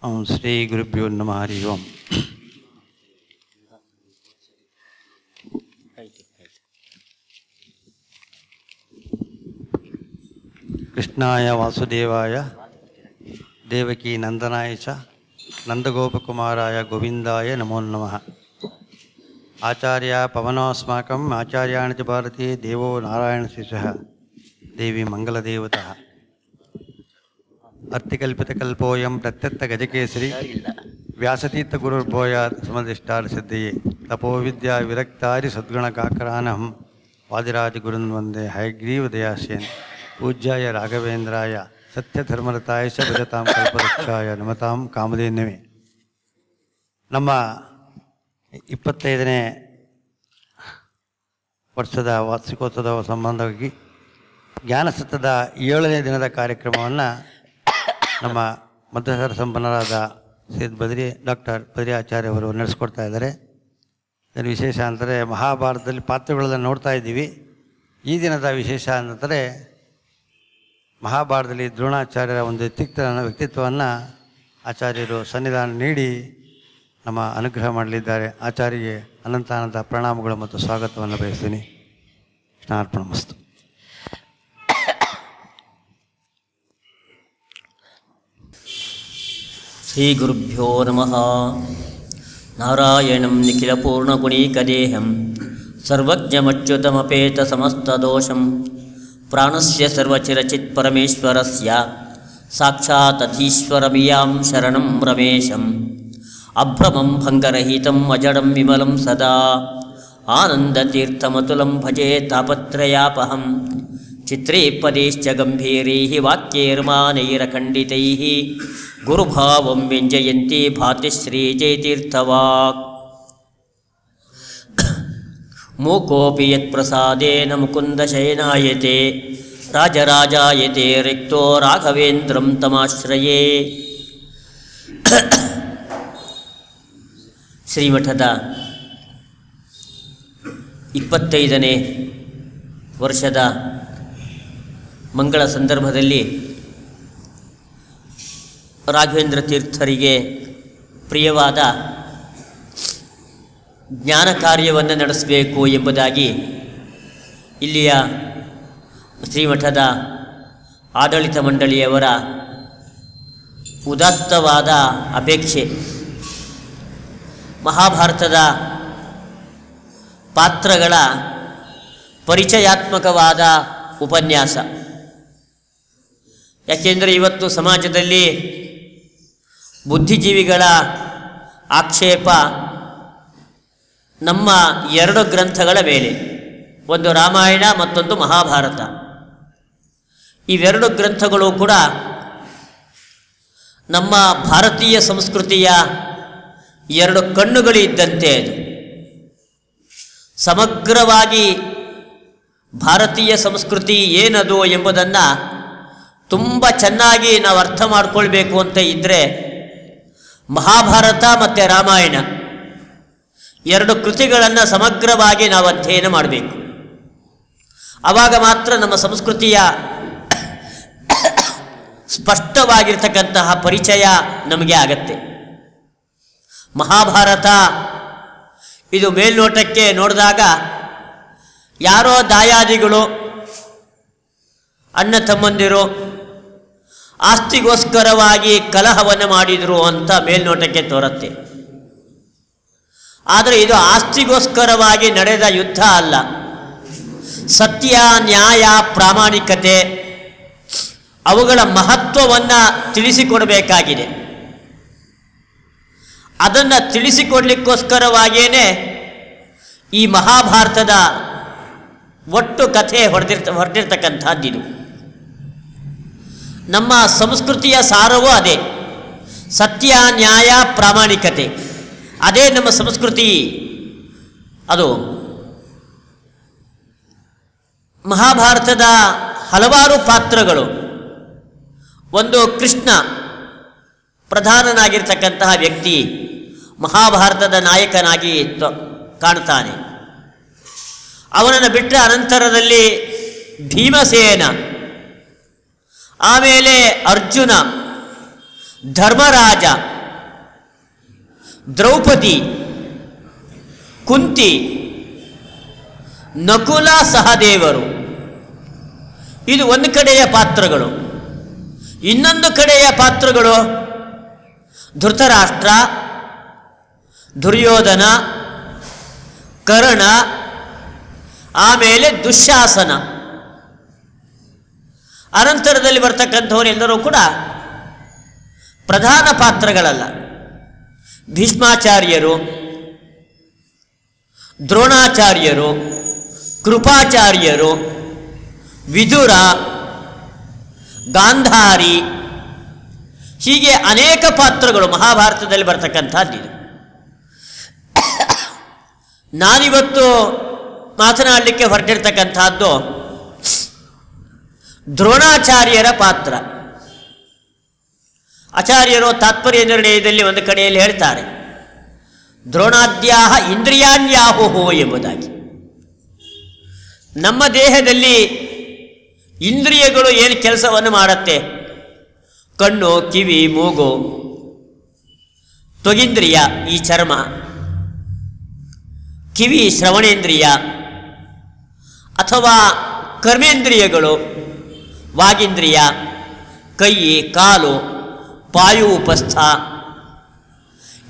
ಓಂ ಶ್ರೀ ಗುರುಭ್ಯೋ ನಮಃ ಹರಿ ಓಂ. ಕೃಷ್ಣಾಯ ವಾಸುದೇವಾಯ ದೇವಕೀ ನಂದನಾಯ ಚ ನಂದಗೋಪಕುಮಾರಾಯ ಗೋವಿಂದಾಯ ನಮೋ ನಮಃ. ಆಚಾರ್ಯ ಪವನೋಸ್ಮಾಕಂ ಆಚಾರ್ಯಾಣ ಚ ಭಾರತೀ ದೇವೋ ನಾರಾಯಣ ಶಿಶಃ ದೇವಿ ಮಂಗಲದೇವತಃ. ಅರ್ಥಿಕಲ್ಪಿತಕಲ್ಪೋಯಂ ಪ್ರತ್ಯರ್ಥ ಗಜಕೇಸರಿ ವ್ಯಾಸತೀರ್ಥ ಗುರುರ್ಭೂಯಾತ್ ಸಮದಿಷ್ಟಾರ್ಥಸಿದ್ಧಯೇ ತಪೋವಿದ್ಯಾ ವಿರಕ್ತಾರಿ ಸದ್ಗುಣಕಾಕರಾನಹಂ ವಾದಿರಾಜಗುರುನ್ ವಂದೇ ಹಯಗ್ರೀವದಯಾಸ್ಯನ್ ಪೂಜ್ಯಾಯ ರಾಘವೇಂದ್ರಾಯ ಸತ್ಯಧರ್ಮರತಾಯ ಚ ಭಜತಾಂ ಕಲ್ಪವೃಕ್ಷಾಯ ನಮತಾಂ ಕಾಮಧೇನವೇ. ನಮ್ಮ 25ನೇ ವರ್ಷದ ವಾರ್ಷಿಕೋತ್ಸವದ ಸಂಬಂಧವಾಗಿ ಜ್ಞಾನಸತ್ರದ 7ನೇ ದಿನದ ಕಾರ್ಯಕ್ರಮವನ್ನು ನಮ್ಮ ಮಧ್ಯಸ್ಥರ ಸಂಪನ್ನರಾದ ಡಾಕ್ಟರ್ ಬದ್ರಿ ಆಚಾರ್ಯ ಅವರು ನಡೆಸ್ಕೊಡ್ತಾ ಇದ್ದಾರೆ. ಇದರ ವಿಶೇಷ ಅಂದರೆ ಮಹಾಭಾರತದಲ್ಲಿ ಪಾತ್ರಗಳನ್ನು ನೋಡ್ತಾ ಇದ್ದೀವಿ. ಈ ದಿನದ ವಿಶೇಷ ಅಂದರೆ ಮಹಾಭಾರತದಲ್ಲಿ ದ್ರೋಣಾಚಾರ್ಯರ ಒಂದು ವ್ಯಕ್ತಿತ್ವವನ್ನು ಆಚಾರ್ಯರು ಸನ್ನಿಧಾನ ನೀಡಿ ನಮ್ಮ ಅನುಗ್ರಹ ಮಾಡಲಿದ್ದಾರೆ. ಆಚಾರ್ಯಗೆ ಅನಂತಾನಂತ ಪ್ರಣಾಮಗಳು ಮತ್ತು ಸ್ವಾಗತವನ್ನು ಬಯಸ್ತೀನಿ. ಕೃಷ್ಣಾರ್ಪಣಮಸ್ತು. ಶ್ರೀ ಗುರುಭ್ಯೋ ನಮಃ. ನಾರಾಯಣಂ ನಿಖಿಲಪೂರ್ಣಗುಣೀಕದೇಹಂ ಸರ್ವಜ್ಞಮಚ್ಯುತಮಪೇತ ಸಮಸ್ತದೋಷಂ ಪ್ರಾಣಸ್ಯ ಸರ್ವಚಿರಚಿತ್ ಪರಮೇಶ್ವರಸ್ಯ ಸಾಕ್ಷಾತ್ ಅಧೀಶ್ವರಮಿಯಾಂ ಶರಣಂ ರಮೇಶಂ ಅಭ್ರಮಂ ಭಂಗರಹಿತಂ ಅಜಡಂ ವಿಮಲಂ ಸದಾ ಆನಂದತೀರ್ಥಮತುಲಂ ಭಜೆ ತಾಪತ್ರಯಾಪಹಂ ಚಿತ್ರೈಃ ಗಂಭೀರೈಃ ವಾಕ್ಯೈರ್ಮಾನೈರಖಂಡಿತೈಃ ಗುರುಭಾವಂ ವ್ಯಂಜಯಂತಿ ಭಾತಿ ಶ್ರೀಜಯತೀರ್ಥವಾಕ್ ಮೂಕೋಪಿ ಯತ್ಪ್ರಸಾದೇನ ಮುಕುಂದಶಯನಾಯತೆ ರಾಜರಾಜಾಯತೆ ರಿಕ್ತೋ ರಾಘವೇಂದ್ರಂ ತಮಾಶ್ರಯೇ. ಶ್ರೀಮಠದ 25ನೇ ವರ್ಷದ ಮಂಗಳ ಸಂದರ್ಭದಲ್ಲಿ ರಾಘವೇಂದ್ರ ತೀರ್ಥರಿಗೆ ಪ್ರಿಯವಾದ ಜ್ಞಾನ ಕಾರ್ಯವನ್ನು ನಡೆಸಬೇಕು ಎಂಬುದಾಗಿ ಇಲ್ಲಿಯ ಶ್ರೀಮಠದ ಆಡಳಿತ ಮಂಡಳಿಯವರ ಉದಾತ್ತವಾದ ಅಪೇಕ್ಷೆ. ಮಹಾಭಾರತದ ಪಾತ್ರಗಳ ಪರಿಚಯಾತ್ಮಕವಾದ ಉಪನ್ಯಾಸ. ಯಾಕೆಂದರೆ ಇವತ್ತು ಸಮಾಜದಲ್ಲಿ ಬುದ್ಧಿಜೀವಿಗಳ ಆಕ್ಷೇಪ ನಮ್ಮ 2 ಗ್ರಂಥಗಳ ಮೇಲೆ, ಒಂದು ರಾಮಾಯಣ ಮತ್ತೊಂದು ಮಹಾಭಾರತ. ಇವೆರಡು ಗ್ರಂಥಗಳು ಕೂಡ ನಮ್ಮ ಭಾರತೀಯ ಸಂಸ್ಕೃತಿಯ 2 ಕಣ್ಣುಗಳು ಇದ್ದಂತೆ. ಅದು ಸಮಗ್ರವಾಗಿ ಭಾರತೀಯ ಸಂಸ್ಕೃತಿ ಏನದು ಎಂಬುದನ್ನು ತುಂಬ ಚೆನ್ನಾಗಿ ನಾವು ಅರ್ಥ ಮಾಡಿಕೊಳ್ಬೇಕು ಅಂತ ಇದ್ದರೆ ಮಹಾಭಾರತ ಮತ್ತು ರಾಮಾಯಣ 2 ಕೃತಿಗಳನ್ನು ಸಮಗ್ರವಾಗಿ ನಾವು ಅಧ್ಯಯನ ಮಾಡಬೇಕು. ಆವಾಗ ಮಾತ್ರ ನಮ್ಮ ಸಂಸ್ಕೃತಿಯ ಸ್ಪಷ್ಟವಾಗಿರ್ತಕ್ಕಂತಹ ಪರಿಚಯ ನಮಗೆ ಆಗತ್ತೆ. ಮಹಾಭಾರತ ಇದು ಮೇಲ್ನೋಟಕ್ಕೆ ನೋಡಿದಾಗ ಯಾರೋ ದಾಯಾದಿಗಳು, ಅಣ್ಣ ತಮ್ಮಂದಿರು ಆಸ್ತಿಗೋಸ್ಕರವಾಗಿ ಕಲಹವನ್ನು ಮಾಡಿದರು ಅಂತ ಮೇಲ್ನೋಟಕ್ಕೆ ತೋರುತ್ತೆ. ಆದರೆ ಇದು ಆಸ್ತಿಗೋಸ್ಕರವಾಗಿ ನಡೆದ ಯುದ್ಧ ಅಲ್ಲ. ಸತ್ಯ, ನ್ಯಾಯ, ಪ್ರಾಮಾಣಿಕತೆ ಅವುಗಳ ಮಹತ್ವವನ್ನು ತಿಳಿಸಿಕೊಡಬೇಕಾಗಿದೆ. ಅದನ್ನು ತಿಳಿಸಿಕೊಡ್ಲಿಕ್ಕೋಸ್ಕರವಾಗಿಯೇ ಈ ಮಹಾಭಾರತದ ಒಟ್ಟು ಕಥೆ ಹೊರಟಿರ್ತಕ್ಕಂಥದ್ದಿದು. ನಮ್ಮ ಸಂಸ್ಕೃತಿಯ ಸಾರವೂ ಅದೇ, ಸತ್ಯ, ನ್ಯಾಯ, ಪ್ರಾಮಾಣಿಕತೆ. ಅದೇ ನಮ್ಮ ಸಂಸ್ಕೃತಿ. ಅದು ಮಹಾಭಾರತದ ಹಲವಾರು ಪಾತ್ರಗಳು. ಒಂದು ಕೃಷ್ಣ ಪ್ರಧಾನನಾಗಿರ್ತಕ್ಕಂತಹ ವ್ಯಕ್ತಿ ಮಹಾಭಾರತದ ನಾಯಕನಾಗಿ ಕಾಣ್ತಾನೆ. ಅವನನ್ನು ಬಿಟ್ಟರೆ ಅನಂತರದಲ್ಲಿ ಭೀಮಸೇನ ಆಮೇಲೆ ಅರ್ಜುನ, ಧರ್ಮರಾಜ, ದ್ರೌಪದಿ, ಕುಂತಿ, ನಕುಲ ಸಹದೇವರು. ಇದು ಒಂದು ಕಡೆಯ ಪಾತ್ರಗಳು. ಇನ್ನೊಂದು ಕಡೆಯ ಪಾತ್ರಗಳು ಧೃತರಾಷ್ಟ್ರ, ದುರ್ಯೋಧನ, ಕರ್ಣ, ಆಮೇಲೆ ದುಶ್ಯಾಸನ. ಅನಂತರದಲ್ಲಿ ಬರ್ತಕ್ಕಂಥವರೆಲ್ಲರೂ ಕೂಡ ಪ್ರಧಾನ ಪಾತ್ರಗಳಲ್ಲ. ಭೀಷ್ಮಾಚಾರ್ಯರು, ದ್ರೋಣಾಚಾರ್ಯರು, ಕೃಪಾಚಾರ್ಯರು, ವಿದುರ, ಗಾಂಧಾರಿ, ಹೀಗೆ ಅನೇಕ ಪಾತ್ರಗಳು ಮಹಾಭಾರತದಲ್ಲಿ ಬರ್ತಕ್ಕಂಥದ್ದಿದೆ. ನಾನಿವತ್ತು ಮಾತನಾಡಲಿಕ್ಕೆ ಹೊರಟಿರ್ತಕ್ಕಂಥದ್ದು ದ್ರೋಣಾಚಾರ್ಯರ ಪಾತ್ರ. ಆಚಾರ್ಯರು ತಾತ್ಪರ್ಯ ನಿರ್ಣಯದಲ್ಲಿ ಒಂದು ಕಡೆಯಲ್ಲಿ ಹೇಳ್ತಾರೆ, ದ್ರೋಣಾದ್ಯಾಹ ಇಂದ್ರಿಯಾಣ್ಯಾಹುಹೋ ಎಂಬುದಾಗಿ. ನಮ್ಮ ದೇಹದಲ್ಲಿ ಇಂದ್ರಿಯಗಳು ಏನು ಕೆಲಸವನ್ನು ಮಾಡುತ್ತೆ? ಕಣ್ಣು, ಕಿವಿ, ಮೂಗು, ತ್ವಗಿಂದ್ರಿಯ ಈ ಚರ್ಮ, ಕಿವಿ ಶ್ರವಣೇಂದ್ರಿಯ, ಅಥವಾ ಕರ್ಮೇಂದ್ರಿಯಗಳು ವಾಗೀಂದ್ರಿಯ, ಕೈ, ಕಾಲು, ಪಾಯು ಉಪಸ್ಥ,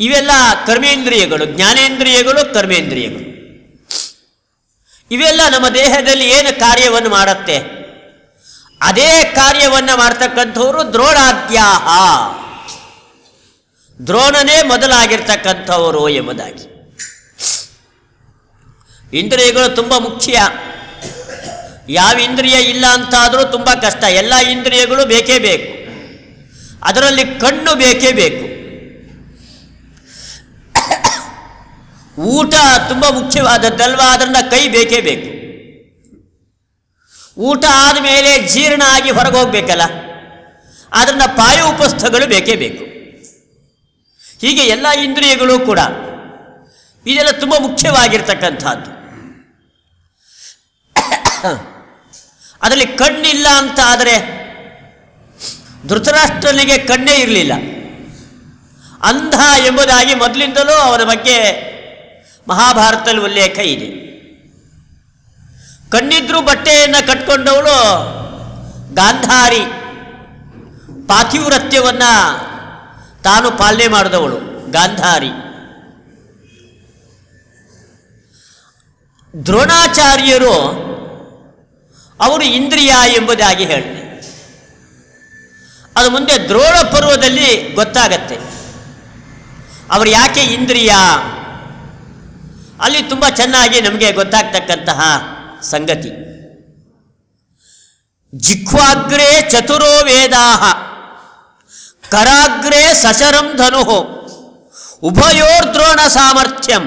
ಇವೆಲ್ಲ ಕರ್ಮೇಂದ್ರಿಯಗಳು. ಜ್ಞಾನೇಂದ್ರಿಯಗಳು, ಕರ್ಮೇಂದ್ರಿಯಗಳು, ಇವೆಲ್ಲ ನಮ್ಮ ದೇಹದಲ್ಲಿ ಏನು ಕಾರ್ಯವನ್ನು ಮಾಡುತ್ತೆ? ಅದೇ ಕಾರ್ಯವನ್ನು ಮಾಡ್ತಕ್ಕಂಥವರು ದ್ರೋಣಾದ್ಯಾಹ, ದ್ರೋಣನೇ ಮೊದಲಾಗಿರ್ತಕ್ಕಂಥವರು ಎಂಬುದಾಗಿ. ಇಂದ್ರಿಯಗಳು ತುಂಬ ಮುಖ್ಯ. ಯಾವ ಇಂದ್ರಿಯ ಇಲ್ಲ ಅಂತಾದರೂ ತುಂಬ ಕಷ್ಟ. ಎಲ್ಲ ಇಂದ್ರಿಯಗಳು ಬೇಕೇ ಬೇಕು. ಅದರಲ್ಲಿ ಕಣ್ಣು ಬೇಕೇ ಬೇಕು. ಊಟ ತುಂಬ ಮುಖ್ಯವಾದದ್ದಲ್ವ, ಅದರಿಂದ ಕೈ ಬೇಕೇ ಬೇಕು. ಊಟ ಆದಮೇಲೆ ಜೀರ್ಣ ಆಗಿ ಹೊರಗೆ ಹೋಗ್ಬೇಕಲ್ಲ, ಅದರಿಂದ ಪಾಯು ಉಪಸ್ಥಗಳು ಬೇಕೇ ಬೇಕು. ಹೀಗೆ ಎಲ್ಲ ಇಂದ್ರಿಯಗಳು ಕೂಡ ಇದೆಲ್ಲ ತುಂಬ ಮುಖ್ಯವಾಗಿರ್ತಕ್ಕಂಥದ್ದು. ಅದರಲ್ಲಿ ಕಣ್ಣಿಲ್ಲ ಅಂತ ಆದರೆ ಧೃತರಾಷ್ಟ್ರನಿಗೆ ಕಣ್ಣೇ ಇರಲಿಲ್ಲ, ಅಂಧ ಎಂಬುದಾಗಿ ಮೊದಲಿಂದಲೂ ಅವನ ಬಗ್ಗೆ ಮಹಾಭಾರತದಲ್ಲಿ ಉಲ್ಲೇಖ ಇದೆ. ಕಣ್ಣಿದ್ರೂ ಬಟ್ಟೆಯನ್ನು ಕಟ್ಕೊಂಡವಳು ಗಾಂಧಾರಿ, ಪಾತಿವ್ರತ್ಯವನ್ನು ತಾನು ಪಾಲನೆ ಮಾಡಿದವಳು ಗಾಂಧಾರಿ. ದ್ರೋಣಾಚಾರ್ಯರು ಅವರು ಇಂದ್ರಿಯ ಎಂಬುದಾಗಿ ಹೇಳ್ತಾರೆ. ಅದು ಮುಂದೆ ದ್ರೋಣ ಪರ್ವದಲ್ಲಿ ಗೊತ್ತಾಗತ್ತೆ ಅವರು ಯಾಕೆ ಇಂದ್ರಿಯ. ಅಲ್ಲಿ ತುಂಬ ಚೆನ್ನಾಗಿ ನಮಗೆ ಗೊತ್ತಾಗ್ತಕ್ಕಂತಹ ಸಂಗತಿ. ಜಿಹ್ವಾಗ್ರೇ ಚತುರೋ ವೇದಾಃ ಕರಾಗ್ರೇ ಸಶರಂ ಧನುಃ ಉಭಯೋರ್ದ್ರೋಣ ಸಾಮರ್ಥ್ಯಂ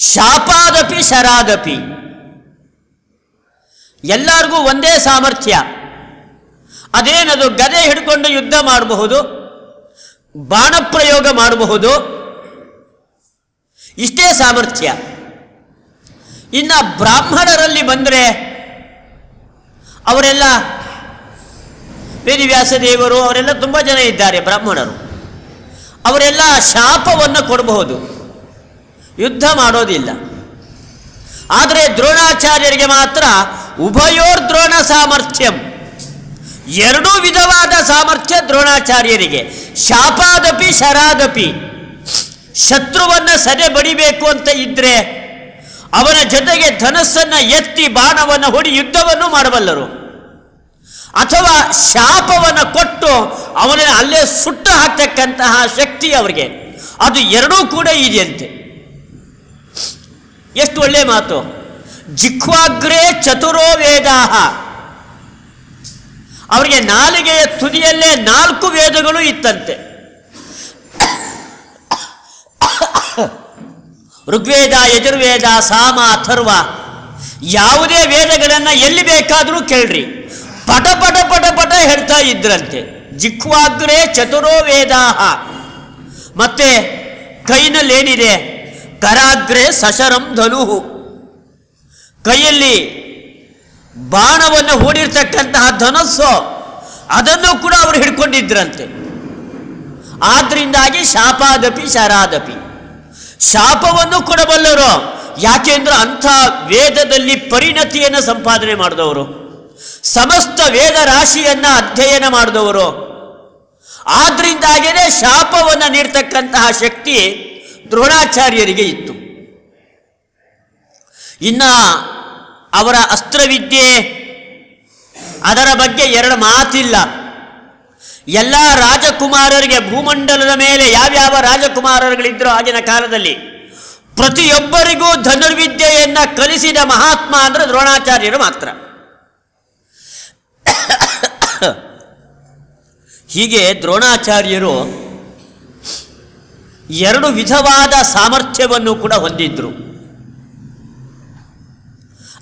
ಶಾಪಾದಪಿ ಶರಾದಪಿ. ಎಲ್ಲರಿಗೂ ಒಂದೇ ಸಾಮರ್ಥ್ಯ. ಅದೇನದು? ಗದೆ ಹಿಡ್ಕೊಂಡು ಯುದ್ಧ ಮಾಡಬಹುದು, ಬಾಣ ಪ್ರಯೋಗ ಮಾಡಬಹುದು, ಇಷ್ಟೇ ಸಾಮರ್ಥ್ಯ. ಇನ್ನು ಬ್ರಾಹ್ಮಣರಲ್ಲಿ ಬಂದರೆ ಅವರೆಲ್ಲ ವೇದವ್ಯಾಸ ದೇವರು ಅವರೆಲ್ಲ ತುಂಬ ಜನ ಇದ್ದಾರೆ ಬ್ರಾಹ್ಮಣರು. ಅವರೆಲ್ಲ ಶಾಪವನ್ನು ಕೊಡಬಹುದು, ಯುದ್ಧ ಮಾಡೋದಿಲ್ಲ. ಆದರೆ ದ್ರೋಣಾಚಾರ್ಯರಿಗೆ ಮಾತ್ರ ಉಭಯೋರ್ದ್ರೋಣ ಸಾಮರ್ಥ್ಯಂ, ಎರಡೂ ವಿಧವಾದ ಸಾಮರ್ಥ್ಯ ದ್ರೋಣಾಚಾರ್ಯರಿಗೆ. ಶಾಪಾದಪಿ ಶರಾದಪಿ, ಶತ್ರುವನ್ನು ಸದೆ ಬಡಿಬೇಕು ಅಂತ ಇದ್ರೆ ಅವನ ಜೊತೆಗೆ ಧನಸ್ಸನ್ನು ಎತ್ತಿ ಬಾಣವನ್ನು ಹೊಡಿ ಯುದ್ಧವನ್ನು ಮಾಡಬಲ್ಲರು. ಅಥವಾ ಶಾಪವನ್ನು ಕೊಟ್ಟು ಅವನನ್ನು ಅಲ್ಲೇ ಸುಟ್ಟು ಹಾಕ್ತಕ್ಕಂತಹ ಶಕ್ತಿ ಅವರಿಗೆ. ಅದು ಎರಡೂ ಕೂಡ ಇದೆಯಂತೆ. ಎಷ್ಟು ಒಳ್ಳೆ ಮಾತು. ಜಿಹ್ವಾಗ್ರೇ ಚತುರೋ ವೇದಾಃ, ಅವರಿಗೆ ನಾಲಿಗೆಯ ತುದಿಯಲ್ಲೇ 4 ವೇದಗಳು ಇತ್ತಂತೆ. ಋಗ್ವೇದ, ಯಜುರ್ವೇದ, ಸಾಮ, ಅಥರ್ವ, ಯಾವುದೇ ವೇದಗಳನ್ನು ಎಲ್ಲಿ ಬೇಕಾದರೂ ಕೇಳ್ರಿ, ಪಟ ಪಟ ಪಟ ಪಟ ಹೇಳ್ತಾ ಇದ್ರಂತೆ. ಜಿಹ್ವಾಗ್ರೇ ಚತುರೋ ವೇದಾಃ. ಮತ್ತೆ ಕೈನಲ್ಲೇನಿದೆ? ಕರಾಗ್ರೇ ಸಶರಂ ಧನುಃ, ಕೈಯಲ್ಲಿ ಬಾಣವನ್ನು ಹೂಡಿರ್ತಕ್ಕಂತಹ ಧನಸ್ಸು ಅದನ್ನು ಕೂಡ ಅವರು ಹಿಡ್ಕೊಂಡಿದ್ರಂತೆ. ಆದ್ರಿಂದಾಗಿ ಶಾಪಾದಪಿ ಶರಾದಪಿ, ಶಾಪವನ್ನು ಕೊಡಬಲ್ಲರು. ಯಾಕೆಂದ್ರೆ ಅಂಥ ವೇದದಲ್ಲಿ ಪರಿಣತಿಯನ್ನು ಸಂಪಾದನೆ ಮಾಡಿದವರು, ಸಮಸ್ತ ವೇದ ರಾಶಿಯನ್ನು ಅಧ್ಯಯನ ಮಾಡಿದವರು. ಆದ್ರಿಂದಾಗೇನೆ ಶಾಪವನ್ನು ನೀಡ್ತಕ್ಕಂತಹ ಶಕ್ತಿ ದ್ರೋಣಾಚಾರ್ಯರಿಗೆ ಇತ್ತು. ಇನ್ನ ಅವರ ಅಸ್ತ್ರವಿದ್ಯೆ, ಅದರ ಬಗ್ಗೆ ಎರಡು ಮಾತಿಲ್ಲ. ಎಲ್ಲ ರಾಜಕುಮಾರರಿಗೆ, ಭೂಮಂಡಲದ ಮೇಲೆ ಯಾವ್ಯಾವ ರಾಜಕುಮಾರರುಗಳಿದ್ರೋ ಆಗಿನ ಕಾಲದಲ್ಲಿ ಪ್ರತಿಯೊಬ್ಬರಿಗೂ ಧನುರ್ವಿದ್ಯೆಯನ್ನು ಕಲಿಸಿದ ಮಹಾತ್ಮ ಅಂದರೆ ದ್ರೋಣಾಚಾರ್ಯರು ಮಾತ್ರ. ಹೀಗೆ ದ್ರೋಣಾಚಾರ್ಯರು ಎರಡು ವಿಧವಾದ ಸಾಮರ್ಥ್ಯವನ್ನು ಕೂಡ ಹೊಂದಿದ್ರು.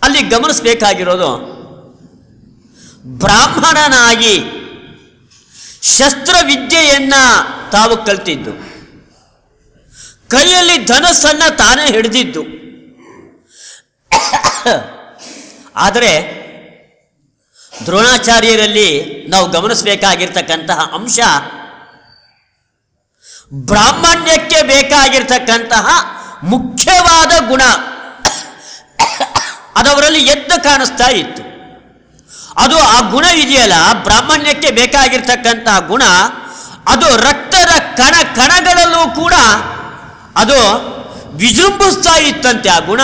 ಅಲ್ಲಿ ಗಮನಿಸಬೇಕಾಗಿರೋದು, ಬ್ರಾಹ್ಮಣನಾಗಿ ಶಸ್ತ್ರವಿದ್ಯೆಯನ್ನು ತಾವು ಕಲ್ತಿದ್ದು, ಕೈಯಲ್ಲಿ ಧನಸ್ಸನ್ನು ತಾನೇ ಹಿಡಿದಿದ್ದು. ಆದರೆ ದ್ರೋಣಾಚಾರ್ಯರಲ್ಲಿ ನಾವು ಗಮನಿಸಬೇಕಾಗಿರ್ತಕ್ಕಂತಹ ಅಂಶ, ಬ್ರಾಹ್ಮಣ್ಯಕ್ಕೆ ಬೇಕಾಗಿರ್ತಕ್ಕಂತಹ ಮುಖ್ಯವಾದ ಗುಣ ಅದವರಲ್ಲಿ ಎದ್ದು ಕಾಣಿಸ್ತಾ ಇತ್ತು. ಅದು ಆ ಗುಣ ಇದೆಯಲ್ಲ, ಬ್ರಾಹ್ಮಣ್ಯಕ್ಕೆ ಬೇಕಾಗಿರ್ತಕ್ಕಂತಹ ಗುಣ, ಅದು ರಕ್ತದ ಕಣ ಕಣಗಳಲ್ಲೂ ಕೂಡ ಅದು ವಿಜೃಂಭಿಸ್ತಾ ಇತ್ತಂತೆ. ಆ ಗುಣ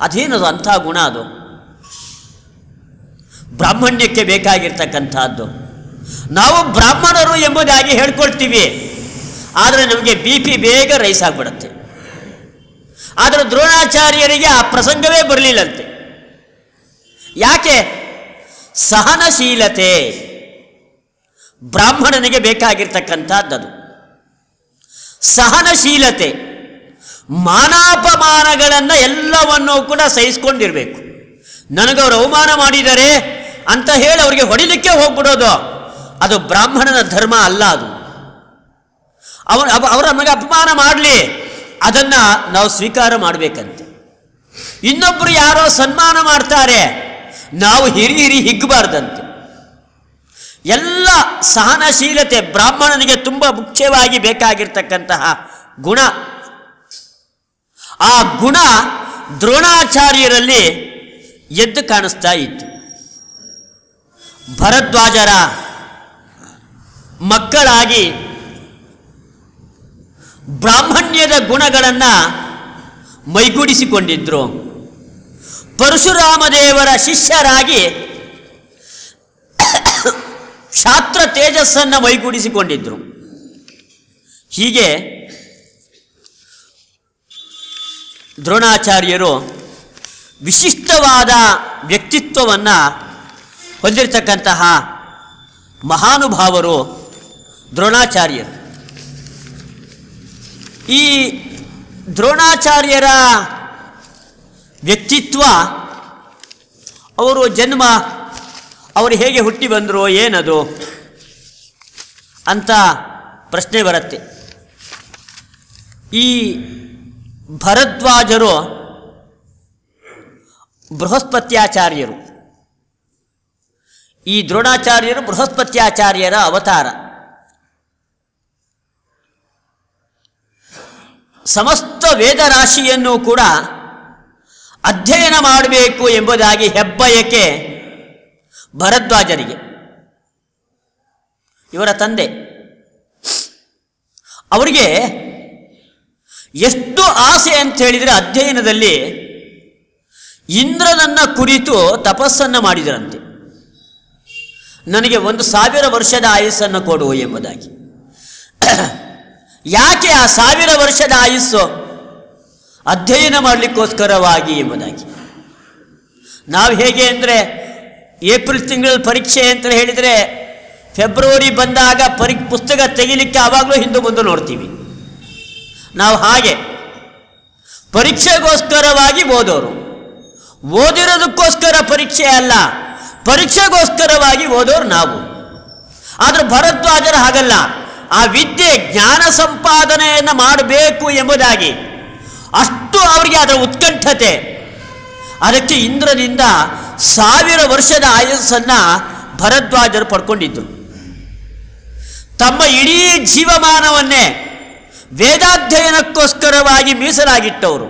ಅದೇನದು ಅಂಥ ಗುಣ? ಅದು ಬ್ರಾಹ್ಮಣ್ಯಕ್ಕೆ ಬೇಕಾಗಿರ್ತಕ್ಕಂಥದ್ದು. ನಾವು ಬ್ರಾಹ್ಮಣರು ಎಂಬುದಾಗಿ ಹೇಳ್ಕೊಳ್ತೀವಿ, ಆದರೆ ನಮಗೆ BP ಬೇಗ ರೈಸ್ ಆಗಿಬಿಡುತ್ತೆ. ಆದರೆ ದ್ರೋಣಾಚಾರ್ಯರಿಗೆ ಆ ಪ್ರಸಂಗವೇ ಬರಲಿಲ್ಲಂತೆ. ಯಾಕೆ? ಸಹನಶೀಲತೆ ಬ್ರಾಹ್ಮಣನಿಗೆ ಬೇಕಾಗಿರ್ತಕ್ಕಂಥದ್ದು. ಸಹನಶೀಲತೆ, ಮಾನಾಪಮಾನಗಳನ್ನು ಎಲ್ಲವನ್ನೂ ಕೂಡ ಸಹಿಸ್ಕೊಂಡಿರಬೇಕು. ನನಗವರು ಅವಮಾನ ಮಾಡಿದ್ದಾರೆ ಅಂತ ಹೇಳಿ ಅವರಿಗೆ ಹೊಡಿಲಿಕ್ಕೆ ಹೋಗ್ಬಿಡೋದು, ಅದು ಬ್ರಾಹ್ಮಣನ ಧರ್ಮ ಅಲ್ಲ. ಅದು ಅವರು ನಮಗೆ ಅಪಮಾನ ಮಾಡಲಿ, ಅದನ್ನು ನಾವು ಸ್ವೀಕಾರ ಮಾಡಬೇಕಂತೆ. ಇನ್ನೊಬ್ಬರು ಯಾರೋ ಸನ್ಮಾನ ಮಾಡ್ತಾರೆ, ನಾವು ಹಿರಿ ಹಿಗ್ಗಬಾರ್ದಂತೆ. ಎಲ್ಲ ಸಹನಶೀಲತೆ ಬ್ರಾಹ್ಮಣನಿಗೆ ತುಂಬ ಮುಖ್ಯವಾಗಿ ಬೇಕಾಗಿರ್ತಕ್ಕಂತಹ ಗುಣ. ಆ ಗುಣ ದ್ರೋಣಾಚಾರ್ಯರಲ್ಲಿ ಎದ್ದು ಕಾಣಿಸ್ತಾ ಇತ್ತು. ಭರದ್ವಾಜರ ಮಕ್ಕಳಾಗಿ ಬ್ರಾಹ್ಮಣ್ಯದ ಗುಣಗಳನ್ನು ಮೈಗೂಡಿಸಿಕೊಂಡಿದ್ರು. ಪರಶುರಾಮ ದೇವರ ಶಿಷ್ಯರಾಗಿ ಕ್ಷಾತ್ರ ತೇಜಸ್ಸನ್ನು ಮೈಗೂಡಿಸಿಕೊಂಡಿದ್ರು. ಹೀಗೆ ದ್ರೋಣಾಚಾರ್ಯರು ವಿಶಿಷ್ಟವಾದ ವ್ಯಕ್ತಿತ್ವವನ್ನು ಹೊಂದಿರತಕ್ಕಂತಹ ಮಹಾನುಭಾವರು ದ್ರೋಣಾಚಾರ್ಯರು. ಈ ದ್ರೋಣಾಚಾರ್ಯರ ವ್ಯಕ್ತಿತ್ವ, ಅವರು ಜನ್ಮ, ಅವರು ಹೇಗೆ ಹುಟ್ಟಿ ಬಂದರು, ಏನದು ಅಂತ ಪ್ರಶ್ನೆ ಬರುತ್ತೆ. ಈ ಭರದ್ವಾಜರು ಬೃಹಸ್ಪತ್ಯಾಚಾರ್ಯರು. ಈ ದ್ರೋಣಾಚಾರ್ಯರು ಬೃಹಸ್ಪತ್ಯಾಚಾರ್ಯರ ಅವತಾರ. ಸಮಸ್ತ ವೇದರಾಶಿಯನ್ನು ಕೂಡ ಅಧ್ಯಯನ ಮಾಡಬೇಕು ಎಂಬುದಾಗಿ ಹೆಬ್ಬಯಕೆ ಭರದ್ವಾಜರಿಗೆ. ಇವರ ತಂದೆ ಅವರಿಗೆ ಎಷ್ಟು ಆಸೆ ಅಂತ ಹೇಳಿದರೆ, ಅಧ್ಯಯನದಲ್ಲಿ ಇಂದ್ರನನ್ನ ಕುರಿತು ತಪಸ್ಸನ್ನು ಮಾಡಿದರಂತೆ. ನನಗೆ 1000 ವರ್ಷದ ಆಯುಸ್ಸನ್ನು ಕೊಡು ಎಂಬುದಾಗಿ. ಯಾಕೆ ಆ 1000 ವರ್ಷದ ಆಯುಸ್ಸು? ಅಧ್ಯಯನ ಮಾಡಲಿಕ್ಕೋಸ್ಕರವಾಗಿ ಎಂಬುದಾಗಿ. ನಾವು ಹೇಗೆ ಅಂದರೆ, ಏಪ್ರಿಲ್ ತಿಂಗಳಲ್ಲಿ ಪರೀಕ್ಷೆ ಅಂತ ಹೇಳಿದರೆ ಫೆಬ್ರವರಿ ಬಂದಾಗ ಪುಸ್ತಕ ತೆಗಿಲಿಕ್ಕೆ ಆವಾಗಲೂ ಹಿಂದೆ ಮುಂದೆ ನೋಡ್ತೀವಿ. ನಾವು ಹಾಗೆ ಪರೀಕ್ಷೆಗೋಸ್ಕರವಾಗಿ ಓದೋರು. ಓದಿರೋದಕ್ಕೋಸ್ಕರ ಪರೀಕ್ಷೆ ಅಲ್ಲ, ಪರೀಕ್ಷೆಗೋಸ್ಕರವಾಗಿ ಓದೋರು ನಾವು. ಆದರೆ ಭರದ್ವಾಜರು ಹಾಗಲ್ಲ. ಆ ವಿದ್ಯೆ ಜ್ಞಾನ ಸಂಪಾದನೆಯನ್ನು ಮಾಡಬೇಕು ಎಂಬುದಾಗಿ ಅಷ್ಟು ಅವರಿಗೆ ಅದರ ಉತ್ಕಂಠತೆ. ಅದಕ್ಕೆ ಇಂದ್ರನಿಂದ 1000 ವರ್ಷದ ಆಯಸ್ಸನ್ನು ಭರದ್ವಾಜರು ಪಡ್ಕೊಂಡಿದ್ದರು. ತಮ್ಮ ಇಡೀ ಜೀವಮಾನವನ್ನೇ ವೇದಾಧ್ಯಯನಕ್ಕೋಸ್ಕರವಾಗಿ ಮೀಸಲಾಗಿಟ್ಟವರು.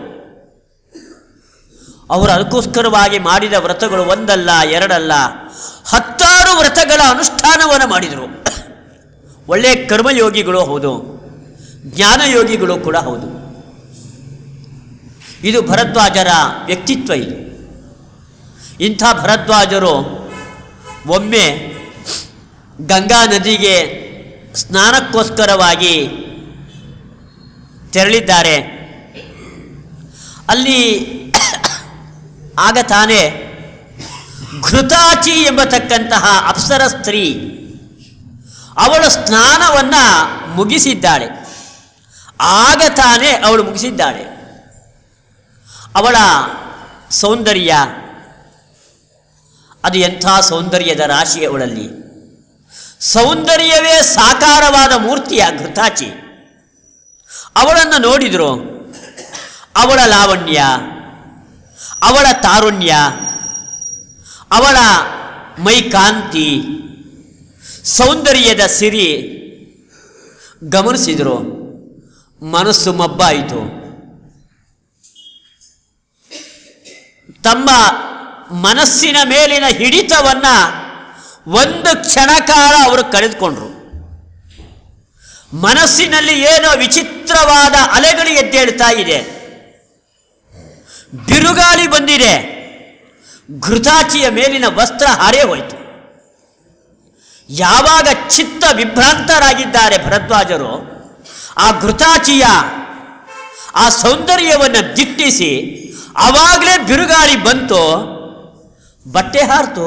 ಅವರು ಅದಕ್ಕೋಸ್ಕರವಾಗಿ ಮಾಡಿದ ವ್ರತಗಳು ಒಂದಲ್ಲ ಎರಡಲ್ಲ 10 ವ್ರತಗಳ ಅನುಷ್ಠಾನವನ್ನು ಮಾಡಿದರು. ಒಳ್ಳೆಯ ಕರ್ಮಯೋಗಿಗಳು ಹೌದು, ಜ್ಞಾನಯೋಗಿಗಳು ಕೂಡ ಹೌದು. ಇದು ಭರದ್ವಾಜರ ವ್ಯಕ್ತಿತ್ವ. ಇದು ಇಂಥ ಭರದ್ವಾಜರು ಒಮ್ಮೆ ಗಂಗಾ ನದಿಗೆ ಸ್ನಾನಕ್ಕೋಸ್ಕರವಾಗಿ ತೆರಳಿದ್ದಾರೆ. ಅಲ್ಲಿ ಆಗ ತಾನೇ ಘೃತಾಚಿ ಎಂಬತಕ್ಕಂತಹ ಅಪ್ಸರ ಸ್ತ್ರೀ ಅವಳು ಸ್ನಾನವನ್ನು ಮುಗಿಸಿದ್ದಾಳೆ. ಆಗ ತಾನೇ ಅವಳು ಮುಗಿಸಿದ್ದಾಳೆ. ಅವಳ ಸೌಂದರ್ಯ ಅದು ಎಂಥ ಸೌಂದರ್ಯದ ರಾಶಿ ಅವಳಲ್ಲಿ. ಸೌಂದರ್ಯವೇ ಸಾಕಾರವಾದ ಮೂರ್ತಿಯ ಘೃತಾಚಿ. ಅವಳನ್ನು ನೋಡಿದರು. ಅವಳ ಲಾವಣ್ಯ, ಅವಳ ತಾರುಣ್ಯ, ಅವಳ ಮೈಕಾಂತಿ, ಸೌಂದರ್ಯದ ಸಿರಿ ಗಮನಿಸಿದರು. ಮನಸ್ಸು ಮಬ್ಬಾಯಿತು. ತಮ್ಮ ಮನಸ್ಸಿನ ಮೇಲಿನ ಹಿಡಿತವನ್ನು ಒಂದು ಕ್ಷಣಕಾಲ ಅವರು ಕಳೆದುಕೊಂಡ್ರು. ಮನಸ್ಸಿನಲ್ಲಿ ಏನೋ ವಿಚಿತ್ರವಾದ ಅಲೆಗಳು ಎದ್ದೇಳ್ತಾ ಇದೆ. ಬಿರುಗಾಳಿ ಬಂದಿದೆ. ಘೃತಾಚಿಯ ಮೇಲಿನ ವಸ್ತ್ರ ಹಾರೇ ಹೋಯಿತು. ಯಾವಾಗ ಚಿತ್ತ ವಿಭ್ರಾಂತರಾಗಿದ್ದಾರೆ ಭರದ್ವಾಜರು, ಆ ಘೃತಾಚಿಯ ಆ ಸೌಂದರ್ಯವನ್ನು ದಿಟ್ಟಿಸಿ ಆವಾಗಲೇ ಬಿರುಗಾಳಿ ಬಂತು, ಬಟ್ಟೆ ಹಾರಿತು.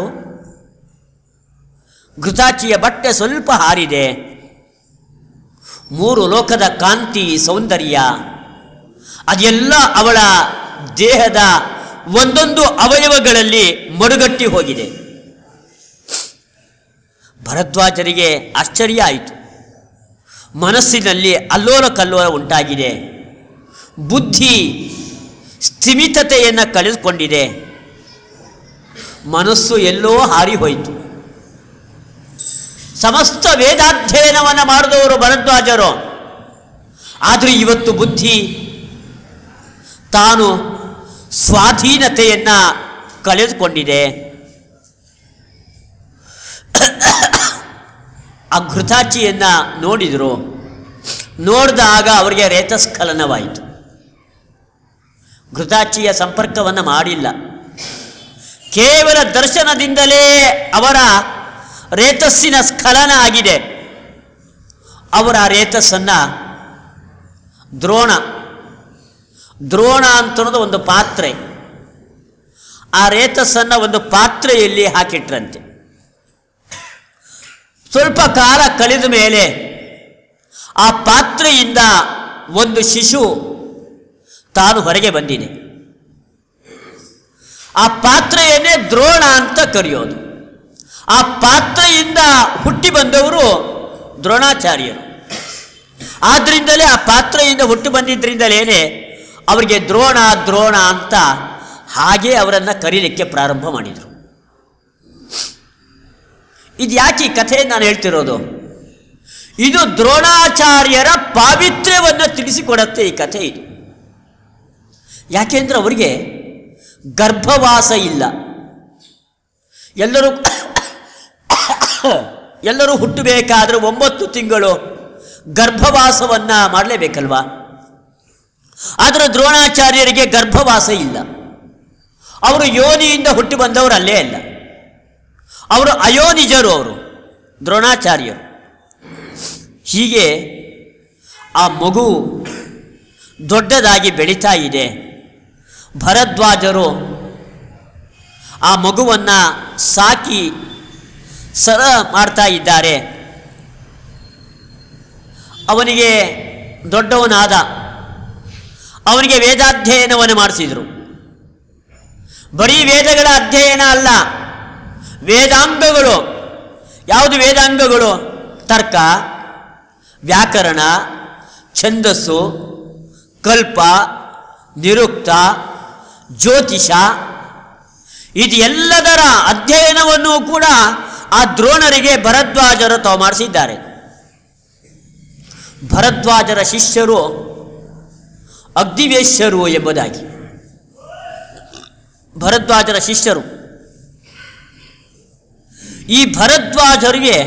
ಘೃತಾಚಿಯ ಬಟ್ಟೆ ಸ್ವಲ್ಪ ಹಾರಿದೆ. 3 ಲೋಕದ ಕಾಂತಿ ಸೌಂದರ್ಯ ಅದೆಲ್ಲ ಅವಳ ದೇಹದ ಒಂದೊಂದು ಅವಯವಗಳಲ್ಲಿ ಮಡುಗಟ್ಟಿ ಹೋಗಿದೆ. ಭರದ್ವಾಜರಿಗೆ ಆಶ್ಚರ್ಯ ಆಯಿತು. ಮನಸ್ಸಿನಲ್ಲಿ ಅಲ್ಲೋಲ ಕಲ್ಲೋಲ ಉಂಟಾಗಿದೆ. ಬುದ್ಧಿ ಸ್ಥಿಮಿತತೆಯನ್ನು ಕಳೆದುಕೊಂಡಿದೆ. ಮನಸ್ಸು ಎಲ್ಲೋ ಹಾರಿ ಹೋಯಿತು. ಸಮಸ್ತ ವೇದಾಧ್ಯಯನವನ್ನು ಮಾಡಿದವರು ಭರದ್ವಾಜರು. ಆದರೆ ಇವತ್ತು ಬುದ್ಧಿ ತಾನು ಸ್ವಾಧೀನತೆಯನ್ನು ಕಳೆದುಕೊಂಡಿದೆ. ಆ ಘೃತಾಚಿಯನ್ನು ನೋಡಿದರು. ನೋಡಿದಾಗ ಅವರಿಗೆ ರೇತಸ್ಖಲನವಾಯಿತು. ಘೃತಾಚಿಯ ಸಂಪರ್ಕವನ್ನು ಮಾಡಿಲ್ಲ. ಕೇವಲ ದರ್ಶನದಿಂದಲೇ ಅವರ ರೇತಸ್ಸಿನ ಸ್ಖಲನ ಆಗಿದೆ. ಅವರ ರೇತಸ್ಸನ್ನು ದ್ರೋಣ ಅಂತನ್ನೋದು ಒಂದು ಪಾತ್ರೆ, ಆ ರೇತಸ್ಸನ್ನು ಒಂದು ಪಾತ್ರೆಯಲ್ಲಿ ಹಾಕಿಟ್ರಂತೆ. ಸ್ವಲ್ಪ ಕಾಲ ಕಳೆದ ಮೇಲೆ ಆ ಪಾತ್ರೆಯಿಂದ ಒಂದು ಶಿಶು ತಾನು ಹೊರಗೆ ಬಂದಿದೆ. ಆ ಪಾತ್ರೆಯನ್ನೇ ದ್ರೋಣ ಅಂತ ಕರೆಯೋದು. ಆ ಪಾತ್ರೆಯಿಂದ ಹುಟ್ಟಿ ಬಂದವರು ದ್ರೋಣಾಚಾರ್ಯರು. ಆದ್ದರಿಂದಲೇ ಆ ಪಾತ್ರೆಯಿಂದ ಹುಟ್ಟು ಬಂದಿದ್ದರಿಂದಲೇ ಅವರಿಗೆ ದ್ರೋಣ ಅಂತ ಹಾಗೆ ಅವರನ್ನು ಕರೀಲಿಕ್ಕೆ ಪ್ರಾರಂಭ ಮಾಡಿದರು. ಇದು ಯಾಕೆ ಈ ಕಥೆ ನಾನು ಹೇಳ್ತಿರೋದು? ಇದು ದ್ರೋಣಾಚಾರ್ಯರ ಪಾವಿತ್ರ್ಯವನ್ನು ತಿಳಿಸಿಕೊಡುತ್ತೆ ಈ ಕಥೆ. ಇದು ಯಾಕೆಂದ್ರೆ ಅವರಿಗೆ ಗರ್ಭವಾಸ ಇಲ್ಲ. ಎಲ್ಲರೂ ಹುಟ್ಟಬೇಕಾದ್ರೆ 9 ತಿಂಗಳು ಗರ್ಭವಾಸವನ್ನು ಮಾಡಲೇಬೇಕಲ್ವಾ? ಆದರೆ ದ್ರೋಣಾಚಾರ್ಯರಿಗೆ ಗರ್ಭವಾಸ ಇಲ್ಲ. ಅವರು ಯೋನಿಯಿಂದ ಹುಟ್ಟಿ ಬಂದವರು ಅಲ್ಲೇ ಅಲ್ಲ. ಅವರು ಅಯೋನಿಜರು. ಅವರು ದ್ರೋಣಾಚಾರ್ಯರು. ಹೀಗೆ ಆ ಮಗು ದೊಡ್ಡದಾಗಿ ಬೆಳೀತಾ ಇದೆ. ಭರದ್ವಾಜರು ಆ ಮಗುವನ್ನು ಸಾಕಿ ಸರ ಮಾಡ್ತಾ ಇದ್ದಾರೆ. ಅವನಿಗೆ ದೊಡ್ಡವನಾದ, ಅವನಿಗೆ ವೇದಾಧ್ಯಯನವನ್ನು ಮಾಡಿಸಿದರು. ಬರೀ ವೇದಗಳ ಅಧ್ಯಯನ ಅಲ್ಲ, ವೇದಾಂಗಗಳು. ಯಾವುದು ವೇದಾಂಗಗಳು? ತರ್ಕ, ವ್ಯಾಕರಣ, ಛಂದಸ್ಸು, ಕಲ್ಪ, ನಿರುಕ್ತ, ಜ್ಯೋತಿಷ, ಇದೆಲ್ಲದರ ಅಧ್ಯಯನವನ್ನು ಕೂಡ ಆ ದ್ರೋಣರಿಗೆ ಭರದ್ವಾಜರು ತಾವು ಮಾಡಿಸಿದ್ದಾರೆ. ಭರದ್ವಾಜರ ಶಿಷ್ಯರು ಅಗ್ನಿವೇಶ್ಯರು ಎಂಬುದಾಗಿ. ಭರದ್ವಾಜರ ಶಿಷ್ಯರು, ಈ ಭರದ್ವಾಜರಿಗೆ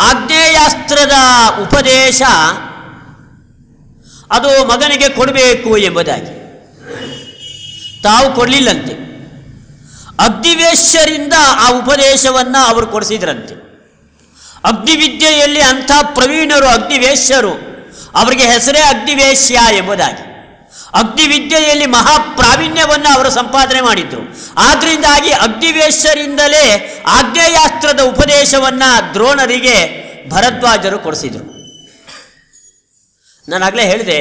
ಆಗ್ನೇಯಾಸ್ತ್ರದ ಉಪದೇಶ ಅದು ಮಗನಿಗೆ ಕೊಡಬೇಕು ಎಂಬುದಾಗಿ ತಾವು ಕೊಡಲಿಲ್ಲಂತೆ. ಅಗ್ನಿವೇಶ್ಯರಿಂದ ಆ ಉಪದೇಶವನ್ನು ಅವರು ಕೊಡಿಸಿದ್ರಂತೆ. ಅಗ್ನಿವಿದ್ಯೆಯಲ್ಲಿ ಅಂಥ ಪ್ರವೀಣರು ಅಗ್ನಿವೇಶ್ಯರು, ಅವರಿಗೆ ಹೆಸರೇ ಅಗ್ನಿವೇಶ್ಯ ಎಂಬುದಾಗಿ. ಅಗ್ನಿವಿದ್ಯೆಯಲ್ಲಿ ಮಹಾಪ್ರಾವೀಣ್ಯವನ್ನು ಅವರು ಸಂಪಾದನೆ ಮಾಡಿದ್ರು. ಆದ್ದರಿಂದಾಗಿ ಅಗ್ನಿವೇಶ್ಯರಿಂದಲೇ ಆಗ್ನೇಯಾಸ್ತ್ರದ ಉಪದೇಶವನ್ನು ದ್ರೋಣರಿಗೆ ಭರದ್ವಾಜರು ಕೊಡಿಸಿದರು. ನಾನಾಗಲೇ ಹೇಳಿದೆ,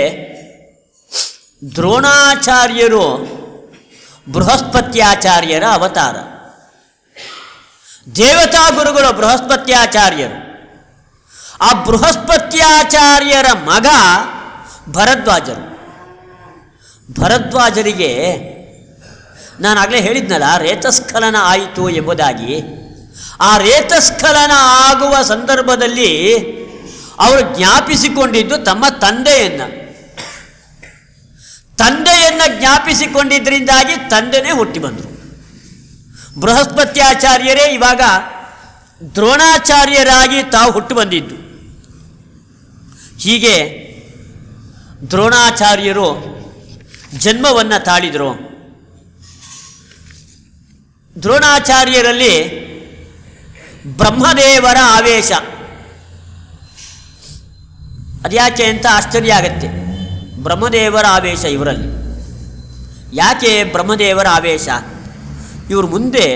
ದ್ರೋಣಾಚಾರ್ಯರು ಬೃಹಸ್ಪತ್ಯಾಚಾರ್ಯರ ಅವತಾರ. ದೇವತಾ ಗುರುಗಳು ಬೃಹಸ್ಪತ್ಯಾಚಾರ್ಯರು. ಆ ಬೃಹಸ್ಪತ್ಯಾಚಾರ್ಯರ ಮಗ ಭರದ್ವಾಜರು. ಭರದ್ವಾಜರಿಗೆ ನಾನಾಗಲೇ ಹೇಳಿದ್ನಲ್ಲ, ರೇತಸ್ಖಲನ ಆಯಿತು ಎಂಬುದಾಗಿ. ಆ ರೇತಸ್ಖಲನ ಆಗುವ ಸಂದರ್ಭದಲ್ಲಿ ಅವರು ಜ್ಞಾಪಿಸಿಕೊಂಡಿದ್ದು ತಮ್ಮ ತಂದೆಯನ್ನು ಜ್ಞಾಪಿಸಿಕೊಂಡಿದ್ದರಿಂದಾಗಿ ತಂದೆನೇ ಹುಟ್ಟಿ ಬಂದರು. ಬೃಹಸ್ಪತ್ಯಾಚಾರ್ಯರೇ ಇವಾಗ ದ್ರೋಣಾಚಾರ್ಯರಾಗಿ ತಾವು ಹುಟ್ಟು ಬಂದಿದ್ದು. ಹೀಗೆ ದ್ರೋಣಾಚಾರ್ಯರು ಜನ್ಮವನ್ನು ತಾಳಿದರು. ದ್ರೋಣಾಚಾರ್ಯರಲ್ಲಿ ಬ್ರಹ್ಮದೇವರ ಆವೇಶ ಅದ್ಯಾಕೆ ಅಂತ ಆಶ್ಚರ್ಯ ಆಗತ್ತೆ. ಬ್ರಹ್ಮದೇವರ ಆವೇಶ ಇವರಲ್ಲಿ ಯಾಕೆ? ಬ್ರಹ್ಮದೇವರ ಆವೇಶ ಇವರು ಮುಂದೆ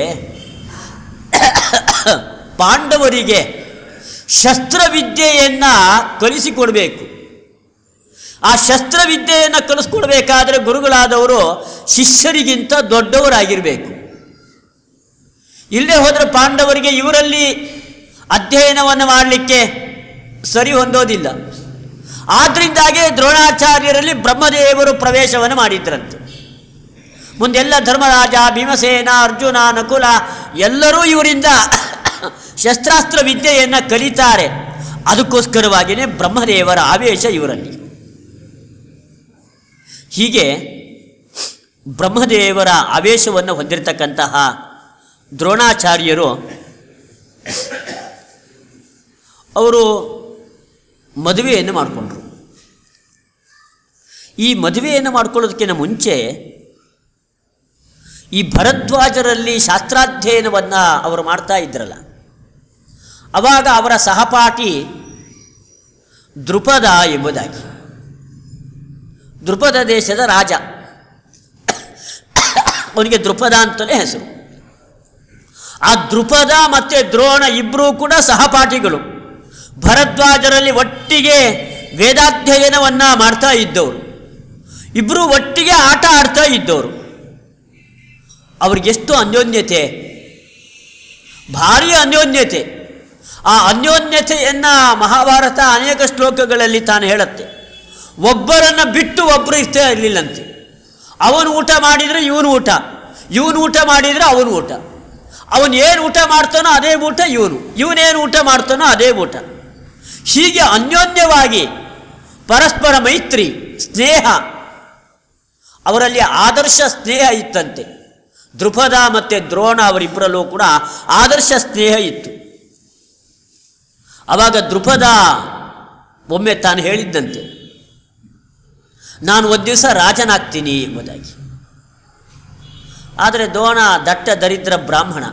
ಪಾಂಡವರಿಗೆ ಶಸ್ತ್ರವಿದ್ಯೆಯನ್ನು ಕಲಿಸಿಕೊಡಬೇಕು. ಆ ಶಸ್ತ್ರವಿದ್ಯೆಯನ್ನು ಕಲಿಸ್ಕೊಡ್ಬೇಕಾದ್ರೆ ಗುರುಗಳಾದವರು ಶಿಷ್ಯರಿಗಿಂತ ದೊಡ್ಡವರಾಗಿರಬೇಕು. ಇಲ್ಲದೆ ಹೋದರೆ ಪಾಂಡವರಿಗೆ ಇವರಲ್ಲಿ ಅಧ್ಯಯನವನ್ನು ಮಾಡಲಿಕ್ಕೆ ಸರಿ ಹೊಂದೋದಿಲ್ಲ. ಆದ್ದರಿಂದಾಗೆ ದ್ರೋಣಾಚಾರ್ಯರಲ್ಲಿ ಬ್ರಹ್ಮದೇವರು ಪ್ರವೇಶವನ್ನು ಮಾಡಿದ್ರಂತೆ. ಮುಂದೆಲ್ಲ ಧರ್ಮರಾಜ, ಭೀಮಸೇನ, ಅರ್ಜುನ, ನಕುಲ ಎಲ್ಲರೂ ಇವರಿಂದ ಶಸ್ತ್ರಾಸ್ತ್ರ ವಿದ್ಯೆಯನ್ನು ಕಲಿತಾರೆ. ಅದಕ್ಕೋಸ್ಕರವಾಗಿಯೇ ಬ್ರಹ್ಮದೇವರ ಆವೇಶ ಇವರಲ್ಲಿ. ಹೀಗೆ ಬ್ರಹ್ಮದೇವರ ಆವೇಶವನ್ನು ಹೊಂದಿರತಕ್ಕಂತಹ ದ್ರೋಣಾಚಾರ್ಯರು ಅವರು ಮದುವೆಯನ್ನು ಮಾಡಿಕೊಂಡ್ರು. ಈ ಮದುವೆಯನ್ನು ಮಾಡಿಕೊಳ್ಳೋದಕ್ಕಿಂತ ಮುಂಚೆ ಈ ಭರದ್ವಾಜರಲ್ಲಿ ಶಾಸ್ತ್ರಾಧ್ಯಯನವನ್ನು ಅವರು ಮಾಡ್ತಾ ಇದ್ರಲ್ಲ, ಆವಾಗ ಅವರ ಸಹಪಾಠಿ ದೃಪದ ಎಂಬುದಾಗಿ. ದೃಪದ ದೇಶದ ರಾಜ, ಅವನಿಗೆ ದೃಪದ ಅಂತಲೇ ಹೆಸರು. ಆ ದೃಪದ ಮತ್ತು ದ್ರೋಣ ಇಬ್ಬರೂ ಕೂಡ ಸಹಪಾಠಿಗಳು. ಭರದ್ವಾಜರಲ್ಲಿ ಒಟ್ಟಿಗೆ ವೇದಾಧ್ಯಯನವನ್ನು ಮಾಡ್ತಾ ಇದ್ದವರು, ಇಬ್ಬರು ಒಟ್ಟಿಗೆ ಆಟ ಆಡ್ತಾ ಇದ್ದವರು. ಅವ್ರಿಗೆಷ್ಟು ಅನ್ಯೋನ್ಯತೆ, ಭಾರೀ ಅನ್ಯೋನ್ಯತೆ. ಆ ಅನ್ಯೋನ್ಯತೆಯನ್ನು ಮಹಾಭಾರತ ಅನೇಕ ಶ್ಲೋಕಗಳಲ್ಲಿ ತಾನು ಹೇಳುತ್ತೆ. ಒಬ್ಬರನ್ನು ಬಿಟ್ಟು ಒಬ್ಬರು ಇರ್ತಾ ಇರಲಿಲ್ಲಂತೆ. ಅವನು ಊಟ ಮಾಡಿದರೆ ಇವನು ಊಟ, ಇವನು ಊಟ ಮಾಡಿದರೆ ಅವನು ಊಟ, ಅವನು ಏನು ಊಟ ಮಾಡ್ತಾನೋ ಅದೇ ಊಟ ಇವನು, ಇವನೇನು ಊಟ ಮಾಡ್ತಾನೋ ಅದೇ ಊಟ. ಹೀಗೆ ಅನ್ಯೋನ್ಯವಾಗಿ ಪರಸ್ಪರ ಮೈತ್ರಿ, ಸ್ನೇಹ, ಅವರಲ್ಲಿ ಆದರ್ಶ ಸ್ನೇಹ ಇತ್ತಂತೆ. ದೃಪದ ಮತ್ತು ದ್ರೋಣ ಅವರಿಬ್ಬರಲ್ಲೂ ಕೂಡ ಆದರ್ಶ ಸ್ನೇಹ ಇತ್ತು. ಆವಾಗ ದೃಪದ ಒಮ್ಮೆ ತಾನು ಹೇಳಿದ್ದಂತೆ, ನಾನು ಒಂದು ದಿವಸ ರಾಜನಾಗ್ತೀನಿ ಎಂಬುದಾಗಿ. ಆದರೆ ದ್ರೋಣ ದಟ್ಟ ದರಿದ್ರ ಬ್ರಾಹ್ಮಣ.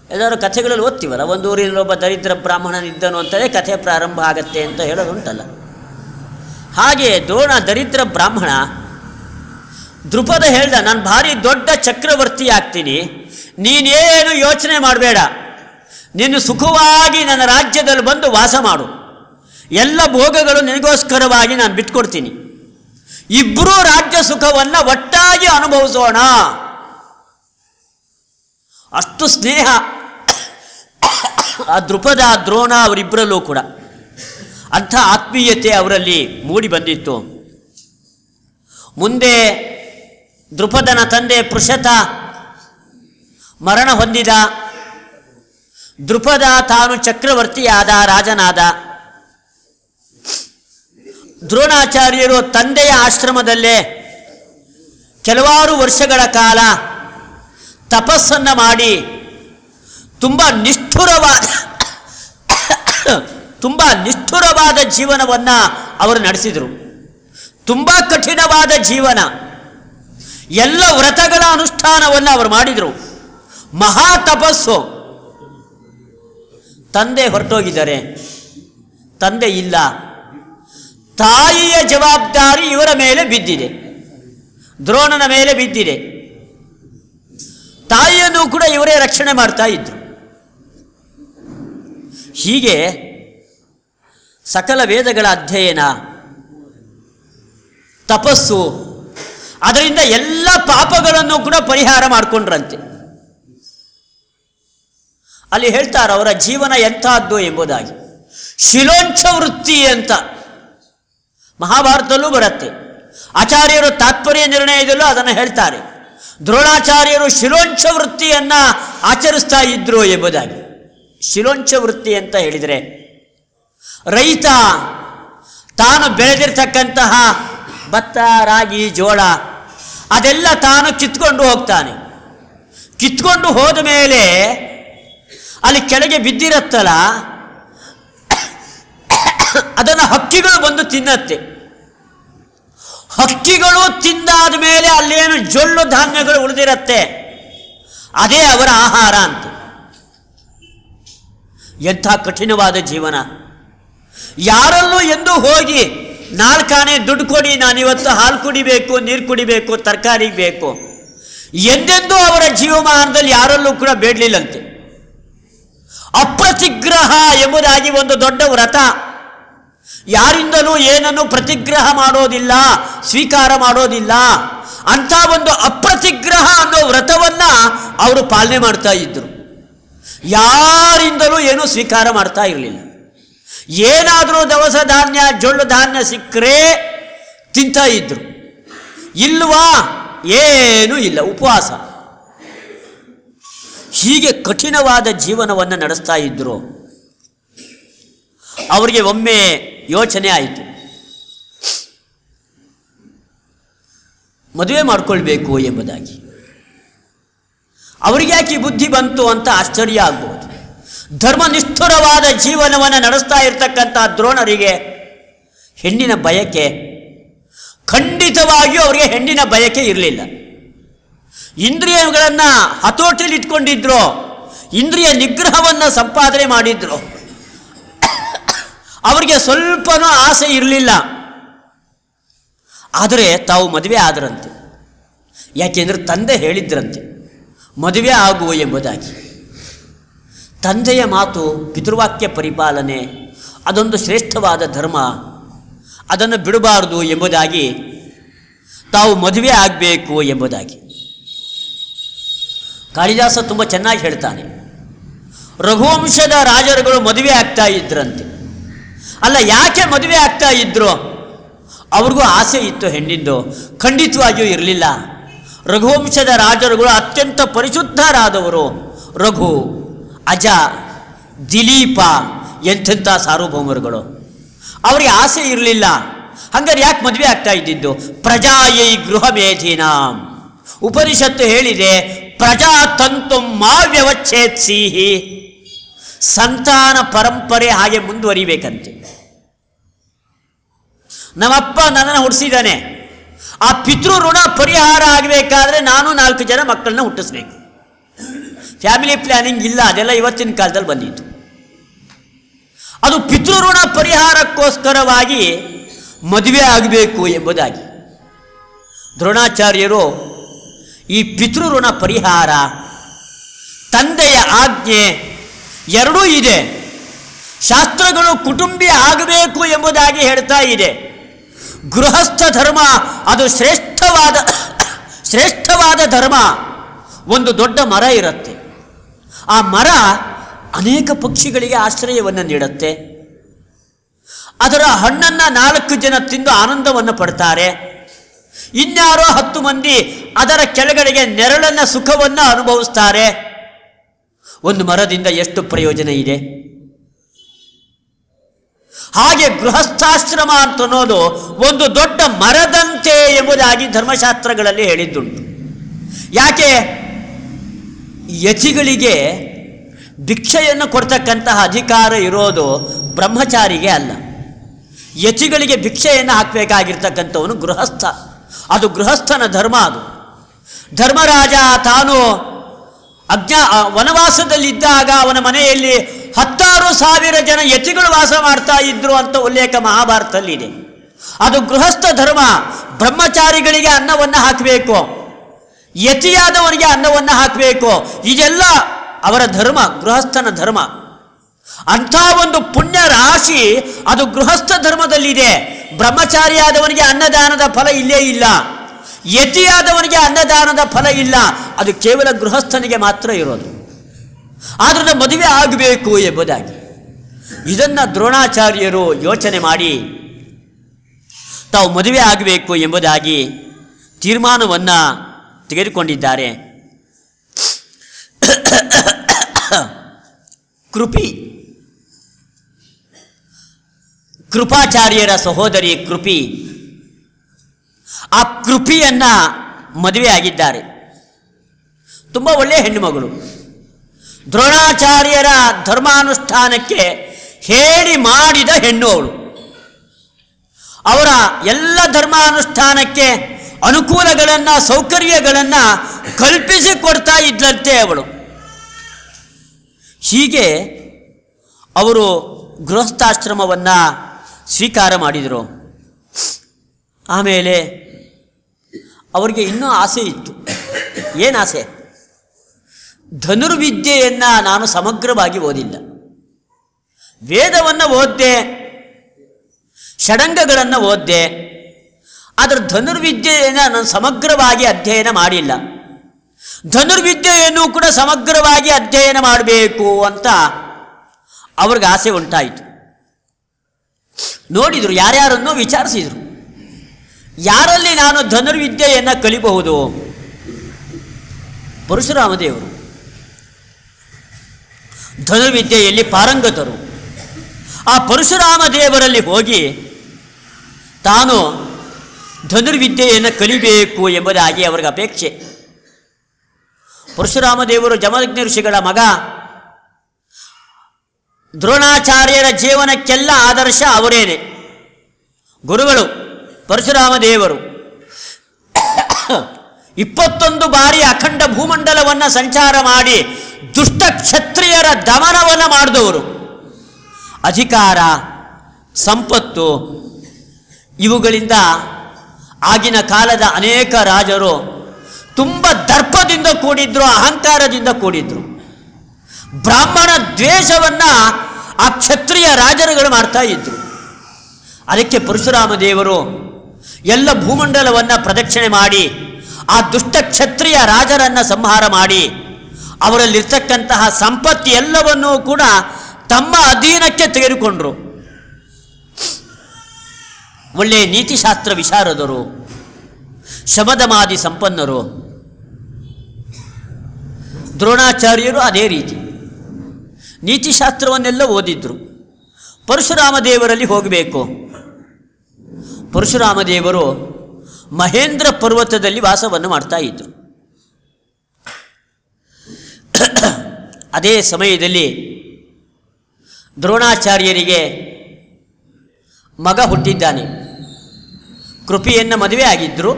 ಎಲ್ಲರೂ ಕಥೆಗಳಲ್ಲಿ ಓದ್ತೀವಲ್ಲ, ಒಂದು ಊರಿನಲ್ಲಿ ಒಬ್ಬ ದರಿದ್ರ ಬ್ರಾಹ್ಮಣನಿದ್ದನು ಅಂತಲೇ ಕಥೆ ಪ್ರಾರಂಭ ಆಗತ್ತೆ ಅಂತ ಹೇಳೋದುಂಟಲ್ಲ. ಹಾಗೆ ದ್ರೋಣ ದರಿದ್ರ ಬ್ರಾಹ್ಮಣ. ದೃಪದ ಹೇಳ್ದ, ನಾನು ಭಾರಿ ದೊಡ್ಡ ಚಕ್ರವರ್ತಿ ಆಗ್ತೀನಿ, ನೀನೇನು ಯೋಚನೆ ಮಾಡಬೇಡ, ನೀನು ಸುಖವಾಗಿ ನನ್ನ ರಾಜ್ಯದಲ್ಲಿ ಬಂದು ವಾಸ ಮಾಡು, ಎಲ್ಲ ಭೋಗಗಳು ನಿನಗೋಸ್ಕರವಾಗಿ ನಾನು ಬಿಟ್ಕೊಡ್ತೀನಿ, ಇಬ್ಬರೂ ರಾಜ್ಯ ಸುಖವನ್ನು ಒಟ್ಟಾಗಿ ಅನುಭವಿಸೋಣ. ಅಷ್ಟು ಸ್ನೇಹ ಆ ದೃಪದ ದ್ರೋಣ ಅವರಿಬ್ಬರಲ್ಲೂ ಕೂಡ ಅಂಥ ಆತ್ಮೀಯತೆ ಅವರಲ್ಲಿ ಮೂಡಿ ಬಂದಿತ್ತು. ಮುಂದೆ ದೃಪದನ ತಂದೆ ಪೃಷತ ಮರಣ ಹೊಂದಿದ. ದೃಪದ ತಾನು ಚಕ್ರವರ್ತಿಯಾದ, ರಾಜನಾದ. ದ್ರೋಣಾಚಾರ್ಯರು ತಂದೆಯ ಆಶ್ರಮದಲ್ಲೇ ಕೆಲವಾರು ವರ್ಷಗಳ ಕಾಲ ತಪಸ್ಸನ್ನು ಮಾಡಿ ತುಂಬ ನಿಷ್ಠುರವಾದ ಜೀವನವನ್ನು ಅವರು ನಡೆಸಿದರು. ತುಂಬ ಕಠಿಣವಾದ ಜೀವನ. ಎಲ್ಲ ವ್ರತಗಳ ಅನುಷ್ಠಾನವನ್ನು ಅವರು ಮಾಡಿದರು. ಮಹಾ ತಪಸ್ಸು. ತಂದೆ ಹೊರಟೋಗಿದ್ದಾರೆ, ತಂದೆ ಇಲ್ಲ. ತಾಯಿಯ ಜವಾಬ್ದಾರಿ ಇವರ ಮೇಲೆ ಬಿದ್ದಿದೆ, ದ್ರೋಣನ ಮೇಲೆ ಬಿದ್ದಿದೆ. ತಾಯಿಯನ್ನು ಕೂಡ ಇವರೇ ರಕ್ಷಣೆ ಮಾಡ್ತಾ ಇದ್ರು. ಹೀಗೆ ಸಕಲ ವೇದಗಳ ಅಧ್ಯಯನ, ತಪಸ್ಸು, ಅದರಿಂದ ಎಲ್ಲ ಪಾಪಗಳನ್ನು ಕೂಡ ಪರಿಹಾರ ಮಾಡಿಕೊಂಡ್ರಂತೆ. ಅಲ್ಲಿ ಹೇಳ್ತಾರೆ ಅವರ ಜೀವನ ಎಂಥದ್ದು ಎಂಬುದಾಗಿ. ಶಿಲೋಂಚ ವೃತ್ತಿ ಅಂತ ಮಹಾಭಾರತದಲ್ಲೂ ಬರುತ್ತೆ. ಆಚಾರ್ಯರು ತಾತ್ಪರ್ಯ ನಿರ್ಣಯದಲ್ಲೂ ಅದನ್ನು ಹೇಳ್ತಾರೆ. ದ್ರೋಣಾಚಾರ್ಯರು ಶಿಲೋಂಚ ವೃತ್ತಿಯನ್ನು ಆಚರಿಸ್ತಾ ಇದ್ರು ಎಂಬುದಾಗಿ. ಶಿಲೋಂಚ ವೃತ್ತಿ ಅಂತ ಹೇಳಿದರೆ, ರೈತ ತಾನು ಬೆಳೆದಿರ್ತಕ್ಕಂತಹ ಭತ್ತ, ರಾಗಿ, ಜೋಳ ಅದೆಲ್ಲ ತಾನು ಕಿತ್ಕೊಂಡು ಹೋಗ್ತಾನೆ. ಕಿತ್ಕೊಂಡು ಹೋದ ಮೇಲೆ ಅಲ್ಲಿ ಕೆಳಗೆ ಬಿದ್ದಿರತ್ತಲ್ಲ, ಅದನ್ನು ಹಕ್ಕಿಗಳು ಬಂದು ತಿನ್ನತ್ತೆ. ಹಕ್ಕಿಗಳು ತಿಂದಾದ ಮೇಲೆ ಅಲ್ಲೇನು ಜೊಳ್ಳು ಧಾನ್ಯಗಳು ಉಳಿದಿರತ್ತೆ, ಅದೇ ಅವರ ಆಹಾರ ಅಂತ. ಎಂಥ ಕಠಿಣವಾದ ಜೀವನ. ಯಾರಲ್ಲೂ ಎಂದೂ ಹೋಗಿ 4 ಆನೆ ದುಡ್ಡು ಕೊಡಿ, ನಾನಿವತ್ತು ಹಾಲು ಕುಡಿಬೇಕು, ನೀರು ಕುಡಿಬೇಕು, ತರಕಾರಿ ಬೇಕು ಎಂದೆಂದೂ ಅವರ ಜೀವಮಾನದಲ್ಲಿ ಯಾರಲ್ಲೂ ಕೂಡ ಬೇಡಲಿಲ್ಲಂತೆ. ಅಪ್ರತಿಗ್ರಹ ಎಂಬುದಾಗಿ ಒಂದು ದೊಡ್ಡ ವ್ರತ. ಯಾರಿಂದಲೂ ಏನನ್ನು ಪ್ರತಿಗ್ರಹ ಮಾಡೋದಿಲ್ಲ, ಸ್ವೀಕಾರ ಮಾಡೋದಿಲ್ಲ. ಅಂಥ ಒಂದು ಅಪ್ರತಿಗ್ರಹ ಅನ್ನೋ ವ್ರತವನ್ನ ಅವರು ಪಾಲನೆ ಮಾಡ್ತಾ ಇದ್ರು. ಯಾರಿಂದಲೂ ಏನೂ ಸ್ವೀಕಾರ ಮಾಡ್ತಾ ಇರಲಿಲ್ಲ. ಏನಾದರೂ ದವಸ ಧಾನ್ಯ, ಜೊಳ್ಳು ಧಾನ್ಯ ಸಿಕ್ಕರೆ ತಿಂತಾ ಇದ್ರು, ಇಲ್ವಾ ಏನೂ ಇಲ್ಲ, ಉಪವಾಸ. ಹೀಗೆ ಕಠಿಣವಾದ ಜೀವನವನ್ನು ನಡೆಸ್ತಾ ಇದ್ರು. ಅವರಿಗೆ ಒಮ್ಮೆ ಯೋಚನೆ ಆಯಿತು, ಮದುವೆ ಮಾಡಿಕೊಳ್ಬೇಕು ಎಂಬುದಾಗಿ. ಅವರಿಗೆ ಯಾಕೆ ಬುದ್ಧಿ ಬಂತು ಅಂತ ಆಶ್ಚರ್ಯ ಆಗ್ಬೋದು. ಧರ್ಮನಿಷ್ಠುರವಾದ ಜೀವನವನ್ನು ನಡೆಸ್ತಾ ಇರತಕ್ಕಂಥ ದ್ರೋಣರಿಗೆ ಹೆಣ್ಣಿನ ಬಯಕೆ, ಖಂಡಿತವಾಗಿಯೂ ಅವರಿಗೆ ಹೆಣ್ಣಿನ ಬಯಕೆ ಇರಲಿಲ್ಲ. ಇಂದ್ರಿಯಗಳನ್ನು ಹತೋಟಿಯಲ್ಲಿ ಇಟ್ಕೊಂಡಿದ್ರು, ಇಂದ್ರಿಯ ನಿಗ್ರಹವನ್ನು ಸಂಪಾದನೆ ಮಾಡಿದ್ರು. ಅವರಿಗೆ ಸ್ವಲ್ಪನೂ ಆಸೆ ಇರಲಿಲ್ಲ. ಆದರೆ ತಾವು ಮದುವೆ ಆದರಂತೆ. ಯಾಕೆಂದರೆ ತಂದೆ ಹೇಳಿದ್ರಂತೆ ಮದುವೆ ಆಗುವ ಎಂಬುದಾಗಿ. ತಂದೆಯ ಮಾತು, ಪಿತೃವಾಕ್ಯ ಪರಿಪಾಲನೆ ಅದೊಂದು ಶ್ರೇಷ್ಠವಾದ ಧರ್ಮ, ಅದನ್ನು ಬಿಡಬಾರದು ಎಂಬುದಾಗಿ ತಾವು ಮದುವೆ ಆಗಬೇಕು ಎಂಬುದಾಗಿ. ಕಾಳಿದಾಸ ತುಂಬ ಚೆನ್ನಾಗಿ ಹೇಳ್ತಾನೆ, ರಘುವಂಶದ ರಾಜರುಗಳು ಮದುವೆ ಆಗ್ತಾ ಇದ್ರಂತೆ. ಅಲ್ಲ, ಯಾಕೆ ಮದುವೆ ಆಗ್ತಾ ಇದ್ರು? ಅವ್ರಿಗೂ ಆಸೆ ಇತ್ತು ಹೆಣ್ಣಿಂದು, ಖಂಡಿತವಾಗಿಯೂ ಇರಲಿಲ್ಲ. ರಘುವಂಶದ ರಾಜರುಗಳು ಅತ್ಯಂತ ಪರಿಶುದ್ಧರಾದವರು. ರಘು, ಅಜ, ದಿಲೀಪ ಎಂಥೆಂಥ ಸಾರ್ವಭೌಮರುಗಳು. ಅವರಿಗೆ ಆಸೆ ಇರಲಿಲ್ಲ. ಹಂಗಾರೆ ಯಾಕೆ ಮದುವೆ ಆಗ್ತಾ ಇದ್ದಿದ್ದು? ಪ್ರಜಾಯೈ ಗೃಹಮೇಧಿನಾಂ. ಉಪನಿಷತ್ತು ಹೇಳಿದೆ, ಪ್ರಜಾತಂತು ಮಾ ವ್ಯವಚ್ಛೇತ್ಸೀಹಿ. ಸಂತಾನ ಪರಂಪರೆ ಹಾಗೆ ಮುಂದುವರಿಬೇಕಂತೆ. ನಮ್ಮಪ್ಪ ನನ್ನನ್ನು ಹುಟ್ಟಿಸಿದ್ದಾನೆ, ಆ ಪಿತೃ ಋಣ ಪರಿಹಾರ ಆಗಬೇಕಾದ್ರೆ ನಾನು 4 ಜನ ಮಕ್ಕಳನ್ನ ಹುಟ್ಟಿಸ್ಬೇಕು. ಫ್ಯಾಮಿಲಿ ಪ್ಲಾನಿಂಗ್ ಇಲ್ಲ, ಅದೆಲ್ಲ ಇವತ್ತಿನ ಕಾಲದಲ್ಲಿ ಬಂದಿತ್ತು. ಅದು ಪಿತೃ ಋಣ ಪರಿಹಾರಕ್ಕೋಸ್ಕರವಾಗಿ ಮದುವೆ ಆಗಬೇಕು ಎಂಬುದಾಗಿ. ದ್ರೋಣಾಚಾರ್ಯರು ಈ ಪಿತೃ ಋಣ ಪರಿಹಾರ, ತಂದೆಯ ಆಜ್ಞೆ ಎರಡೂ ಇದೆ. ಶಾಸ್ತ್ರಗಳು ಕುಟುಂಬಿ ಆಗಬೇಕು ಎಂಬುದಾಗಿ ಹೇಳ್ತಾ ಇದೆ. ಗೃಹಸ್ಥ ಧರ್ಮ ಅದು ಶ್ರೇಷ್ಠವಾದ ಧರ್ಮ. ಒಂದು ದೊಡ್ಡ ಮರ ಇರುತ್ತೆ. ಆ ಮರ ಅನೇಕ ಪಕ್ಷಿಗಳಿಗೆ ಆಶ್ರಯವನ್ನು ನೀಡುತ್ತೆ. ಅದರ ಹಣ್ಣನ್ನು 4 ಜನ ತಿಂದು ಆನಂದವನ್ನು ಪಡ್ತಾರೆ. ಇನ್ಯಾರೋ 10 ಮಂದಿ ಅದರ ಕೆಳಗಡೆಗೆ ನೆರಳನ್ನ ಸುಖವನ್ನು ಅನುಭವಿಸ್ತಾರೆ. ಒಂದು ಮರದಿಂದ ಎಷ್ಟು ಪ್ರಯೋಜನ ಇದೆ. ಹಾಗೆ ಗೃಹಸ್ಥಾಶ್ರಮ ಅಂತ ಅನ್ನೋದು ಒಂದು ದೊಡ್ಡ ಮರದಂತೆ ಎಂಬುದಾಗಿ ಧರ್ಮಶಾಸ್ತ್ರಗಳಲ್ಲಿ ಹೇಳಿದ್ದುಂಟು. ಯಾಕೆ? ಯತಿಗಳಿಗೆ ಭಿಕ್ಷೆಯನ್ನು ಕೊಡ್ತಕ್ಕಂತಹ ಅಧಿಕಾರ ಇರೋದು ಬ್ರಹ್ಮಚಾರಿಗೆ ಅಲ್ಲ. ಯತಿಗಳಿಗೆ ಭಿಕ್ಷೆಯನ್ನು ಹಾಕಬೇಕಾಗಿರ್ತಕ್ಕಂಥವನು ಗೃಹಸ್ಥ. ಅದು ಗೃಹಸ್ಥನ ಧರ್ಮ. ಅದು ಧರ್ಮರಾಜ ತಾನು ವನವಾಸದಲ್ಲಿದ್ದಾಗ ಅವನ ಮನೆಯಲ್ಲಿ 16,000 ಜನ ಯತಿಗಳು ವಾಸ ಮಾಡ್ತಾ ಇದ್ರು ಅಂತ ಉಲ್ಲೇಖ ಮಹಾಭಾರತದಲ್ಲಿದೆ. ಅದು ಗೃಹಸ್ಥ ಧರ್ಮ. ಬ್ರಹ್ಮಚಾರಿಗಳಿಗೆ ಅನ್ನವನ್ನು ಹಾಕಬೇಕು, ಯತಿಯಾದವನಿಗೆ ಅನ್ನವನ್ನು ಹಾಕಬೇಕು. ಇದೆಲ್ಲ ಅವರ ಧರ್ಮ, ಗೃಹಸ್ಥನ ಧರ್ಮ. ಅಂಥ ಒಂದು ಪುಣ್ಯ ರಾಶಿ ಅದು ಗೃಹಸ್ಥ ಧರ್ಮದಲ್ಲಿದೆ. ಬ್ರಹ್ಮಚಾರಿಯಾದವನಿಗೆ ಅನ್ನದಾನದ ಫಲ ಇಲ್ಲೇ ಇಲ್ಲ, ಯತಿಯಾದವನಿಗೆ ಅನ್ನದಾನದ ಫಲ ಇಲ್ಲ. ಅದು ಕೇವಲ ಗೃಹಸ್ಥನಿಗೆ ಮಾತ್ರ ಇರೋದು. ಆದ್ದರಿಂದ ಮದುವೆ ಆಗಬೇಕು ಎಂಬುದಾಗಿ ಇದನ್ನು ದ್ರೋಣಾಚಾರ್ಯರು ಯೋಚನೆ ಮಾಡಿ ತಾವು ಮದುವೆ ಆಗಬೇಕು ಎಂಬುದಾಗಿ ತೀರ್ಮಾನವನ್ನು ತೆಗೆದುಕೊಂಡಿದ್ದಾರೆ. ಕೃಪಾಚಾರ್ಯರ ಸಹೋದರಿ ಕೃಪಿ, ಆ ಕೃಪಿಯನ್ನ ಮದುವೆ ಆಗಿದ್ದಾರೆ. ತುಂಬ ಒಳ್ಳೆಯ ಹೆಣ್ಣು ಮಗಳು. ದ್ರೋಣಾಚಾರ್ಯರ ಧರ್ಮಾನುಷ್ಠಾನಕ್ಕೆ ಹೇಳಿ ಮಾಡಿದ ಹೆಣ್ಣು ಅವಳು. ಅವರ ಎಲ್ಲ ಧರ್ಮಾನುಷ್ಠಾನಕ್ಕೆ ಅನುಕೂಲಗಳನ್ನು, ಸೌಕರ್ಯಗಳನ್ನು ಕಲ್ಪಿಸಿಕೊಡ್ತಾ ಇದ್ದಂತೆ ಅವಳು. ಹೀಗೆ ಅವರು ಗೃಹಸ್ಥಾಶ್ರಮವನ್ನು ಸ್ವೀಕಾರ ಮಾಡಿದರು. ಆಮೇಲೆ ಅವರಿಗೆ ಇನ್ನೂ ಆಸೆ ಇತ್ತು. ಏನು ಆಸೆ? ಧನುರ್ವಿದ್ಯೆಯನ್ನು ನಾನು ಸಮಗ್ರವಾಗಿ ಓದಿಲ್ಲ, ವೇದವನ್ನು ಓದ್ದೆ, ಷಡಂಗಗಳನ್ನು ಓದ್ದೆ, ಆದರೆ ಧನುರ್ವಿದ್ಯೆಯನ್ನು ನಾನು ಸಮಗ್ರವಾಗಿ ಅಧ್ಯಯನ ಮಾಡಿಲ್ಲ. ಧನುರ್ವಿದ್ಯೆಯನ್ನು ಕೂಡ ಸಮಗ್ರವಾಗಿ ಅಧ್ಯಯನ ಮಾಡಬೇಕು ಅಂತ ಅವ್ರಿಗೆ ಆಸೆ ಉಂಟಾಯಿತು. ನೋಡಿದರು, ಯಾರ್ಯಾರನ್ನೋ ವಿಚಾರಿಸಿದರು, ಯಾರಲ್ಲಿ ನಾನು ಧನುರ್ವಿದ್ಯೆಯನ್ನು ಕಲಿಬಹುದು? ಪರಶುರಾಮ ದೇವರು ಧನುರ್ವಿದ್ಯೆಯಲ್ಲಿ ಪಾರಂಗತರು. ಆ ಪರಶುರಾಮ ದೇವರಲ್ಲಿ ಹೋಗಿ ತಾನು ಧನುರ್ವಿದ್ಯೆಯನ್ನು ಕಲಿಬೇಕು ಎಂಬುದಾಗಿ ಅವರಿಗೆ ಅಪೇಕ್ಷೆ. ಪರಶುರಾಮ ದೇವರು ಜಮದಗ್ನಿ ಋಷಿಗಳ ಮಗ. ದ್ರೋಣಾಚಾರ್ಯರ ಜೀವನಕ್ಕೆಲ್ಲ ಆದರ್ಶ ಅವರೇನೆ, ಗುರುಗಳು ಪರಶುರಾಮ ದೇವರು. 21 ಬಾರಿ ಅಖಂಡ ಭೂಮಂಡಲವನ್ನು ಸಂಚಾರ ಮಾಡಿ ದುಷ್ಟ ಕ್ಷತ್ರಿಯರ ದಮನವನ್ನು ಮಾಡಿದವರು. ಅಧಿಕಾರ, ಸಂಪತ್ತು ಇವುಗಳಿಂದ ಆಗಿನ ಕಾಲದ ಅನೇಕ ರಾಜರು ತುಂಬ ದರ್ಪದಿಂದ ಕೂಡಿದ್ರು, ಅಹಂಕಾರದಿಂದ ಕೂಡಿದ್ರು. ಬ್ರಾಹ್ಮಣ ದ್ವೇಷವನ್ನು ಆ ಕ್ಷತ್ರಿಯ ರಾಜರುಗಳು ಮಾಡ್ತಾ ಇದ್ರು. ಅದಕ್ಕೆ ಪರಶುರಾಮ ದೇವರು ಎಲ್ಲ ಭೂಮಂಡಲವನ್ನು ಪ್ರದಕ್ಷಿಣೆ ಮಾಡಿ ಆ ದುಷ್ಟ ಕ್ಷತ್ರಿಯ ರಾಜರನ್ನು ಸಂಹಾರ ಮಾಡಿ ಅವರಲ್ಲಿರ್ತಕ್ಕಂತಹ ಸಂಪತ್ತಿ ಎಲ್ಲವನ್ನೂ ಕೂಡ ತಮ್ಮ ಅಧೀನಕ್ಕೆ ತೆಗೆದುಕೊಂಡರು. ಒಳ್ಳೆಯ ನೀತಿಶಾಸ್ತ್ರ ವಿಶಾರದರು, ಶಮದಮಾದಿ ಸಂಪನ್ನರು. ದ್ರೋಣಾಚಾರ್ಯರು ಅದೇ ರೀತಿ ನೀತಿಶಾಸ್ತ್ರವನ್ನೆಲ್ಲ ಓದಿದ್ರು. ಪರಶುರಾಮ ದೇವರಲ್ಲಿ ಹೋಗಬೇಕು. ಪರಶುರಾಮ ದೇವರು ಮಹೇಂದ್ರ ಪರ್ವತದಲ್ಲಿ ವಾಸವನ್ನು ಮಾಡ್ತಾ ಇದ್ರು. ಅದೇ ಸಮಯದಲ್ಲಿ ದ್ರೋಣಾಚಾರ್ಯರಿಗೆ ಮಗ ಹುಟ್ಟಿದ್ದಾನೆ. ಕೃಪಿಯನ್ನು ಮದುವೆ ಆಗಿದ್ದರು.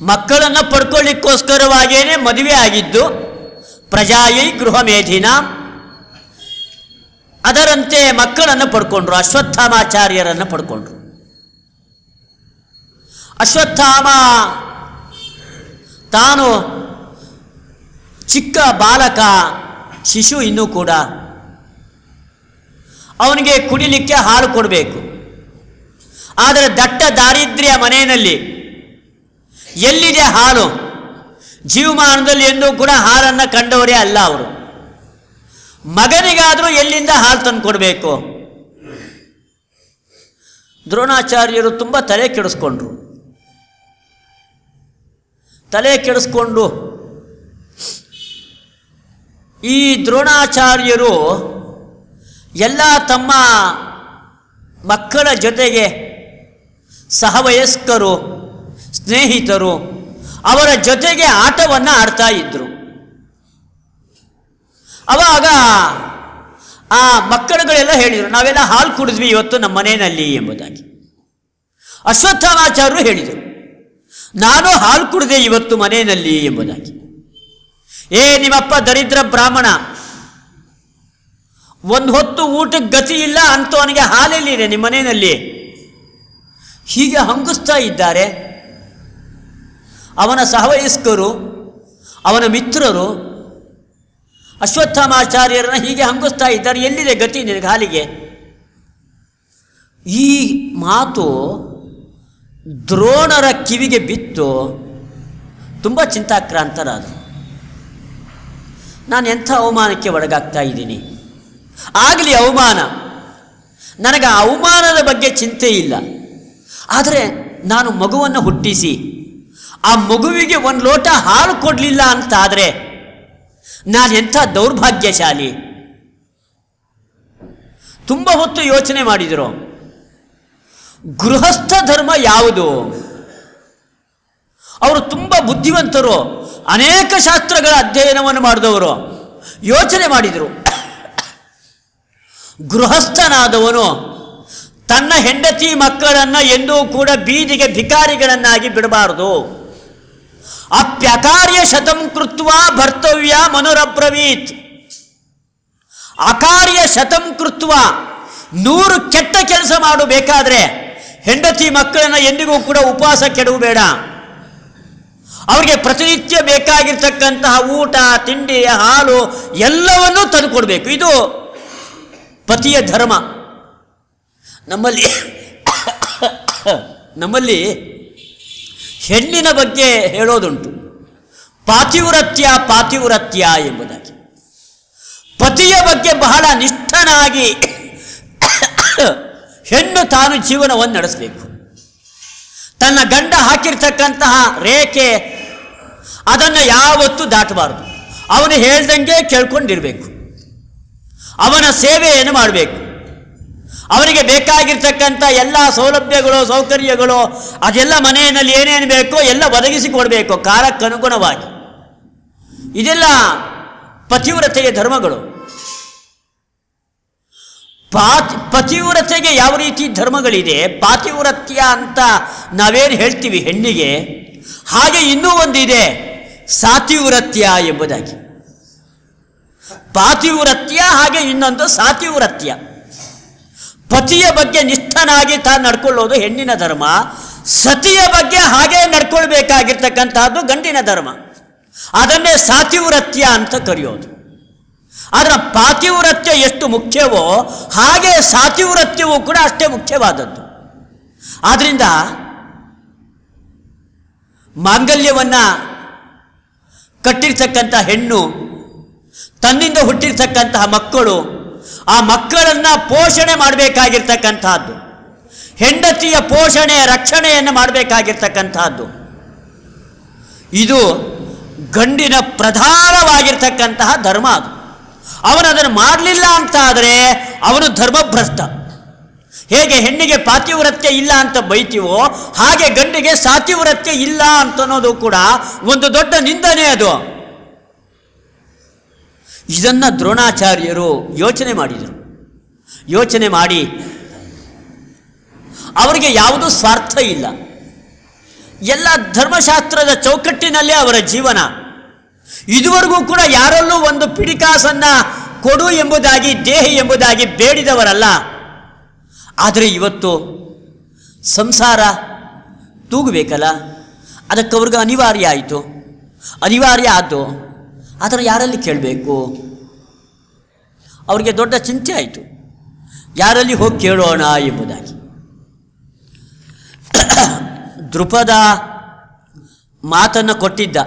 ಮಕ್ಕಳನ್ನು ಪಡ್ಕೊಳ್ಳಿಕ್ಕೋಸ್ಕರವಾಗಿಯೇ ಮದುವೆ ಆಗಿದ್ದು. ಪ್ರಜಾಯೈ ಗೃಹ ಮೇಧಿನ, ಅದರಂತೆ ಮಕ್ಕಳನ್ನು ಪಡ್ಕೊಂಡ್ರು. ಅಶ್ವತ್ಥಾಮಾಚಾರ್ಯರನ್ನು ಪಡ್ಕೊಂಡ್ರು. ಅಶ್ವತ್ಥಾಮ ತಾನು ಚಿಕ್ಕ ಬಾಲಕ, ಶಿಶು ಇನ್ನೂ ಕೂಡ. ಅವನಿಗೆ ಕುಡಿಲಿಕ್ಕೆ ಹಾಲು ಕೊಡಬೇಕು. ಆದರೆ ದಟ್ಟ ದಾರಿದ್ರ್ಯ ಮನೆಯಲ್ಲಿ ಎಲ್ಲಿದೆ ಹಾಲು? ಜೀವಮಾನದಲ್ಲಿ ಎಂದೂ ಕೂಡ ಹಾಲನ್ನು ಕಂಡವರೇ ಅಲ್ಲ ಅವರು. ಮಗನಿಗಾದರೂ ಎಲ್ಲಿಂದ ಹಾಲು ತಂದು ಕೊಡಬೇಕು? ದ್ರೋಣಾಚಾರ್ಯರು ತುಂಬ ತಲೆ ಕೆಡಿಸ್ಕೊಂಡ್ರು. ತಲೆ ಕೆಡಿಸ್ಕೊಂಡು ಈ ದ್ರೋಣಾಚಾರ್ಯರು ಎಲ್ಲ ತಮ್ಮ ಮಕ್ಕಳ ಜೊತೆಗೆ ಸಹವಯಸ್ಕರು, ಸ್ನೇಹಿತರು ಅವರ ಜೊತೆಗೆ ಆಟವನ್ನು ಆಡ್ತಾ ಇದ್ದರು. ಆವಾಗ ಆ ಮಕ್ಕಳುಗಳೆಲ್ಲ ಹೇಳಿದರು, ನಾವೆಲ್ಲ ಹಾಲು ಕುಡಿದ್ವಿ ಇವತ್ತು ನಮ್ಮ ಮನೆಯಲ್ಲಿ ಎಂಬುದಾಗಿ. ಅಶ್ವತ್ಥಾಮಾಚಾರ್ಯರು ಹೇಳಿದರು, ನಾನು ಹಾಲು ಕುಡಿದೆ ಇವತ್ತು ಮನೆಯಲ್ಲಿ ಎಂಬುದಾಗಿ. ನಿಮ್ಮಪ್ಪ ದರಿದ್ರ ಬ್ರಾಹ್ಮಣ, ಒಂದು ಹೊತ್ತು ಊಟಕ್ಕೆ ಗತಿ ಇಲ್ಲ ಅಂತವನಿಗೆ ಹಾಲೆಲ್ಲಿದೆ ನಿಮ್ಮ ಮನೆಯಲ್ಲಿ? ಹೀಗೆ ಹಂಗಿಸ್ತಾ ಇದ್ದಾರೆ. ಅವನ ಸಹವಯಸ್ಕರು, ಅವನ ಮಿತ್ರರು ಅಶ್ವತ್ಥಾಮಾಚಾರ್ಯರನ್ನ ಹೀಗೆ ಹಂಗಿಸ್ತಾ ಇದ್ದಾರೆ. ಎಲ್ಲಿದೆ ಗತಿ ನಿನಗೆ ಹಾಲಿಗೆ? ಈ ಮಾತು ದ್ರೋಣರ ಕಿವಿಗೆ ಬಿತ್ತು. ತುಂಬ ಚಿಂತಾಕ್ರಾಂತರಾದರು. ನಾನು ಎಂಥ ಅವಮಾನಕ್ಕೆ ಒಳಗಾಗ್ತಾ ಇದ್ದೀನಿ. ಆಗಲಿ ಅವಮಾನ, ನನಗೆ ಆ ಅವಮಾನದ ಬಗ್ಗೆ ಚಿಂತೆ ಇಲ್ಲ. ಆದರೆ ನಾನು ಮಗುವನ್ನು ಹುಟ್ಟಿಸಿ ಆ ಮಗುವಿಗೆ ಒಂದು ಲೋಟ ಹಾಲು ಕೊಡಲಿಲ್ಲ ಅಂತಾದರೆ ನಾನು ಎಂಥ ದೌರ್ಭಾಗ್ಯಶಾಲಿ. ತುಂಬ ಹೊತ್ತು ಯೋಚನೆ ಮಾಡಿದರು. ಗೃಹಸ್ಥ ಧರ್ಮ ಯಾವುದು? ಅವರು ತುಂಬ ಬುದ್ಧಿವಂತರು, ಅನೇಕ ಶಾಸ್ತ್ರಗಳ ಅಧ್ಯಯನವನ್ನು ಮಾಡಿದವರು. ಯೋಚನೆ ಮಾಡಿದರು, ಗೃಹಸ್ಥನಾದವನು ತನ್ನ ಹೆಂಡತಿ ಮಕ್ಕಳನ್ನು ಎಂದೂ ಕೂಡ ಬೀದಿಗೆ ಭಿಕಾರಿಗಳನ್ನಾಗಿ ಬಿಡಬಾರದು. ಅಪ್ಯಕಾರ್ಯ ಶತಂ ಕೃತ್ವ ಭರ್ತವ್ಯ ಮನುರಬ್ರವೀತ್. ಅಕಾರ್ಯ ಶತಂ ಕೃತ್ವ, 100 ಕೆಟ್ಟ ಕೆಲಸ ಮಾಡಬೇಕಾದ್ರೆ ಹೆಂಡತಿ ಮಕ್ಕಳನ್ನು ಎಂದಿಗೂ ಕೂಡ ಉಪವಾಸ ಕೆಡವಬೇಡ. ಅವರಿಗೆ ಪ್ರತಿನಿತ್ಯ ಬೇಕಾಗಿರ್ತಕ್ಕಂತಹ ಊಟ, ತಿಂಡಿ, ಹಾಲು ಎಲ್ಲವನ್ನೂ ತಂದುಕೊಡ್ಬೇಕು. ಇದು ಪತಿಯ ಧರ್ಮ. ನಮ್ಮಲ್ಲಿ ಹೆಣ್ಣಿನ ಬಗ್ಗೆ ಹೇಳೋದುಂಟು, ಪಾತಿವ್ರತ್ಯ ಎಂಬುದಾಗಿ. ಪತಿಯ ಬಗ್ಗೆ ಬಹಳ ನಿಷ್ಠನಾಗಿ ಹೆಣ್ಣು ತಾನು ಜೀವನವನ್ನು ನಡೆಸಬೇಕು. ತನ್ನ ಗಂಡ ಹಾಕಿರ್ತಕ್ಕಂತಹ ರೇಖೆ ಅದನ್ನು ಯಾವತ್ತೂ ದಾಟಬಾರದು. ಅವನು ಹೇಳ್ದಂಗೆ ಕೇಳ್ಕೊಂಡಿರಬೇಕು. ಅವನ ಸೇವೆಯನ್ನು ಮಾಡಬೇಕು. ಅವನಿಗೆ ಬೇಕಾಗಿರ್ತಕ್ಕಂಥ ಎಲ್ಲ ಸೌಲಭ್ಯಗಳು, ಸೌಕರ್ಯಗಳು, ಅದೆಲ್ಲ ಮನೆಯಲ್ಲಿ ಏನೇನು ಬೇಕೋ ಎಲ್ಲ ಒದಗಿಸಿಕೊಡಬೇಕು ಕಾಲಕ್ಕನುಗುಣವಾಗಿ. ಇದೆಲ್ಲ ಪತಿವ್ರತೆಯ ಧರ್ಮಗಳು. ಪತಿವ್ರತೆಗೆ ಯಾವ ರೀತಿ ಧರ್ಮಗಳಿದೆ, ಪಾತಿವ್ರತ್ಯ ಅಂತ ನಾವೇನು ಹೇಳ್ತೀವಿ ಹೆಣ್ಣಿಗೆ, ಹಾಗೆ ಇನ್ನೂ ಒಂದಿದೆ ಸಾತಿವ್ರತ್ಯ ಎಂಬುದಾಗಿ. ಪಾತಿವ್ರತ್ಯ ಹಾಗೆ ಇನ್ನೊಂದು ಸಾತಿವ್ರತ್ಯ. ಪತಿಯ ಬಗ್ಗೆ ನಿಷ್ಠನಾಗಿ ತಾನು ನಡ್ಕೊಳ್ಳೋದು ಹೆಣ್ಣಿನ ಧರ್ಮ. ಸತಿಯ ಬಗ್ಗೆ ಹಾಗೆ ನಡ್ಕೊಳ್ಬೇಕಾಗಿರ್ತಕ್ಕಂತಹದ್ದು ಗಂಡಿನ ಧರ್ಮ. ಅದನ್ನೇ ಸಾತಿವ್ರತ್ಯ ಅಂತ ಕರೆಯೋದು. ಆದರೆ ಪಾತಿವ್ರತ್ಯ ಎಷ್ಟು ಮುಖ್ಯವೋ ಹಾಗೆ ಸಾತಿವ್ರತ್ಯವೂ ಕೂಡ ಅಷ್ಟೇ ಮುಖ್ಯವಾದದ್ದು. ಆದ್ದರಿಂದ ಮಾಂಗಲ್ಯವನ್ನು ಕಟ್ಟಿರ್ತಕ್ಕಂಥ ಹೆಣ್ಣು, ತನ್ನಿಂದ ಹುಟ್ಟಿರ್ತಕ್ಕಂತಹ ಮಕ್ಕಳು, ಆ ಮಕ್ಕಳನ್ನು ಪೋಷಣೆ ಮಾಡಬೇಕಾಗಿರ್ತಕ್ಕಂತಹದ್ದು, ಹೆಂಡತಿಯ ಪೋಷಣೆ ರಕ್ಷಣೆಯನ್ನು ಮಾಡಬೇಕಾಗಿರ್ತಕ್ಕಂತಹದ್ದು, ಇದು ಗಂಡಿನ ಪ್ರಧಾನವಾಗಿರ್ತಕ್ಕಂತಹ ಧರ್ಮ. ಅದು ಅವನದನ್ನು ಮಾಡಲಿಲ್ಲ ಅಂತಾದರೆ ಅವನು ಧರ್ಮಭ್ರಷ್ಟ. ಹೇಗೆ ಹೆಣ್ಣಿಗೆ ಪಾತಿವ್ರತ್ಯ ಇಲ್ಲ ಅಂತ ಬೈತೀವೋ ಹಾಗೆ ಗಂಡಿಗೆ ಸಾತಿವ್ರತ್ಯ ಇಲ್ಲ ಅಂತನ್ನೋದು ಕೂಡ ಒಂದು ದೊಡ್ಡ ನಿಂದನೆ. ಅದು ಇದನ್ನು ದ್ರೋಣಾಚಾರ್ಯರು ಯೋಚನೆ ಮಾಡಿದರು. ಯೋಚನೆ ಮಾಡಿ ಅವರಿಗೆ ಯಾವುದೂ ಸ್ವಾರ್ಥ ಇಲ್ಲ. ಎಲ್ಲ ಧರ್ಮಶಾಸ್ತ್ರದ ಚೌಕಟ್ಟಿನಲ್ಲೇ ಅವರ ಜೀವನ. ಇದುವರೆಗೂ ಕೂಡ ಯಾರಲ್ಲೂ ಒಂದು ಪಿಡಿಕಾಸನ್ನು ಕೊಡು ಎಂಬುದಾಗಿ, ದೇಹಿ ಎಂಬುದಾಗಿ ಬೇಡಿದವರಲ್ಲ. ಆದರೆ ಇವತ್ತು ಸಂಸಾರ ತೂಗಬೇಕಲ್ಲ, ಅದಕ್ಕವ್ರಿಗೆ ಅನಿವಾರ್ಯ ಆಯಿತು. ಅನಿವಾರ್ಯ ಆಯಿತು, ಆದರೆ ಯಾರಲ್ಲಿ ಕೇಳಬೇಕು? ಅವರಿಗೆ ದೊಡ್ಡ ಚಿಂತೆ ಆಯಿತು, ಯಾರಲ್ಲಿ ಹೋಗಿ ಕೇಳೋಣ ಎಂಬುದಾಗಿ. ದೃಪದ ಮಾತನ್ನು ಕೊಟ್ಟಿದ್ದ,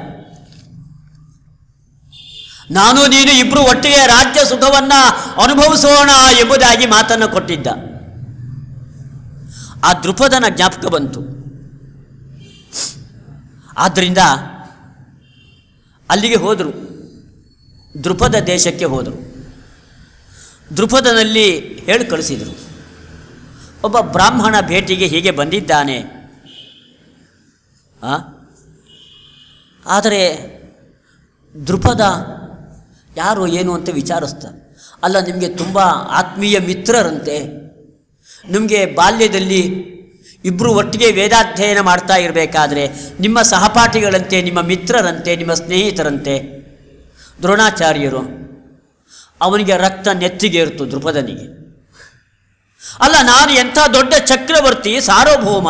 ನಾನು ನೀನು ಇಬ್ಬರು ಒಟ್ಟಿಗೆ ರಾಜ್ಯ ಸುಖವನ್ನು ಅನುಭವಿಸೋಣ ಎಂಬುದಾಗಿ ಮಾತನ್ನು ಕೊಟ್ಟಿದ್ದ. ಆ ದೃಪದನ ಜ್ಞಾಪಕ ಬಂತು. ಆದ್ದರಿಂದ ಅಲ್ಲಿಗೆ ಹೋದರು. ದ್ರುಪದ ದೇಶಕ್ಕೆ ಹೋದರು. ದ್ರುಪದನಲ್ಲಿ ಹೇಳಿ ಕಳಿಸಿದರು, ಒಬ್ಬ ಬ್ರಾಹ್ಮಣ ಭೇಟಿಗೆ ಹೀಗೆ ಬಂದಿದ್ದಾನೆ. ಆದರೆ ದ್ರುಪದ ಯಾರು ಏನು ಅಂತ ವಿಚಾರಿಸ್ತಾರೆ. ಅಲ್ಲ, ನಿಮಗೆ ತುಂಬ ಆತ್ಮೀಯ ಮಿತ್ರರಂತೆ, ನಿಮಗೆ ಬಾಲ್ಯದಲ್ಲಿ ಇಬ್ಬರು ಒಟ್ಟಿಗೆ ವೇದಾಧ್ಯಯನ ಮಾಡ್ತಾ ಇರಬೇಕಾದ್ರೆ ನಿಮ್ಮ ಸಹಪಾಠಿಗಳಂತೆ, ನಿಮ್ಮ ಮಿತ್ರರಂತೆ, ನಿಮ್ಮ ಸ್ನೇಹಿತರಂತೆ ದ್ರೋಣಾಚಾರ್ಯರು. ಅವನಿಗೆ ರಕ್ತ ನೆತ್ತಿಗೇರ್ತು ದ್ರುಪದನಿಗೆ. ಅಲ್ಲ, ನಾನು ಎಂಥ ದೊಡ್ಡ ಚಕ್ರವರ್ತಿ, ಸಾರ್ವಭೌಮ,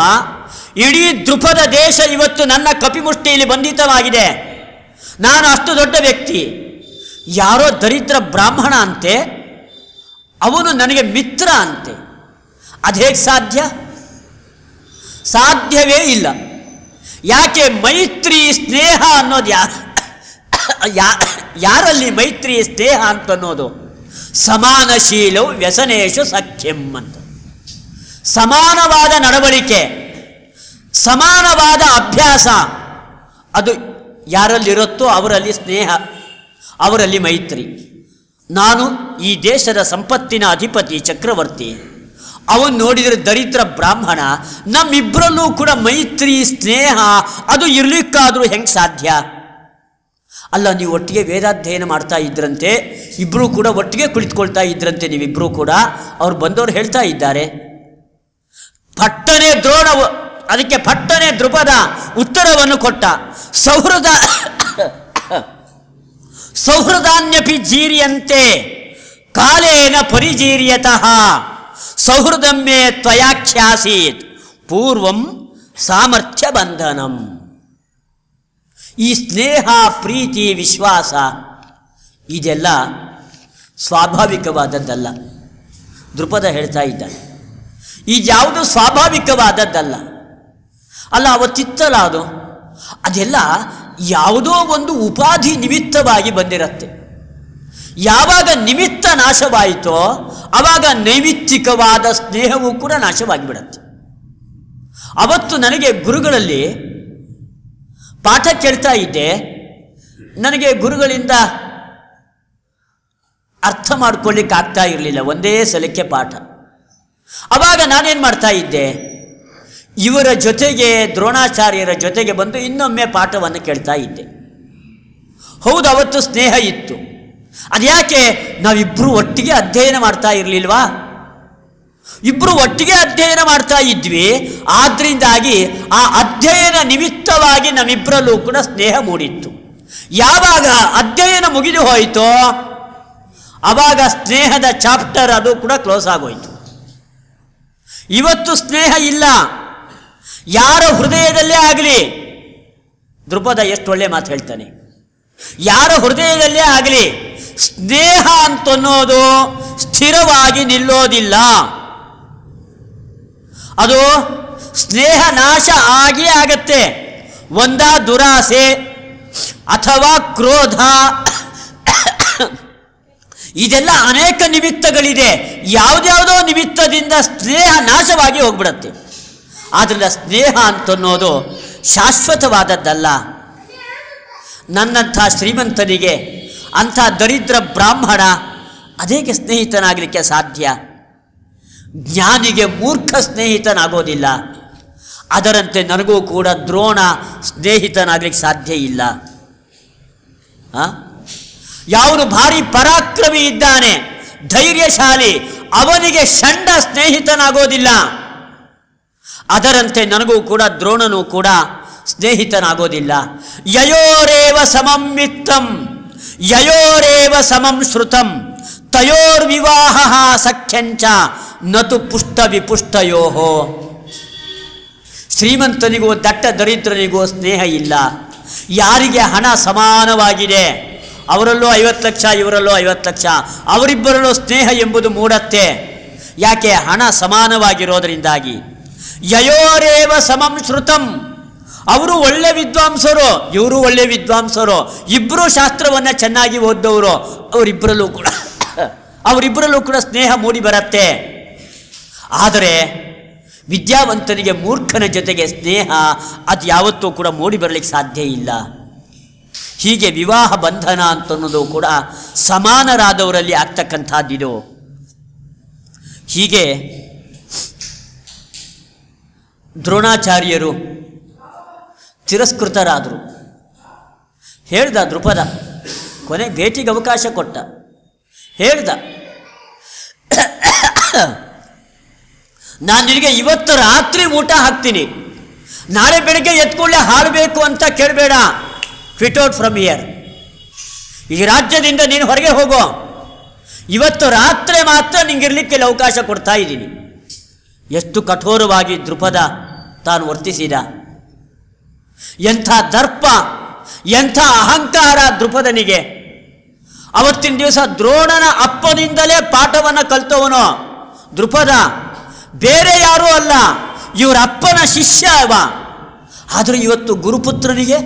ಇಡೀ ದ್ರುಪದ ದೇಶ ಇವತ್ತು ನನ್ನ ಕಪಿಮುಷ್ಟಿಯಲ್ಲಿ ಬಂಧಿತವಾಗಿದೆ. ನಾನು ಅಷ್ಟು ದೊಡ್ಡ ವ್ಯಕ್ತಿ, ಯಾರೋ ದರಿದ್ರ ಬ್ರಾಹ್ಮಣ ಅಂತೆ, ಅವನು ನನಗೆ ಮಿತ್ರ ಅಂತೆ. ಅದೇಗೆ ಸಾಧ್ಯ? ಸಾಧ್ಯವೇ ಇಲ್ಲ. ಯಾಕೆ? ಮೈತ್ರಿ ಸ್ನೇಹ ಅನ್ನೋದು ಯಾರಲ್ಲಿ ಮೈತ್ರಿ ಸ್ನೇಹ ಅಂತ ಅನ್ನೋದು? ಸಮಾನಶೀಲವು ವ್ಯಸನೇಶು ಸಖ್ಯಂ ಅಂತ. ಸಮಾನವಾದ ನಡವಳಿಕೆ, ಸಮಾನವಾದ ಅಭ್ಯಾಸ, ಅದು ಯಾರಲ್ಲಿರುತ್ತೋ ಅವರಲ್ಲಿ ಸ್ನೇಹ, ಅವರಲ್ಲಿ ಮೈತ್ರಿ. ನಾನು ಈ ದೇಶದ ಸಂಪತ್ತಿನ ಅಧಿಪತಿ, ಚಕ್ರವರ್ತಿ, ಅವನು ನೋಡಿದರೆ ದರಿದ್ರ ಬ್ರಾಹ್ಮಣ. ನಮ್ಮಿಬ್ಬರಲ್ಲೂ ಕೂಡ ಮೈತ್ರಿ ಸ್ನೇಹ ಅದು ಇರಲಿಕ್ಕಾದರೂ ಹೆಂಗೆ ಸಾಧ್ಯ? ಅಲ್ಲ, ನೀವು ಒಟ್ಟಿಗೆ ವೇದಾಧ್ಯಯನ ಮಾಡ್ತಾ ಇದ್ರಂತೆ, ಇಬ್ಬರೂ ಕೂಡ ಒಟ್ಟಿಗೆ ಕುಳಿತುಕೊಳ್ತಾ ಇದ್ರಂತೆ, ನೀವಿಬ್ಬರೂ ಕೂಡ. ಅವ್ರು ಬಂದವರು ಹೇಳ್ತಾ ಇದ್ದಾರೆ. ಪಟ್ಟನೆ ಅದಕ್ಕೆ ಪಟ್ಟನೆ ದ್ರುಪದ ಉತ್ತರವನ್ನು ಕೊಟ್ಟ. ಸೌಹೃದಾನ್ಯಪಿ ಜೀರ್ಯಂತೆ ಕಾಲೇನ ಪರಿಜೀರ್ಯತಃ ಸೌಹೃದಮ್ಮೆ ತ್ವಯಾಖ್ಯಾಸೀತ್ ಪೂರ್ವಂ ಸಾಮರ್ಥ್ಯ ಬಂಧನಂ. ಈ ಸ್ನೇಹ, ಪ್ರೀತಿ, ವಿಶ್ವಾಸ ಇದೆಲ್ಲ ಸ್ವಾಭಾವಿಕವಾದದ್ದಲ್ಲ. ದ್ರುಪದ ಹೇಳ್ತಾ ಇದ್ದಾನೆ, ಇದ್ಯಾವುದು ಸ್ವಾಭಾವಿಕವಾದದ್ದಲ್ಲ. ಅಲ್ಲ, ಅವತ್ತಿತ್ತಲ್ಲ ಅದು, ಅದೆಲ್ಲ ಯಾವುದೋ ಒಂದು ಉಪಾಧಿ ನಿಮಿತ್ತವಾಗಿ ಬಂದಿರತ್ತೆ. ಯಾವಾಗ ನಿಮಿತ್ತ ನಾಶವಾಯಿತೋ ಆವಾಗ ನೈಮಿತ್ತಿಕವಾದ ಸ್ನೇಹವೂ ಕೂಡ ನಾಶವಾಗಿಬಿಡತ್ತೆ. ಅವತ್ತು ನನಗೆ ಗುರುಗಳಲ್ಲಿ ಪಾಠ ಕೇಳ್ತಾ ಇದ್ದೆ. ನನಗೆ ಗುರುಗಳಿಂದ ಅರ್ಥ ಮಾಡ್ಕೊಳ್ಳಿಕ್ಕೆ ಆಗ್ತಾ ಇರಲಿಲ್ಲ, ಒಂದೇ ಸಲಕ್ಕೆ ಪಾಠ. ಆವಾಗ ನಾನೇನು ಮಾಡ್ತಾ ಇದ್ದೆ, ಇವರ ಜೊತೆಗೆ, ದ್ರೋಣಾಚಾರ್ಯರ ಜೊತೆಗೆ ಬಂದು ಇನ್ನೊಮ್ಮೆ ಪಾಠವನ್ನು ಕೇಳ್ತಾ ಇದ್ದೆ. ಹೌದು, ಅವತ್ತು ಸ್ನೇಹ ಇತ್ತು. ಅದ್ಯಾಕೆ? ನಾವಿಬ್ಬರು ಒಟ್ಟಿಗೆ ಅಧ್ಯಯನ ಮಾಡ್ತಾ ಇರಲಿಲ್ವಾ? ಇಬ್ಬರು ಒಟ್ಟಿಗೆ ಅಧ್ಯಯನ ಮಾಡ್ತಾ ಇದ್ವಿ. ಆದ್ರಿಂದಾಗಿ ಆ ಅಧ್ಯಯನ ನಿಮಿತ್ತವಾಗಿ ನಮ್ಮಿಬ್ಬರಲ್ಲೂ ಕೂಡ ಸ್ನೇಹ ಮೂಡಿತ್ತು. ಯಾವಾಗ ಅಧ್ಯಯನ ಮುಗಿದು ಹೋಯಿತೋ ಆವಾಗ ಸ್ನೇಹದ ಚಾಪ್ಟರ್ ಅದು ಕೂಡ ಕ್ಲೋಸ್ ಆಗೋಯ್ತು. ಇವತ್ತು ಸ್ನೇಹ ಇಲ್ಲ. ಯಾರ ಹೃದಯದಲ್ಲೇ ಆಗಲಿ, ದ್ರುಪದ ಎಷ್ಟು ಒಳ್ಳೆ ಮಾತು ಹೇಳ್ತಾನೆ, ಯಾರ ಹೃದಯದಲ್ಲೇ ಆಗಲಿ ಸ್ನೇಹ ಅಂತನ್ನೋದು ಸ್ಥಿರವಾಗಿ ನಿಲ್ಲೋದಿಲ್ಲ. ಅದು ಸ್ನೇಹ ನಾಶ ಆಗೇ ಆಗತ್ತೆ. ಒಂದಾ ದುರಾಸೆ ಅಥವಾ ಕ್ರೋಧ, ಇದೆಲ್ಲ ಅನೇಕ ನಿಮಿತ್ತಗಳಿದೆ. ಯಾವುದ್ಯಾವುದೋ ನಿಮಿತ್ತದಿಂದ ಸ್ನೇಹ ನಾಶವಾಗಿ ಹೋಗ್ಬಿಡತ್ತೆ. ಆದ್ದರಿಂದ ಸ್ನೇಹ ಅಂತನ್ನೋದು ಶಾಶ್ವತವಾದದ್ದಲ್ಲ. ನನ್ನಂಥ ಶ್ರೀಮಂತನಿಗೆ ಅಂಥ ದರಿದ್ರ ಬ್ರಾಹ್ಮಣ ಅದೇಗೆ ಸ್ನೇಹಿತನಾಗಲಿಕ್ಕೆ ಸಾಧ್ಯ? ಜ್ಞಾನಿಗೆ ಮೂರ್ಖ ಸ್ನೇಹಿತನಾಗೋದಿಲ್ಲ. ಅದರಂತೆ ನನಗೂ ಕೂಡ ದ್ರೋಣ ಸ್ನೇಹಿತನಾಗಲಿಕ್ಕೆ ಸಾಧ್ಯ ಇಲ್ಲ. ಯಾವನು ಭಾರಿ ಪರಾಕ್ರಮಿ ಇದ್ದಾನೆ, ಧೈರ್ಯಶಾಲಿ, ಅವನಿಗೆ ಷಂಡ ಸ್ನೇಹಿತನಾಗೋದಿಲ್ಲ. ಅದರಂತೆ ನನಗೂ ಕೂಡ ದ್ರೋಣನೂ ಕೂಡ ಸ್ನೇಹಿತನಾಗೋದಿಲ್ಲ. ಯಯೋರೇವ ಸಮಂ ವಿತ್ತಂ ಯಯೋರೇವ ಸಮಂ ಶ್ರುತಂ ತಯೋರ್ವಿವಾಹ ಸಖ್ಯಂಚ ನತು ಪುಷ್ಟ ವಿಪುಷ್ಟಯೋ. ಶ್ರೀಮಂತನಿಗೂ ದಟ್ಟ ದರಿದ್ರನಿಗೂ ಸ್ನೇಹ ಇಲ್ಲ. ಯಾರಿಗೆ ಹಣ ಸಮಾನವಾಗಿದೆ, ಅವರಲ್ಲೂ 50 ಲಕ್ಷ, ಇವರಲ್ಲೂ 50 ಲಕ್ಷ, ಅವರಿಬ್ಬರಲ್ಲೂ ಸ್ನೇಹ ಎಂಬುದು ಮೂಡತ್ತೆ. ಯಾಕೆ? ಹಣ ಸಮಾನವಾಗಿರೋದರಿಂದಾಗಿ. ಯಯೋರೇವ ಸಮಂ ಶ್ರುತಂ, ಅವರು ಒಳ್ಳೆ ವಿದ್ವಾಂಸರು, ಇವರು ಒಳ್ಳೆ ವಿದ್ವಾಂಸರು, ಇಬ್ಬರು ಶಾಸ್ತ್ರವನ್ನು ಚೆನ್ನಾಗಿ ಓದ್ದವರು, ಅವರಿಬ್ಬರಲ್ಲೂ ಕೂಡ ಸ್ನೇಹ ಮೂಡಿ ಬರುತ್ತೆ. ಆದರೆ ವಿದ್ಯಾವಂತನಿಗೆ ಮೂರ್ಖನ ಜೊತೆಗೆ ಸ್ನೇಹ ಅದು ಯಾವತ್ತೂ ಕೂಡ ಮೂಡಿ ಬರಲಿಕ್ಕೆ ಸಾಧ್ಯ ಇಲ್ಲ. ಹೀಗೆ ವಿವಾಹ ಬಂಧನ ಅಂತನ್ನೋದು ಕೂಡ ಸಮಾನರಾದವರಲ್ಲಿ ಆಗ್ತಕ್ಕಂಥದ್ದಿದು. ಹೀಗೆ ದ್ರೋಣಾಚಾರ್ಯರು ತಿರಸ್ಕೃತರಾದರು. ಹೇಳ್ದ ದೃಪದ, ಕೊನೆ ಭೇಟಿಗೆ ಅವಕಾಶ ಕೊಟ್ಟ, ಹೇಳ್ದ, ನಾನು ನಿನಗೆ ಇವತ್ತು ರಾತ್ರಿ ಊಟ ಹಾಕ್ತೀನಿ, ನಾಳೆ ಬೆಳಗ್ಗೆ ಎತ್ಕೊಳ್ಳೆ ಹಾಡಬೇಕು ಅಂತ ಕೇಳಬೇಡ, ಫಿಟ್ ಔಟ್ ಫ್ರಮ್ ಹಿಯರ್, ಈ ರಾಜ್ಯದಿಂದ ನೀನು ಹೊರಗೆ ಹೋಗೋ, ಇವತ್ತು ರಾತ್ರಿ ಮಾತ್ರ ನಿಂಗಿರ್ಲಿಕ್ಕೆ ಅವಕಾಶ ಕೊಡ್ತಾ ಇದ್ದೀನಿ. ಎಷ್ಟು ಕಠೋರವಾಗಿ ದೃಪದ ತಾನು ವರ್ತಿಸಿದ. ಎಂಥ ದರ್ಪ, ಎಂಥ ಅಹಂಕಾರ ದೃಪದನಿಗೆ. ಅವತ್ತಿನ ದಿವಸ ದ್ರೋಣನ ಅಪ್ಪನಿಂದಲೇ ಪಾಠವನ್ನು ಕಲ್ತವನು ದೃಪದ, ಬೇರೆ ಯಾರೂ ಅಲ್ಲ, ಇವರ ಅಪ್ಪನ ಶಿಷ್ಯ ಅವ. ಆದರೆ ಇವತ್ತು ಗುರುಪುತ್ರನಿಗೆ,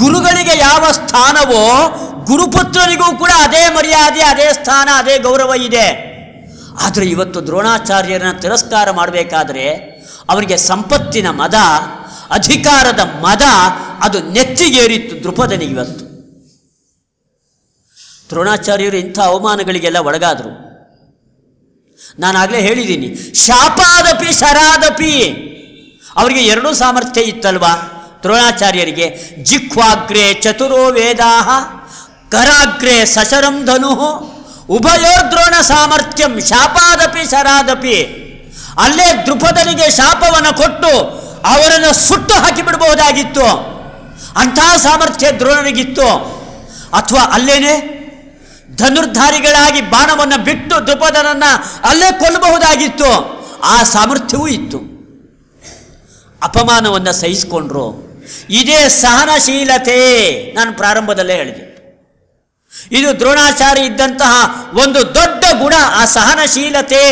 ಗುರುಗಳಿಗೆ ಯಾವ ಸ್ಥಾನವೋ ಗುರುಪುತ್ರನಿಗೂ ಕೂಡ ಅದೇ ಮರ್ಯಾದೆ, ಅದೇ ಸ್ಥಾನ, ಅದೇ ಗೌರವ ಇದೆ. ಆದರೆ ಇವತ್ತು ದ್ರೋಣಾಚಾರ್ಯರನ್ನ ತಿರಸ್ಕಾರ ಮಾಡಬೇಕಾದ್ರೆ ಅವನಿಗೆ ಸಂಪತ್ತಿನ ಮದ, ಅಧಿಕಾರದ ಮದ ಅದು ನೆತ್ತಿಗೇರಿತ್ತು ದೃಪದನಿಗೆ. ಇವತ್ತು ದ್ರೋಣಾಚಾರ್ಯರು ಇಂಥ ಅವಮಾನಗಳಿಗೆಲ್ಲ ಒಳಗಾದರು. ನಾನಾಗಲೇ ಹೇಳಿದ್ದೀನಿ, ಶಾಪಾದಪಿ ಶರಾದಪಿ, ಅವರಿಗೆ ಎರಡೂ ಸಾಮರ್ಥ್ಯ ಇತ್ತಲ್ವಾ ದ್ರೋಣಾಚಾರ್ಯರಿಗೆ. ಜಿಹ್ವಾಗ್ರೆ ಚತುರೋ ವೇದಾಹ ಕರಾಗ್ರೆ ಸಶರಂ ಧನು ಉಭಯೋರ್ದ್ರೋಣ ಸಾಮರ್ಥ್ಯಂ ಶಾಪಾದಪಿ ಶರಾದಪಿ. ಅಲ್ಲೇ ದೃಪದನಿಗೆ ಶಾಪವನ್ನು ಕೊಟ್ಟು ಅವರನ್ನು ಸುಟ್ಟು ಹಾಕಿಬಿಡಬಹುದಾಗಿತ್ತು, ಅಂತಹ ಸಾಮರ್ಥ್ಯ ದ್ರೋಣನಿಗಿತ್ತು. ಅಥವಾ ಅಲ್ಲೇನೆ ಧನುರ್ಧಾರಿಗಳಾಗಿ ಬಾಣವನ್ನು ಬಿಟ್ಟು ದೃಪದನನ್ನು ಅಲ್ಲೇ ಕೊಲ್ಲಬಹುದಾಗಿತ್ತು, ಆ ಸಾಮರ್ಥ್ಯವೂ ಇತ್ತು. ಅಪಮಾನವನ್ನು ಸಹಿಸಿಕೊಂಡ್ರು. ಇದೇ ಸಹನಶೀಲತೆ. ನಾನು ಪ್ರಾರಂಭದಲ್ಲೇ ಹೇಳಿದೆ, ಇದು ದ್ರೋಣಾಚಾರ್ಯ ಇದ್ದಂತಹ ಒಂದು ದೊಡ್ಡ ಗುಣ, ಆ ಸಹನಶೀಲತೆ.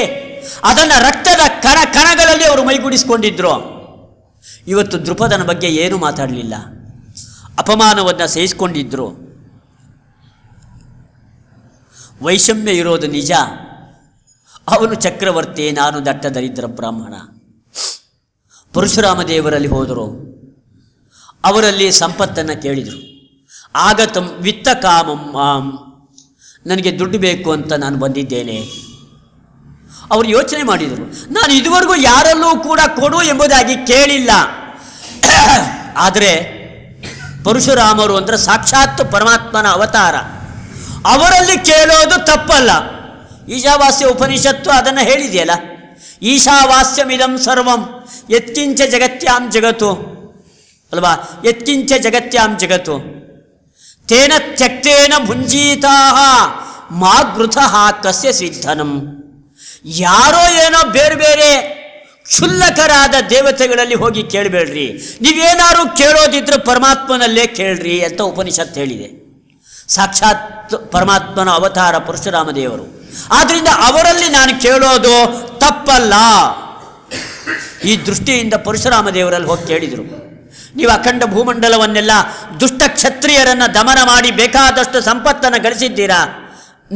ಅದನ್ನು ರಕ್ತದ ಕಣ ಕಣಗಳಲ್ಲಿ ಅವರು ಮೈಗೂಡಿಸಿಕೊಂಡಿದ್ರು. ಇವತ್ತು ದೃಪದನ ಬಗ್ಗೆ ಏನೂ ಮಾತಾಡಲಿಲ್ಲ, ಅಪಮಾನವನ್ನು ಸಹಿಸಿಕೊಂಡಿದ್ರು. ವೈಷಮ್ಯ ಇರೋದು ನಿಜ. ಅವನು ಚಕ್ರವರ್ತಿ, ನಾನು ದಟ್ಟ ದರಿದ್ರ ಬ್ರಾಹ್ಮಣ. ಪರಶುರಾಮ ದೇವರಲ್ಲಿ ಹೋದರು, ಅವರಲ್ಲಿ ಸಂಪತ್ತನ್ನು ಕೇಳಿದರು. ಆಗತಂ ವಿತ್ತ ಕಾಮಂ ಮಾಂ, ನನಗೆ ದುಡ್ಡು ಬೇಕು ಅಂತ ನಾನು ಬಂದಿದ್ದೇನೆ. ಅವರು ಯೋಚನೆ ಮಾಡಿದರು, ನಾನು ಇದುವರೆಗೂ ಯಾರಲ್ಲೂ ಕೂಡ ಕೊಡು ಎಂಬುದಾಗಿ ಕೇಳಿಲ್ಲ. ಆದರೆ ಪರಶುರಾಮರು ಅಂದರೆ ಸಾಕ್ಷಾತ್ ಪರಮಾತ್ಮನ ಅವತಾರ, ಅವರಲ್ಲಿ ಕೇಳೋದು ತಪ್ಪಲ್ಲ. ಈಶಾವಾಸ್ಯ ಉಪನಿಷತ್ತು ಅದನ್ನು ಹೇಳಿದೆಯಲ್ಲ, ಈಶಾವಾಸ್ಯಮಿದಂ ಸರ್ವಂ ಯತ್ಕಿಂಚ ಜಗತ್ಯಾಂ ಜಗತ್ತು ಅಲ್ವಾ, ಯತ್ಕಿಂಚ ಜಗತ್ಯಾಂ ಜಗತ್ತು ತೇನ ತ್ಯಕ್ತೇನ ಭುಂಜೀತಾಹ ಮಾ ಗೃಥಃ ಕಸ್ಯ ಸಿದ್ಧನಂ. ಯಾರೋ ಏನೋ ಬೇರೆ ಬೇರೆ ಕ್ಷುಲ್ಲಕರಾದ ದೇವತೆಗಳಲ್ಲಿ ಹೋಗಿ ಕೇಳಬೇಡ್ರಿ, ನೀವೇನಾದ್ರು ಕೇಳೋದಿದ್ರೆ ಪರಮಾತ್ಮನಲ್ಲೇ ಕೇಳ್ರಿ ಅಂತ ಉಪನಿಷತ್ತು ಹೇಳಿದೆ. ಸಾಕ್ಷಾತ್ ಪರಮಾತ್ಮನ ಅವತಾರ ಪರಶುರಾಮ ದೇವರು. ಆದ್ದರಿಂದ ಅವರಲ್ಲಿ ನಾನು ಕೇಳೋದು ತಪ್ಪಲ್ಲ. ಈ ದೃಷ್ಟಿಯಿಂದ ಪರಶುರಾಮ ದೇವರಲ್ಲಿ ಹೋಗಿ ಕೇಳಿದರು, ನೀವು ಅಖಂಡ ಭೂಮಂಡಲವನ್ನೆಲ್ಲ ದುಷ್ಟ ಕ್ಷತ್ರಿಯರನ್ನು ದಮನ ಮಾಡಿ ಬೇಕಾದಷ್ಟು ಸಂಪತ್ತನ್ನು ಗಳಿಸಿದ್ದೀರಾ,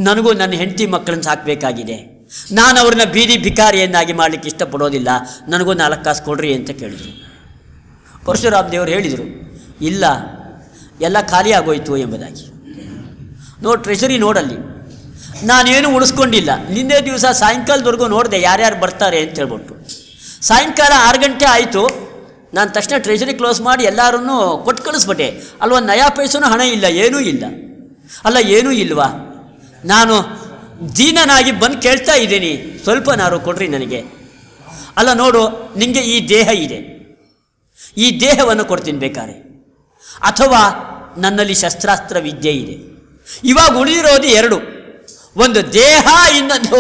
ನನಗೂ ನನ್ನ ಹೆಂಡತಿ ಮಕ್ಕಳನ್ನು ಸಾಕಬೇಕಾಗಿದೆ, ನಾನು ಅವ್ರನ್ನ ಬೀದಿ ಭಿಕಾರಿಯನ್ನಾಗಿ ಮಾಡಲಿಕ್ಕೆ ಇಷ್ಟಪಡೋದಿಲ್ಲ, ನನಗೂ 4 ಕಾಸು ಕೊಡ್ರಿ ಅಂತ ಕೇಳಿದರು. ಪರಶುರಾಮ ದೇವರು ಹೇಳಿದರು, ಇಲ್ಲ, ಎಲ್ಲ ಖಾಲಿ ಆಗೋಯ್ತು ಎಂಬುದಾಗಿ. ಟ್ರೆಷರಿ ನೋಡಲ್ಲಿ ನಾನೇನು ಉಳಿಸ್ಕೊಂಡಿಲ್ಲ. ನಿನ್ನೆ ದಿವಸ ಸಾಯಂಕಾಲದವರೆಗೂ ನೋಡಿದೆ ಯಾರ್ಯಾರು ಬರ್ತಾರೆ ಅಂತ ಹೇಳ್ಬಿಟ್ಟು. ಸಾಯಂಕಾಲ 6 ಗಂಟೆ ಆಯಿತು. ನಾನು ತಕ್ಷಣ ಟ್ರೆಷರಿ ಕ್ಲೋಸ್ ಮಾಡಿ ಎಲ್ಲರನ್ನೂ ಕೊಟ್ಟು ಕಳಿಸ್ಬಿಟ್ಟೆ. ಅಲ್ವ ನಯಾ ಪೈಸನೂ ಹಣ ಇಲ್ಲ, ಏನೂ ಇಲ್ಲ. ಅಲ್ಲ ಏನೂ ಇಲ್ವಾ? ನಾನು ದೀನನಾಗಿ ಬಂದು ಕೇಳ್ತಾ ಇದ್ದೀನಿ, ಸ್ವಲ್ಪನಾರು ಕೊಡ್ರಿ ನನಗೆ. ಅಲ್ಲ ನೋಡು, ನಿಮಗೆ ಈ ದೇಹ ಇದೆ, ಈ ದೇಹವನ್ನು ಕೊಡ್ತೀನಿ ಬೇಕಾರೆ, ಅಥವಾ ನನ್ನಲ್ಲಿ ಶಸ್ತ್ರಾಸ್ತ್ರ ವಿದ್ಯೆ ಇದೆ. ಇವಾಗ ಉಳಿದಿರೋದು 2, ಒಂದು ದೇಹ, ಇನ್ನೊಂದು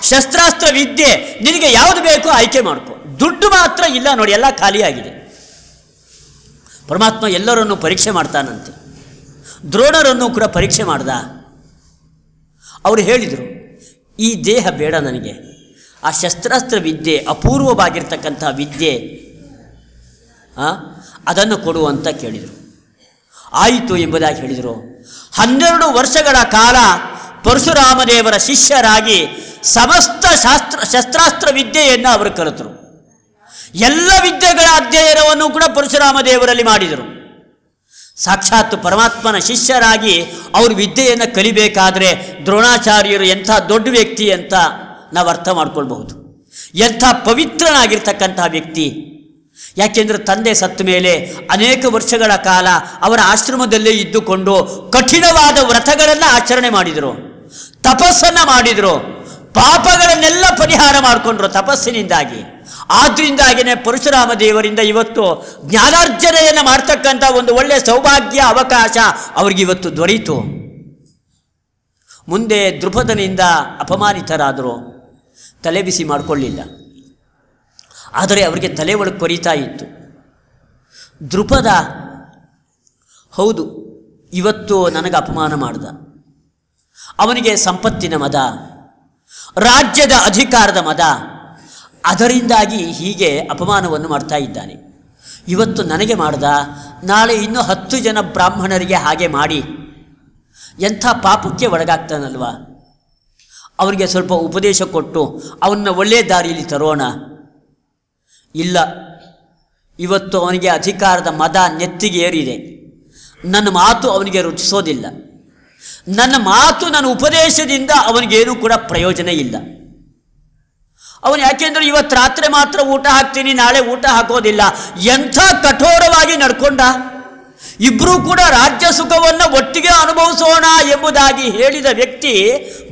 ಶಸ್ತ್ರಾಸ್ತ್ರ ವಿದ್ಯೆ. ನಿನಗೆ ಯಾವುದು ಬೇಕೋ ಆಯ್ಕೆ ಮಾಡ್ಕೊ, ದುಡ್ಡು ಮಾತ್ರ ಇಲ್ಲ ನೋಡಿ, ಎಲ್ಲ ಖಾಲಿಯಾಗಿದೆ. ಪರಮಾತ್ಮ ಎಲ್ಲರನ್ನು ಪರೀಕ್ಷೆ ಮಾಡ್ತಾನಂತೆ. ದ್ರೋಣರನ್ನು ಕೂಡ ಪರೀಕ್ಷೆ ಮಾಡ್ದ. ಅವರು ಹೇಳಿದರು, ಈ ದೇಹ ಬೇಡ ನನಗೆ, ಆ ಶಸ್ತ್ರಾಸ್ತ್ರ ವಿದ್ಯೆ, ಅಪೂರ್ವವಾಗಿರ್ತಕ್ಕಂಥ ವಿದ್ಯೆ ಅದನ್ನು ಕೊಡು ಅಂತ ಕೇಳಿದರು. ಆಯಿತು ಎಂಬುದಾಗಿ ಹೇಳಿದರು. 12 ವರ್ಷಗಳ ಕಾಲ ಪರಶುರಾಮ ದೇವರ ಶಿಷ್ಯರಾಗಿ ಸಮಸ್ತ ಶಸ್ತ್ರಾಸ್ತ್ರ ವಿದ್ಯೆಯನ್ನು ಅವರು ಕಲಿತರು. ಎಲ್ಲ ವಿದ್ಯೆಗಳ ಅಧ್ಯಯನವನ್ನು ಕೂಡ ಪರಶುರಾಮ ದೇವರಲ್ಲಿ ಮಾಡಿದರು. ಸಾಕ್ಷಾತ್ ಪರಮಾತ್ಮನ ಶಿಷ್ಯರಾಗಿ ಅವರು ವಿದ್ಯೆಯನ್ನು ಕಲಿಬೇಕಾದ್ರೆ ದ್ರೋಣಾಚಾರ್ಯರು ಎಂಥ ದೊಡ್ಡ ವ್ಯಕ್ತಿ ಅಂತ ನಾವು ಅರ್ಥ ಮಾಡ್ಕೊಳ್ಬಹುದು. ಎಂಥ ಪವಿತ್ರನಾಗಿರ್ತಕ್ಕಂತಹ ವ್ಯಕ್ತಿ. ಯಾಕೆಂದರೆ ತಂದೆ ಸತ್ತ ಮೇಲೆ ಅನೇಕ ವರ್ಷಗಳ ಕಾಲ ಅವರ ಆಶ್ರಮದಲ್ಲೇ ಇದ್ದುಕೊಂಡು ಕಠಿಣವಾದ ವ್ರತಗಳನ್ನು ಆಚರಣೆ ಮಾಡಿದರು, ತಪಸ್ಸನ್ನು ಮಾಡಿದರು, ಪಾಪಗಳನ್ನೆಲ್ಲ ಪರಿಹಾರ ಮಾಡಿಕೊಂಡ್ರು ತಪಸ್ಸಿನಿಂದಾಗಿ. ಆದ್ದರಿಂದಾಗಿಯೇ ಪರಶುರಾಮ ದೇವರಿಂದ ಇವತ್ತು ಜ್ಞಾನಾರ್ಜನೆಯನ್ನು ಮಾಡ್ತಕ್ಕಂಥ ಒಂದು ಒಳ್ಳೆಯ ಸೌಭಾಗ್ಯ ಅವಕಾಶ ಅವ್ರಿಗಿವತ್ತು ದೊರೆಯಿತು. ಮುಂದೆ ದೃಪದನಿಂದ ಅಪಮಾನಿತರಾದರು, ತಲೆ ಬಿಸಿ ಮಾಡಿಕೊಳ್ಳಿಲ್ಲ. ಆದರೆ ಅವರಿಗೆ ತಲೆ ಒಳಗೆ ಕೊರಿತಾ ಇತ್ತು. ದೃಪದ ಹೌದು, ಇವತ್ತು ನನಗೆ ಅಪಮಾನ ಮಾಡ್ದ, ಅವನಿಗೆ ಸಂಪತ್ತಿನ ಮದ, ರಾಜ್ಯದ ಅಧಿಕಾರದ ಮದ, ಅದರಿಂದಾಗಿ ಹೀಗೆ ಅಪಮಾನವನ್ನು ಮಾಡ್ತಾ ಇದ್ದಾನೆ. ಇವತ್ತು ನನಗೆ ಮಾಡ್ದ, ನಾಳೆ ಇನ್ನೂ 10 ಜನ ಬ್ರಾಹ್ಮಣರಿಗೆ ಹಾಗೆ ಮಾಡಿ ಎಂಥ ಪಾಪಕ್ಕೆ ಒಳಗಾಗ್ತಾನಲ್ವ. ಅವನಿಗೆ ಸ್ವಲ್ಪ ಉಪದೇಶ ಕೊಟ್ಟು ಅವನ್ನ ಒಳ್ಳೆಯ ದಾರಿಯಲ್ಲಿ ತರೋಣ. ಇಲ್ಲ, ಇವತ್ತು ಅವನಿಗೆ ಅಧಿಕಾರದ ಮದ ನೆತ್ತಿಗೆ ಏರಿದೆ. ನನ್ನ ಮಾತು ಅವನಿಗೆ ರುಚಿಸೋದಿಲ್ಲ. ನನ್ನ ಮಾತು, ನನ್ನ ಉಪದೇಶದಿಂದ ಅವನಿಗೇನೂ ಕೂಡ ಪ್ರಯೋಜನ ಇಲ್ಲ. ಅವನು ಯಾಕೆಂದರೆ ಇವತ್ತು ರಾತ್ರಿ ಮಾತ್ರ ಊಟ ಹಾಕ್ತೀನಿ, ನಾಳೆ ಊಟ ಹಾಕೋದಿಲ್ಲ. ಎಂಥ ಕಠೋರವಾಗಿ ನಡ್ಕೊಂಡ. ಇಬ್ಬರೂ ಕೂಡ ರಾಜ್ಯ ಸುಖವನ್ನು ಒಟ್ಟಿಗೆ ಅನುಭವಿಸೋಣ ಎಂಬುದಾಗಿ ಹೇಳಿದ ವ್ಯಕ್ತಿ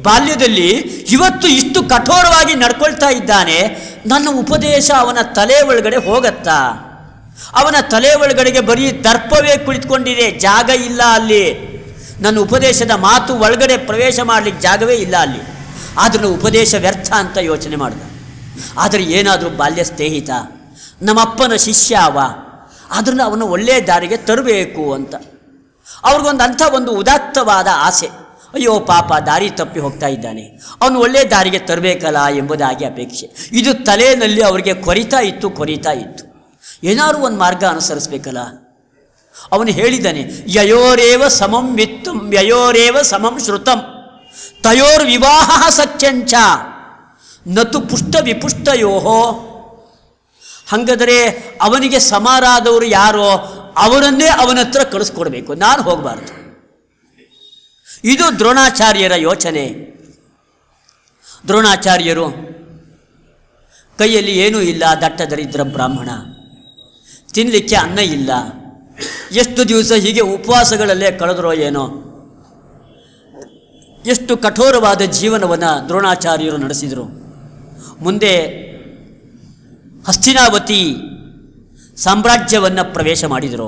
ಬಾಲ್ಯದಲ್ಲಿ ಇವತ್ತು ಇಷ್ಟು ಕಠೋರವಾಗಿ ನಡ್ಕೊಳ್ತಾ ಇದ್ದಾನೆ. ನನ್ನ ಉಪದೇಶ ಅವನ ತಲೆ ಒಳಗಡೆ ಹೋಗತ್ತಾ? ಅವನ ತಲೆ ಒಳಗಡೆಗೆ ಬರೀ ದರ್ಪವೇ ಕುಳಿತುಕೊಂಡಿದೆ, ಜಾಗ ಇಲ್ಲ ಅಲ್ಲಿ. ನನ್ನ ಉಪದೇಶದ ಮಾತು ಒಳಗಡೆ ಪ್ರವೇಶ ಮಾಡಲಿಕ್ಕೆ ಜಾಗವೇ ಇಲ್ಲ ಅಲ್ಲಿ. ಆದ್ರೂ ಉಪದೇಶ ವ್ಯರ್ಥ ಅಂತ ಯೋಚನೆ ಮಾಡಿದ. ಆದರೆ ಏನಾದರೂ ಬಾಲ್ಯ ಸ್ನೇಹಿತ, ನಮ್ಮಪ್ಪನ ಶಿಷ್ಯ ಅವ, ಅದನ್ನು ಅವನು ಒಳ್ಳೆಯ ದಾರಿಗೆ ತರಬೇಕು ಅಂತ ಅವ್ರಿಗೊಂದು ಅಂಥ ಒಂದು ಉದಾತ್ತವಾದ ಆಸೆ. ಅಯ್ಯೋ ಪಾಪ, ದಾರಿ ತಪ್ಪಿ ಹೋಗ್ತಾ ಇದ್ದಾನೆ, ಅವನು ಒಳ್ಳೆಯ ದಾರಿಗೆ ತರಬೇಕಲ್ಲ ಎಂಬುದಾಗಿ ಅಪೇಕ್ಷೆ. ಇದು ತಲೆಯಲ್ಲಿ ಅವರಿಗೆ ಕೊರಿತಾ ಇತ್ತು. ಏನಾದರೂ ಒಂದು ಮಾರ್ಗ ಅನುಸರಿಸಬೇಕಲ್ಲ. ಅವನು ಹೇಳಿದ್ದಾನೆ, ಯಯೋರೇವ ಸಮಂ ವಿತ್ತಂ ಯಯೋರೇವ ಸಮಂ ಶ್ರುತಂ ತಯೋರ್ ವಿವಾಹ ಸತ್ಯಂಚ ನತು ಪುಷ್ಟ ವಿಪುಷ್ಟಯೋಹೋ. ಹಾಗಾದರೆ ಅವನಿಗೆ ಸಮಾರಾದವರು ಯಾರೋ ಅವರನ್ನೇ ಅವನ ಹತ್ರ ಕಳಿಸ್ಕೊಡ್ಬೇಕು, ನಾನು ಹೋಗಬಾರ್ದು. ಇದು ದ್ರೋಣಾಚಾರ್ಯರ ಯೋಚನೆ. ದ್ರೋಣಾಚಾರ್ಯರು ಕೈಯಲ್ಲಿ ಏನೂ ಇಲ್ಲ, ದಟ್ಟ ದರಿದ್ರ ಬ್ರಾಹ್ಮಣ, ತಿನ್ನಲಿಕ್ಕೆ ಅನ್ನ ಇಲ್ಲ. ಎಷ್ಟು ದಿವಸ ಹೀಗೆ ಉಪವಾಸಗಳಲ್ಲೇ ಕಳೆದ್ರೋ ಏನೋ. ಎಷ್ಟು ಕಠೋರವಾದ ಜೀವನವನ್ನು ದ್ರೋಣಾಚಾರ್ಯರು ನಡೆಸಿದರು. ಮುಂದೆ ಹಸ್ತಿನಾವತಿ ಸಾಮ್ರಾಜ್ಯವನ್ನು ಪ್ರವೇಶ ಮಾಡಿದರು.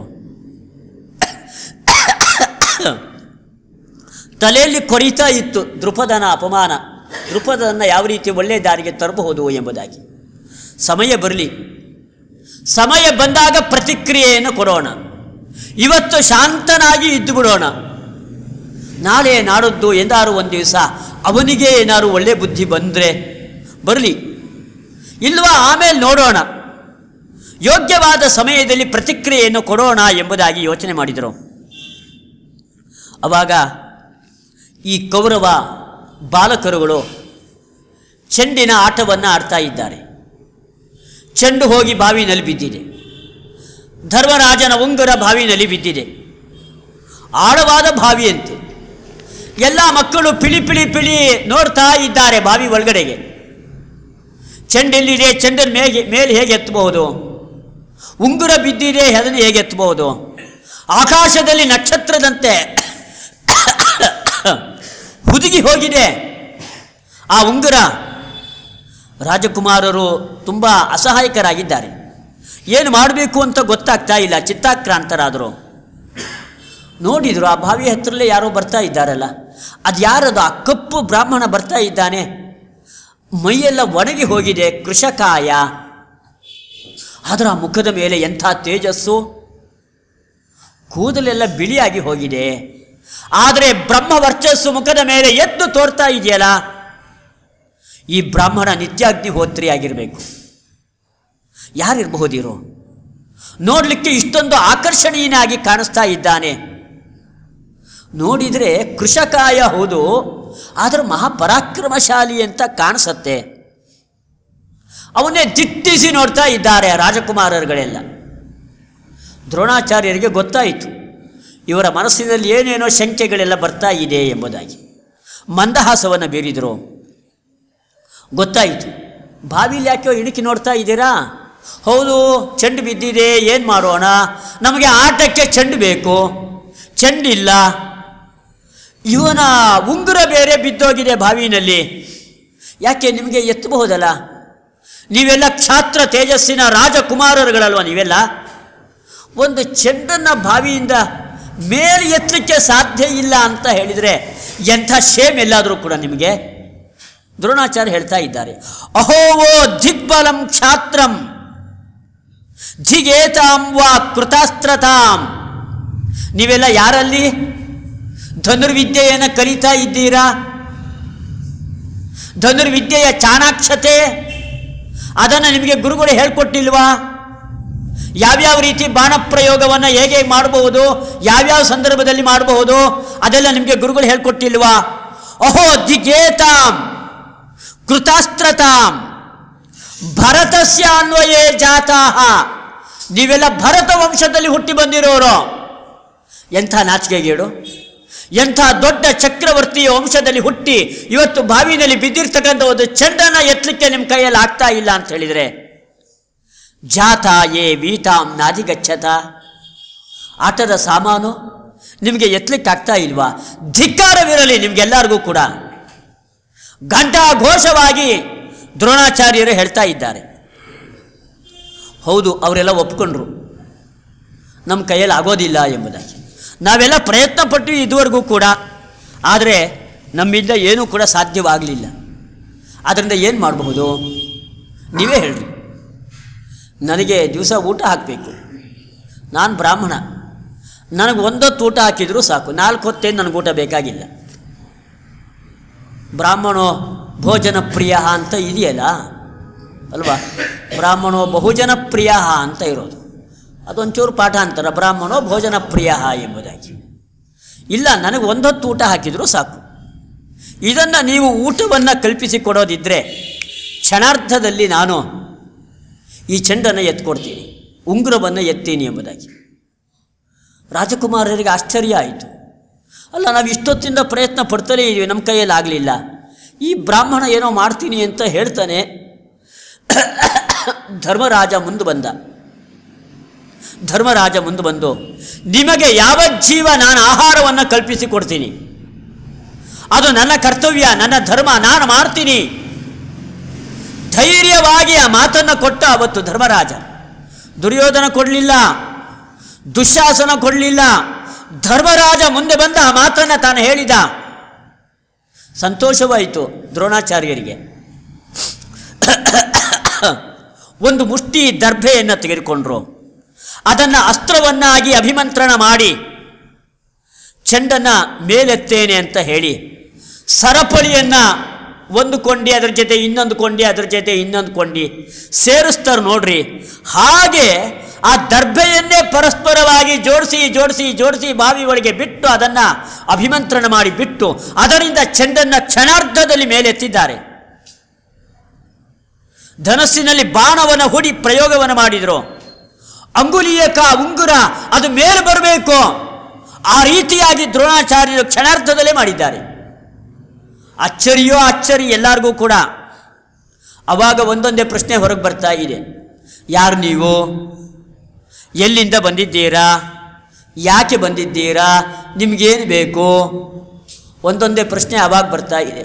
ತಲೆಯಲ್ಲಿ ಕೊರಿತಾ ಇತ್ತು ದೃಪದನ ಅಪಮಾನ, ದೃಪದನ್ನು ಯಾವ ರೀತಿ ಒಳ್ಳೆಯ ದಾರಿಗೆ ತರಬಹುದು ಎಂಬುದಾಗಿ. ಸಮಯ ಬರಲಿ, ಸಮಯ ಬಂದಾಗ ಪ್ರತಿಕ್ರಿಯೆಯನ್ನು ಕೊಡೋಣ. ಇವತ್ತು ಶಾಂತನಾಗಿ ಇದ್ದು ಬಿಡೋಣ. ನಾಳೆ ನಾಡದ್ದು ಎಂದಾರು ಒಂದು ದಿವಸ ಅವನಿಗೆ ಏನಾದ್ರು ಒಳ್ಳೆ ಬುದ್ಧಿ ಬಂದರೆ ಬರಲಿ, ಇಲ್ವಾ ಆಮೇಲೆ ನೋಡೋಣ. ಯೋಗ್ಯವಾದ ಸಮಯದಲ್ಲಿ ಪ್ರತಿಕ್ರಿಯೆಯನ್ನು ಕೊಡೋಣ ಎಂಬುದಾಗಿ ಯೋಚನೆ ಮಾಡಿದರು. ಆವಾಗ ಈ ಕೌರವ ಬಾಲಕರುಗಳು ಚೆಂಡಿನ ಆಟವನ್ನು ಆಡ್ತಾ ಇದ್ದಾರೆ. ಚೆಂಡು ಹೋಗಿ ಬಾವಿನಲ್ಲಿ ಬಿದ್ದಿದೆ. ಧರ್ಮರಾಜನ ಉಂಗುರ ಬಾವಿನಲ್ಲಿ ಬಿದ್ದಿದೆ. ಆಳವಾದ ಬಾವಿಯಂತೆ. ಎಲ್ಲ ಮಕ್ಕಳು ಪಿಳಿ ಪಿಳಿ ಪಿಳಿ ನೋಡ್ತಾ ಇದ್ದಾರೆ ಬಾವಿ ಒಳಗಡೆಗೆ. ಚೆಂಡೆಲ್ಲಿದೆ, ಚೆಂಡನ ಮೇಲೆ ಹೇಗೆ ಎತ್ತಬಹುದು? ಉಂಗುರ ಬಿದ್ದಿದೆ, ಅದನ್ನು ಹೇಗೆ ಎತ್ತಬಹುದು? ಆಕಾಶದಲ್ಲಿ ನಕ್ಷತ್ರದಂತೆ ಹುದುಗಿ ಹೋಗಿದೆ ಆ ಉಂಗುರ. ರಾಜಕುಮಾರರು ತುಂಬ ಅಸಹಾಯಕರಾಗಿದ್ದಾರೆ. ಏನು ಮಾಡಬೇಕು ಅಂತ ಗೊತ್ತಾಗ್ತಾ ಇಲ್ಲ, ಚಿತ್ತಾಕ್ರಾಂತರಾದರು. ನೋಡಿದರು ಆ ಬಾವಿ ಹತ್ರಲ್ಲೇ ಯಾರೋ ಬರ್ತಾ ಇದ್ದಾರಲ್ಲ, ಅದು ಯಾರದು? ಆ ಕಪ್ಪು ಬ್ರಾಹ್ಮಣ ಬರ್ತಾ ಇದ್ದಾನೆ. ಮೈಯೆಲ್ಲ ಒಣಗಿ ಹೋಗಿದೆ, ಕೃಷಕಾಯ. ಅದರ ಮುಖದ ಮೇಲೆ ಎಂಥ ತೇಜಸ್ಸು, ಕೂದಲೆಲ್ಲ ಬಿಳಿಯಾಗಿ ಹೋಗಿದೆ. ಆದರೆ ಬ್ರಹ್ಮವರ್ಚಸ್ಸು ಮುಖದ ಮೇಲೆ ಎದ್ದು ತೋರ್ತಾ ಇದೆಯಲ್ಲ. ಈ ಬ್ರಾಹ್ಮಣ ನಿತ್ಯಾಗ್ನಿಹೋತ್ರಿ ಆಗಿರಬೇಕು. ಯಾರಿರಬಹುದಿರೋ? ನೋಡಲಿಕ್ಕೆ ಇಷ್ಟೊಂದು ಆಕರ್ಷಣೀಯನಾಗಿ ಕಾಣಿಸ್ತಾ ಇದ್ದಾನೆ. ನೋಡಿದರೆ ಕೃಷಕಾಯ ಹೌದು, ಆದರೆ ಮಹಾಪರಾಕ್ರಮಶಾಲಿ ಅಂತ ಕಾಣಿಸತ್ತೆ. ಅವನ್ನೇ ದಿಟ್ಟಿಸಿ ನೋಡ್ತಾ ಇದ್ದಾರೆ ರಾಜಕುಮಾರರುಗಳೆಲ್ಲ. ದ್ರೋಣಾಚಾರ್ಯರಿಗೆ ಗೊತ್ತಾಯಿತು, ಇವರ ಮನಸ್ಸಿನಲ್ಲಿ ಏನೇನೋ ಶಂಕೆಗಳೆಲ್ಲ ಬರ್ತಾ ಇದೆ ಎಂಬುದಾಗಿ ಮಂದಹಾಸವನ್ನು ಬೀರಿದರು. ಗೊತ್ತಾಯಿತು, ಬಾವಿಲಿ ಯಾಕೋ ಇಣುಕಿ ನೋಡ್ತಾ ಇದ್ದೀರಾ? ಹೌದು, ಚೆಂಡು ಬಿದ್ದಿದೆ, ಏನು ಮಾಡೋಣ? ನಮಗೆ ಆಟಕ್ಕೆ ಚೆಂಡು ಬೇಕು, ಚೆಂಡಿಲ್ಲ. ಇವನ ಉಂಗುರ ಬೇರೆ ಬಿದ್ದೋಗಿದೆ ಬಾವಿನಲ್ಲಿ, ಯಾಕೆ ನಿಮಗೆ ಎತ್ತಬಹುದಲ್ಲ? ನೀವೆಲ್ಲ ಕ್ಷಾತ್ರ ತೇಜಸ್ಸಿನ ರಾಜಕುಮಾರರುಗಳಲ್ವ ನೀವೆಲ್ಲ. ಒಂದು ಚೆಂಡನ್ನು ಬಾವಿಯಿಂದ ಮೇಲೆ ಎತ್ತಲಿಕ್ಕೆ ಸಾಧ್ಯ ಇಲ್ಲ ಅಂತ ಹೇಳಿದರೆ ಎಂಥ ಶೇಮ್ ಎಲ್ಲಾದರೂ ಕೂಡ ನಿಮಗೆ. ದ್ರೋಣಾಚಾರ್ಯ ಹೇಳ್ತಾ ಇದ್ದಾರೆ, ಅಹೋವೋ ದಿಗ್ಬಲಂ ಕ್ಷಾತ್ರಂ ಧಿಗೇತಾಂ ವಾ ಕೃತಾಸ್ತ್ರತಾಂ. ನೀವೆಲ್ಲ ಯಾರಲ್ಲಿ ಧನುರ್ವಿದ್ಯೆಯನ್ನು ಕಲಿತಾ ಇದ್ದೀರಾ? ಧನುರ್ವಿದ್ಯೆಯ ಚಾಣಾಕ್ಷತೆ ಅದನ್ನು ನಿಮಗೆ ಗುರುಗಳು ಹೇಳ್ಕೊಟ್ಟಿಲ್ವಾ? ಯಾವ್ಯಾವ ರೀತಿ ಬಾಣಪ್ರಯೋಗವನ್ನು ಹೇಗೆ ಮಾಡಬಹುದು, ಯಾವ್ಯಾವ ಸಂದರ್ಭದಲ್ಲಿ ಮಾಡಬಹುದು, ಅದೆಲ್ಲ ನಿಮಗೆ ಗುರುಗಳು ಹೇಳ್ಕೊಟ್ಟಿಲ್ವಾ? ಅಹೋ ದಿಗೇತಾಂ ಕೃತಾಸ್ತ್ರತಾಂ ಭರತಸ್ಯ ಅನ್ವಯೇ ಜಾತಾಹ. ನೀವೆಲ್ಲ ಭರತ ವಂಶದಲ್ಲಿ ಹುಟ್ಟಿ ಬಂದಿರೋರು. ಎಂಥ ನಾಚಿಕೆಗೇಡು! ಎಂಥ ದೊಡ್ಡ ಚಕ್ರವರ್ತಿಯ ವಂಶದಲ್ಲಿ ಹುಟ್ಟಿ ಇವತ್ತು ಬಾವಿನಲ್ಲಿ ಬಿದ್ದಿರ್ತಕ್ಕಂಥ ಒಂದು ಚೆಂಡನ್ನು ಎತ್ತಲಿಕ್ಕೆ ನಿಮ್ಮ ಕೈಯಲ್ಲಿ ಆಗ್ತಾ ಇಲ್ಲ ಅಂತ ಹೇಳಿದರೆ, ಜಾತ ಯೇ ವೀತಾಂ ನಾಧಿಗಚ್ಚತ. ಆಟದ ಸಾಮಾನು ನಿಮಗೆ ಎತ್ತಲಿಕ್ಕೆ ಆಗ್ತಾ ಇಲ್ವಾ? ಧಿಕ್ಕಾರವಿರಲಿ ನಿಮಗೆಲ್ಲರಿಗೂ ಕೂಡ. ಘಂಟಾಘೋಷವಾಗಿ ದ್ರೋಣಾಚಾರ್ಯರು ಹೇಳ್ತಾ ಇದ್ದಾರೆ. ಹೌದು, ಅವರೆಲ್ಲ ಒಪ್ಕೊಂಡ್ರು ನಮ್ಮ ಕೈಯಲ್ಲಿ ಆಗೋದಿಲ್ಲ ಎಂಬುದಾಗಿ. ನಾವೆಲ್ಲ ಪ್ರಯತ್ನ ಪಟ್ಟು ಇದುವರೆಗೂ ಕೂಡ, ಆದರೆ ನಮ್ಮಿಂದ ಏನೂ ಕೂಡ ಸಾಧ್ಯವಾಗಲಿಲ್ಲ. ಅದರಿಂದ ಏನು ಮಾಡಬಹುದು ನೀವೇ ಹೇಳ್ರಿ. ನನಗೆ ದಿವಸ ಊಟ ಹಾಕಬೇಕು, ನಾನು ಬ್ರಾಹ್ಮಣ, ನನಗೆ ಒಂದೊತ್ತು ಊಟ ಹಾಕಿದರೂ ಸಾಕು, 4 ಹೊತ್ತೇನು ನನಗೆ ಊಟ ಬೇಕಾಗಿಲ್ಲ. ಬ್ರಾಹ್ಮಣೋ ಭೋಜನ ಪ್ರಿಯ ಅಂತ ಇದೆಯಲ್ಲ ಅಲ್ವಾ? ಬ್ರಾಹ್ಮಣೋ ಬಹುಜನ ಪ್ರಿಯ ಅಂತ ಇರೋದು, ಅದೊಂಚೂರು ಪಾಠಾಂತರ, ಬ್ರಾಹ್ಮಣೋ ಭೋಜನ ಪ್ರಿಯ ಎಂಬುದಾಗಿ. ಇಲ್ಲ, ನನಗೆ ಒಂದೊತ್ತು ಊಟ ಹಾಕಿದರೂ ಸಾಕು. ಇದನ್ನು ನೀವು ಊಟವನ್ನು ಕಲ್ಪಿಸಿಕೊಡೋದಿದ್ದರೆ ಕ್ಷಣಾರ್ಧದಲ್ಲಿ ನಾನು ಈ ಚೆಂಡನ್ನು ಎತ್ಕೊಡ್ತೀನಿ, ಉಂಗುರವನ್ನು ಎತ್ತೀನಿ ಎಂಬುದಾಗಿ. ರಾಜಕುಮಾರರಿಗೆ ಆಶ್ಚರ್ಯ ಆಯಿತು. ಅಲ್ಲ, ನಾವು ಇಷ್ಟೊತ್ತಿಂದ ಪ್ರಯತ್ನ ಪಡ್ತಲೇ ಇದ್ದೀವಿ, ನಮ್ಮ ಕೈಯಲ್ಲಿ ಆಗಲಿಲ್ಲ. ಈ ಬ್ರಾಹ್ಮಣ ಏನೋ ಮಾಡ್ತೀನಿ ಅಂತ ಹೇಳ್ತಾನೆ. ಧರ್ಮರಾಜ ಮುಂದೆ ಬಂದು ನಿಮಗೆ ಯಾವ ಜೀವ ನಾನು ಆಹಾರವನ್ನು ಕಲ್ಪಿಸಿಕೊಡ್ತೀನಿ, ಅದು ನನ್ನ ಕರ್ತವ್ಯ, ನನ್ನ ಧರ್ಮ, ನಾನು ಮಾಡ್ತೀನಿ. ಧೈರ್ಯವಾಗಿ ಆ ಮಾತನ್ನು ಕೊಟ್ಟ ಅವತ್ತು ಧರ್ಮರಾಜ. ದುರ್ಯೋಧನ ಕೊಡಲಿಲ್ಲ, ದುಶ್ಯಾಸನ ಕೊಡಲಿಲ್ಲ, ಧರ್ಮರಾಜ ಮುಂದೆ ಬಂದ ಆ ಮಾತನ್ನು ತಾನು ಹೇಳಿದ. ಸಂತೋಷವಾಯಿತು ದ್ರೋಣಾಚಾರ್ಯರಿಗೆ. ಒಂದು ಮುಷ್ಟಿ ದರ್ಭೆಯನ್ನು ತೆಗೆದುಕೊಂಡ್ರು, ಅದನ್ನು ಅಸ್ತ್ರವನ್ನಾಗಿ ಅಭಿಮಂತ್ರಣ ಮಾಡಿ ಚೆಂಡನ್ನು ಮೇಲೆತ್ತೇನೆ ಅಂತ ಹೇಳಿ ಸರಪಳಿಯನ್ನು ಒಂದು ಕೊಂಡಿ ಅದರ ಜೊತೆ ಇನ್ನೊಂದು ಕೊಂಡಿ, ಅದರ ಜೊತೆ ಇನ್ನೊಂದು ಕೊಂಡಿ ಸೇರಿಸ್ತಾರೆ ನೋಡ್ರಿ. ಹಾಗೆ ಆ ದರ್ಭೆಯನ್ನೇ ಪರಸ್ಪರವಾಗಿ ಜೋಡಿಸಿ ಬಾವಿ ಒಳಗೆ ಬಿಟ್ಟು ಅದನ್ನು ಅಭಿಮಂತ್ರಣ ಮಾಡಿ ಬಿಟ್ಟು ಅದರಿಂದ ಚೆಂಡನ್ನು ಕ್ಷಣಾರ್ಧದಲ್ಲಿ ಮೇಲೆತ್ತಿದ್ದಾರೆ. ಧನಸ್ಸಿನಲ್ಲಿ ಬಾಣವನ್ನು ಹೂಡಿ ಪ್ರಯೋಗವನ್ನು ಮಾಡಿದರು. ಅಂಗುಲಿಯಕ ಉಂಗುರ ಅದು ಮೇಲೆ ಬರಬೇಕು, ಆ ರೀತಿಯಾಗಿ ದ್ರೋಣಾಚಾರ್ಯರು ಕ್ಷಣಾರ್ಧದಲ್ಲೇ ಮಾಡಿದ್ದಾರೆ. ಅಚ್ಚರಿಯೋ ಅಚ್ಚರಿ ಎಲ್ಲರಿಗೂ ಕೂಡ. ಆವಾಗ ಒಂದೊಂದೇ ಪ್ರಶ್ನೆ ಹೊರಗೆ ಬರ್ತಾ ಇದೆ. ಯಾರು ನೀವು? ಎಲ್ಲಿಂದ ಬಂದಿದ್ದೀರಾ? ಯಾಕೆ ಬಂದಿದ್ದೀರಾ? ನಿಮಗೇನು ಬೇಕು? ಒಂದೊಂದೇ ಪ್ರಶ್ನೆ ಆವಾಗ ಬರ್ತಾ ಇದೆ.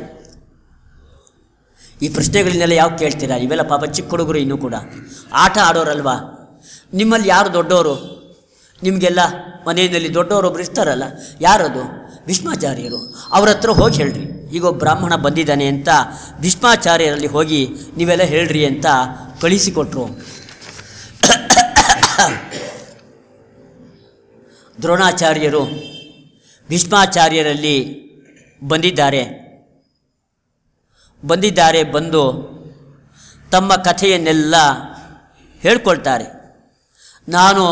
ಈ ಪ್ರಶ್ನೆಗಳನ್ನೆಲ್ಲ ಯಾವ ಕೇಳ್ತೀರಾ? ಇವೆಲ್ಲ ಪಾಪ ಚಿಕ್ಕ ಹುಡುಗರು ಇನ್ನೂ ಕೂಡ ಆಟ ಆಡೋರಲ್ವಾ? ನಿಮ್ಮಲ್ಲಿ ಯಾರು ದೊಡ್ಡವರು? ನಿಮಗೆಲ್ಲ ಮನೆಯಲ್ಲಿ ದೊಡ್ಡವರೊಬ್ರು ಇರ್ತಾರಲ್ಲ, ಯಾರದು? ಭೀಷ್ಮಾಚಾರ್ಯರು. ಅವ್ರ ಹತ್ರ ಹೋಗಿ ಹೇಳ್ರಿ, ಈಗ ಬ್ರಾಹ್ಮಣ ಬಂದಿದ್ದಾನೆ ಅಂತ ಭೀಷ್ಮಾಚಾರ್ಯರಲ್ಲಿ ಹೋಗಿ ನೀವೆಲ್ಲ ಹೇಳ್ರಿ ಅಂತ ಕಳಿಸಿಕೊಟ್ರು. ದ್ರೋಣಾಚಾರ್ಯರು ಭೀಷ್ಮಾಚಾರ್ಯರಲ್ಲಿ ಬಂದಿದ್ದಾರೆ. ಬಂದು ತಮ್ಮ ಕಥೆಯನ್ನೆಲ್ಲ ಹೇಳ್ಕೊಳ್ತಾರೆ. ನಾನು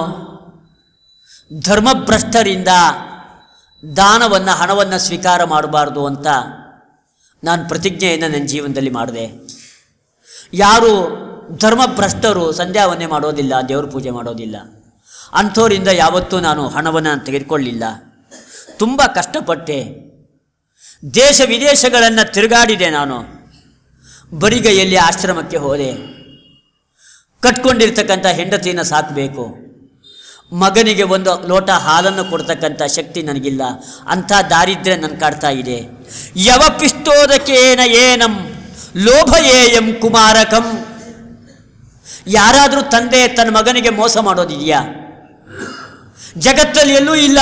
ಧರ್ಮಭ್ರಷ್ಟರಿಂದ ದಾನವನ್ನು, ಹಣವನ್ನು ಸ್ವೀಕಾರ ಮಾಡಬಾರ್ದು ಅಂತ ನಾನು ಪ್ರತಿಜ್ಞೆಯನ್ನು ನನ್ನ ಜೀವನದಲ್ಲಿ ಮಾಡಿದೆ. ಯಾರು ಧರ್ಮಭ್ರಷ್ಟರು ಸಂಧ್ಯಾವನ್ನೇ ಮಾಡೋದಿಲ್ಲ, ದೇವ್ರ ಪೂಜೆ ಮಾಡೋದಿಲ್ಲ, ಅಂಥವರಿಂದ ಯಾವತ್ತೂ ನಾನು ಹಣವನ್ನು ತೆಗೆದುಕೊಳ್ಳಿಲ್ಲ. ತುಂಬ ಕಷ್ಟಪಟ್ಟೆ, ದೇಶ ವಿದೇಶಗಳನ್ನು ತಿರುಗಾಡಿದೆ. ನಾನು ಬರಿಗೈಯಲ್ಲಿ ಆಶ್ರಮಕ್ಕೆ ಹೋದೆ. ಕಟ್ಕೊಂಡಿರ್ತಕ್ಕಂಥ ಹೆಂಡತಿಯನ್ನು ಸಾಕಬೇಕು, ಮಗನಿಗೆ ಒಂದು ಲೋಟ ಹಾಲನ್ನು ಕೊಡ್ತಕ್ಕಂಥ ಶಕ್ತಿ ನನಗಿಲ್ಲ. ಅಂಥ ದಾರಿದ್ರ್ಯ ನನ್ನ ಕಾಡ್ತಾ ಇದೆ. ಯವಪಿಸ್ತೋದಕೇನ ಏನಂ ಲೋಭ ಏಯಂ ಕುಮಾರಕಂ. ಯಾರಾದರೂ ತಂದೆ ತನ್ನ ಮಗನಿಗೆ ಮೋಸ ಮಾಡೋದಿದೆಯಾ? ಜಗತ್ತಲ್ಲಿ ಎಲ್ಲೂ ಇಲ್ಲ.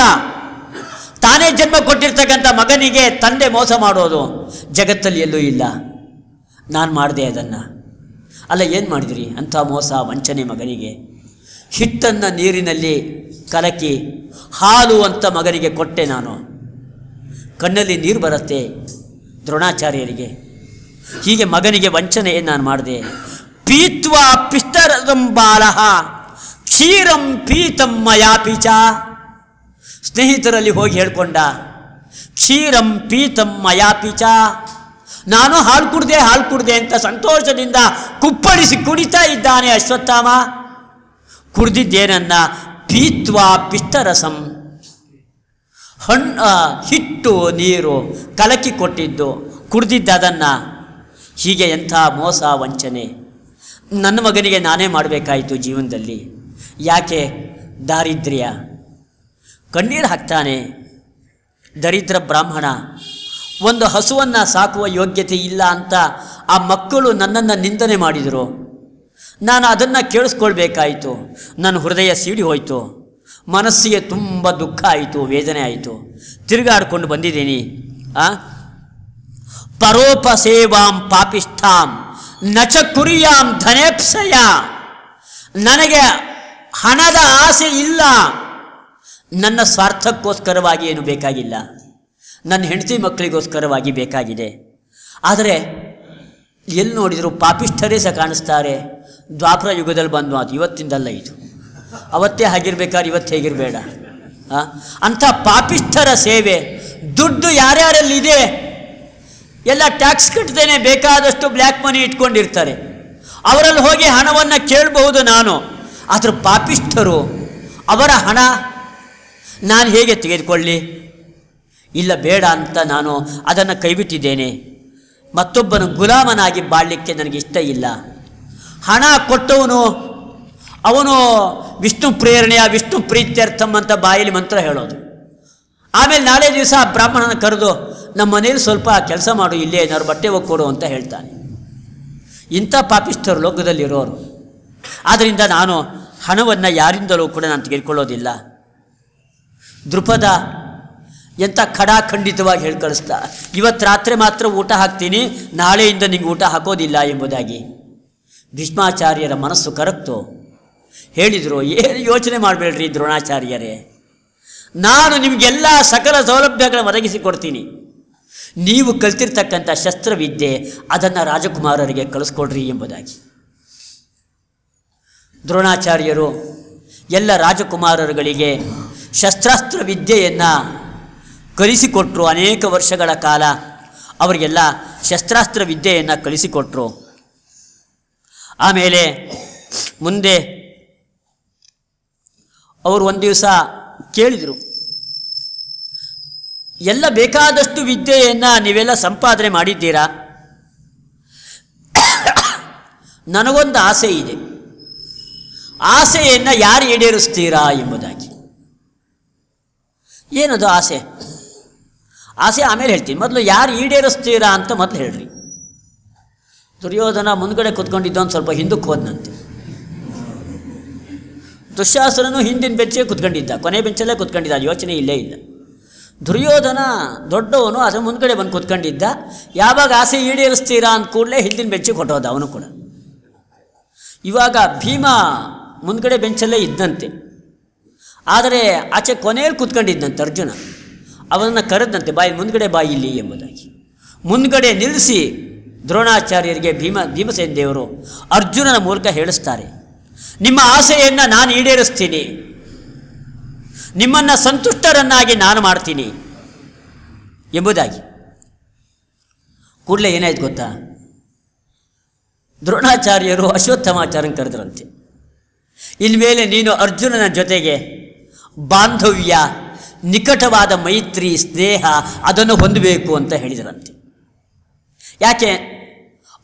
ತಾನೇ ಜನ್ಮ ಕೊಟ್ಟಿರ್ತಕ್ಕಂಥ ಮಗನಿಗೆ ತಂದೆ ಮೋಸ ಮಾಡೋದು ಜಗತ್ತಲ್ಲಿ ಎಲ್ಲೂ ಇಲ್ಲ. ನಾನು ಮಾಡಿದೆ ಅದನ್ನು. ಅಲ್ಲ, ಏನು ಮಾಡಿದ್ರಿ? ಅಂಥ ಮೋಸ ವಂಚನೆ ಮಗನಿಗೆ. ಹಿಟ್ಟನ್ನು ನೀರಿನಲ್ಲಿ ಕಲಕಿ ಹಾಲು ಅಂತ ಮಗನಿಗೆ ಕೊಟ್ಟೆ. ನಾನು ಕಣ್ಣಲ್ಲಿ ನೀರು ಬರುತ್ತೆ ದ್ರೋಣಾಚಾರ್ಯರಿಗೆ. ಹೀಗೆ ಮಗನಿಗೆ ವಂಚನೆಯನ್ನು ನಾನು ಮಾಡಿದೆ. ಪೀತ್ವಾ ಪಿಷ್ಟರಂ ಬಾಲಃ ಕ್ಷೀರಂ ಪೀತಂ ಮಯಾಪಿಚ. ಸ್ನೇಹಿತರಲ್ಲಿ ಹೋಗಿ ಹೇಳ್ಕೊಂಡ, ಕ್ಷೀರಂ ಪೀತಂ ಮಯಾಪಿಚ. ನಾನು ಹಾಲು ಕುಡ್ದೆ ಅಂತ ಸಂತೋಷದಿಂದ ಕುಪ್ಪಳಿಸಿ ಕುಡಿತಾ ಇದ್ದಾನೆ ಅಶ್ವತ್ಥಾಮ. ಕುಡ್ದಿದ್ದೇನನ್ನ? ಪೀತ್ವಾ ಪಿಷ್ಟರಸಂ, ಹಿಟ್ಟು ನೀರು ಕಲಕಿ ಕೊಟ್ಟಿದ್ದು, ಕುಡ್ದಿದ್ದದನ್ನು. ಹೀಗೆ ಎಂಥ ಮೋಸ ವಂಚನೆ. ನನ್ನ ಮಗನಿಗೆ ನಾನೇ ಮಾಡಬೇಕಾಯಿತು ಜೀವನದಲ್ಲಿ. ಯಾಕೆ? ದಾರಿದ್ರ್ಯ. ಕಣ್ಣೀರು ಹಾಕ್ತಾನೆ. ದರಿದ್ರ ಬ್ರಾಹ್ಮಣ. ಒಂದು ಹಸುವನ್ನು ಸಾಕುವ ಯೋಗ್ಯತೆ ಇಲ್ಲ ಅಂತ ಆ ಮಕ್ಕಳು ನನ್ನನ್ನು ನಿಂದನೆ ಮಾಡಿದರು. ನಾನು ಅದನ್ನು ಕೇಳಿಸ್ಕೊಳ್ಬೇಕಾಯಿತು. ನನ್ನ ಹೃದಯ ಸೀಡಿ ಹೋಯಿತು. ಮನಸ್ಸಿಗೆ ತುಂಬ ದುಃಖ ಆಯಿತು, ವೇದನೆ ಆಯಿತು. ತಿರುಗಾಡ್ಕೊಂಡು ಬಂದಿದ್ದೀನಿ. ಪರೋಪಸೇವಾಂ ಪಾಪಿಷ್ಠಾಂ ನಚ ಕುರಿಯಾಂ ಧನೇಪ್ಸಯ. ನನಗೆ ಹಣದ ಆಸೆ ಇಲ್ಲ. ನನ್ನ ಸ್ವಾರ್ಥಕ್ಕೋಸ್ಕರವಾಗಿ ಏನು ಬೇಕಾಗಿಲ್ಲ. ನನ್ನ ಹೆಂಡತಿ ಮಕ್ಕಳಿಗೋಸ್ಕರವಾಗಿ ಬೇಕಾಗಿದೆ. ಆದರೆ ಎಲ್ಲಿ ನೋಡಿದರೂ ಪಾಪಿಷ್ಠರೇ ಸಹ ಕಾಣಿಸ್ತಾರೆ. ದ್ವಾಪರ ಯುಗದಲ್ಲಿ ಬಂದು ಅದು ಇವತ್ತಿಂದಲ್ಲ, ಇದು ಅವತ್ತೇ ಆಗಿರ್ಬೇಕಾದ್ರೆ ಇವತ್ತು ಹೇಗಿರಬೇಡ. ಅಂಥ ಪಾಪಿಷ್ಠರ ಸೇವೆ. ದುಡ್ಡು ಯಾರ್ಯಾರಲ್ಲಿದೆ ಎಲ್ಲ ಟ್ಯಾಕ್ಸ್ ಕಟ್ಟದೇನೆ ಬೇಕಾದಷ್ಟು ಬ್ಲ್ಯಾಕ್ ಮನಿ ಇಟ್ಕೊಂಡಿರ್ತಾರೆ. ಅವರಲ್ಲಿ ಹೋಗಿ ಹಣವನ್ನು ಕೇಳಬಹುದು ನಾನು. ಆದರೆ ಪಾಪಿಷ್ಠರು, ಅವರ ಹಣ ನಾನು ಹೇಗೆ ತೆಗೆದುಕೊಳ್ಳಿ? ಇಲ್ಲ, ಬೇಡ ಅಂತ ನಾನು ಅದನ್ನು ಕೈಬಿಟ್ಟಿದ್ದೇನೆ. ಮತ್ತೊಬ್ಬನ ಗುಲಾಮನಾಗಿ ಬಾಳಲಿಕ್ಕೆ ನನಗಿಷ್ಟ ಇಲ್ಲ. ಹಣ ಕೊಟ್ಟವನು ಅವನು ವಿಷ್ಣು ಪ್ರೇರಣೆಯ ವಿಷ್ಣು ಪ್ರೀತ್ಯರ್ಥಂ ಅಂತ ಬಾಯಲ್ಲಿ ಮಂತ್ರ ಹೇಳೋದು. ಆಮೇಲೆ ನಾಳೆ ದಿವಸ ಆ ಬ್ರಾಹ್ಮಣನ ಕರೆದು ನಮ್ಮ ಮನೇಲಿ ಸ್ವಲ್ಪ ಕೆಲಸ ಮಾಡು, ಇಲ್ಲೇ ಏನಾದ್ರು ಬಟ್ಟೆ ಒಕ್ಕೊಡು ಅಂತ ಹೇಳ್ತಾನೆ. ಇಂಥ ಪಾಪಿಷ್ಠರು ಲೋಕದಲ್ಲಿರೋರು. ಆದ್ದರಿಂದ ನಾನು ಹಣವನ್ನು ಯಾರಿಂದಲೂ ಕೂಡ ನಾನು ತೆಗೆದುಕೊಳ್ಳೋದಿಲ್ಲ. ದೃಪದ ಎಂಥ ಖಡಾಖಂಡಿತವಾಗಿ ಹೇಳಿ ಕಳಿಸ್ತಾ, ಇವತ್ತು ರಾತ್ರಿ ಮಾತ್ರ ಊಟ ಹಾಕ್ತೀನಿ, ನಾಳೆಯಿಂದ ನಿಂಗೆ ಊಟ ಹಾಕೋದಿಲ್ಲ ಎಂಬುದಾಗಿ. ಭೀಷ್ಮಾಚಾರ್ಯರ ಮನಸ್ಸು ಕರಗ್ತು. ಹೇಳಿದರು, ಏನು ಯೋಚನೆ ಮಾಡಬೇಡ್ರಿ ದ್ರೋಣಾಚಾರ್ಯರೇ, ನಾನು ನಿಮಗೆಲ್ಲ ಸಕಲ ಸೌಲಭ್ಯಗಳನ್ನು ಒದಗಿಸಿಕೊಡ್ತೀನಿ. ನೀವು ಕಲ್ತಿರ್ತಕ್ಕಂಥ ಶಸ್ತ್ರವಿದ್ಯೆ ಅದನ್ನು ರಾಜಕುಮಾರರಿಗೆ ಕಳಿಸ್ಕೊಡ್ರಿ ಎಂಬುದಾಗಿ. ದ್ರೋಣಾಚಾರ್ಯರು ಎಲ್ಲ ರಾಜಕುಮಾರರುಗಳಿಗೆ ಶಸ್ತ್ರಾಸ್ತ್ರ ವಿದ್ಯೆಯನ್ನು ಕಲಿಸಿಕೊಟ್ರು. ಅನೇಕ ವರ್ಷಗಳ ಕಾಲ ಅವರಿಗೆಲ್ಲ ಶಸ್ತ್ರಾಸ್ತ್ರ ವಿದ್ಯೆಯನ್ನು ಕಲಿಸಿಕೊಟ್ರು. ಆಮೇಲೆ ಮುಂದೆ ಅವರು ಒಂದು ದಿವಸ ಕೇಳಿದರು, ಎಲ್ಲ ಬೇಕಾದಷ್ಟು ವಿದ್ಯೆಯನ್ನು ನೀವೆಲ್ಲ ಸಂಪಾದನೆ ಮಾಡಿದ್ದೀರಾ, ನನಗೊಂದು ಆಸೆ ಇದೆ, ಆಸೆಯನ್ನು ಯಾರು ಈಡೇರಿಸ್ತೀರಾ ಎಂಬುದಾಗಿ. ಏನದು ಆಸೆ? ಆಸೆ ಆಮೇಲೆ ಹೇಳ್ತೀನಿ, ಮೊದಲು ಯಾರು ಈಡೇರಿಸ್ತೀರಾ ಅಂತ ಮೊದಲು ಹೇಳ್ರಿ. ದುರ್ಯೋಧನ ಮುಂದ್ಗಡೆ ಕೂತ್ಕೊಂಡಿದ್ದವನು ಸ್ವಲ್ಪ ಹಿಂದಕ್ಕೆ ಹೋದನಂತೆ. ದುಶ್ಯಾಸನನು ಹಿಂದಿನ ಬೆಂಚೇ ಕೂತ್ಕೊಂಡಿದ್ದ, ಕೊನೆ ಬೆಂಚಲ್ಲೇ ಕೂತ್ಕೊಂಡಿದ್ದ, ಯೋಚನೆ ಇಲ್ಲೇ ಇಲ್ಲ. ದುರ್ಯೋಧನ ದೊಡ್ಡವನು, ಅದರ ಮುಂದ್ಗಡೆ ಬಂದು ಕೂತ್ಕೊಂಡಿದ್ದ. ಯಾವಾಗ ಆಸೆ ಈಡೇರಿಸ್ತೀರಾ ಅಂದ ಕೂಡಲೇ ಹಿಂದಿನ ಬೆಂಚಿಗೆ ಹೊಟ್ಟೋದ ಅವನು ಕೂಡ. ಇವಾಗ ಭೀಮ ಮುಂದ್ಗಡೆ ಬೆಂಚಲ್ಲೇ ಇದ್ದಂತೆ, ಆದರೆ ಆಚೆ ಕೊನೆಯಲ್ಲಿ ಕೂತ್ಕೊಂಡಿದ್ದಂತೆ ಅರ್ಜುನ. ಅವನನ್ನು ಕರೆದಂತೆ, ಬಾಯಿ ಮುಂದ್ಗಡೆ ಬಾಯಿ ಇಲ್ಲಿ ಎಂಬುದಾಗಿ. ಮುಂದ್ಗಡೆ ನಿಲ್ಲಿಸಿ ದ್ರೋಣಾಚಾರ್ಯರಿಗೆ ಭೀಮಸೇನ ದೇವರು ಅರ್ಜುನನ ಮೂಲಕ ಹೇಳಿಸ್ತಾರೆ, ನಿಮ್ಮ ಆಸೆಯನ್ನು ನಾನು ಈಡೇರಿಸ್ತೀನಿ, ನಿಮ್ಮನ್ನು ಸಂತುಷ್ಟರನ್ನಾಗಿ ನಾನು ಮಾಡ್ತೀನಿ ಎಂಬುದಾಗಿ. ಕೂಡಲೇ ಏನಾಯ್ತು ಗೊತ್ತಾ? ದ್ರೋಣಾಚಾರ್ಯರು ಅಶ್ವತ್ಥಾಮಾಚಾರ್ಯನ ಕರೆದ್ರಂತೆ. ಇನ್ಮೇಲೆ ನೀನು ಅರ್ಜುನನ ಜೊತೆಗೆ ಬಾಂಧವ್ಯ, ನಿಕಟವಾದ ಮೈತ್ರಿ, ಸ್ನೇಹ ಅದನ್ನು ಹೊಂದಬೇಕು ಅಂತ ಹೇಳಿದರಂತೆ. ಯಾಕೆ?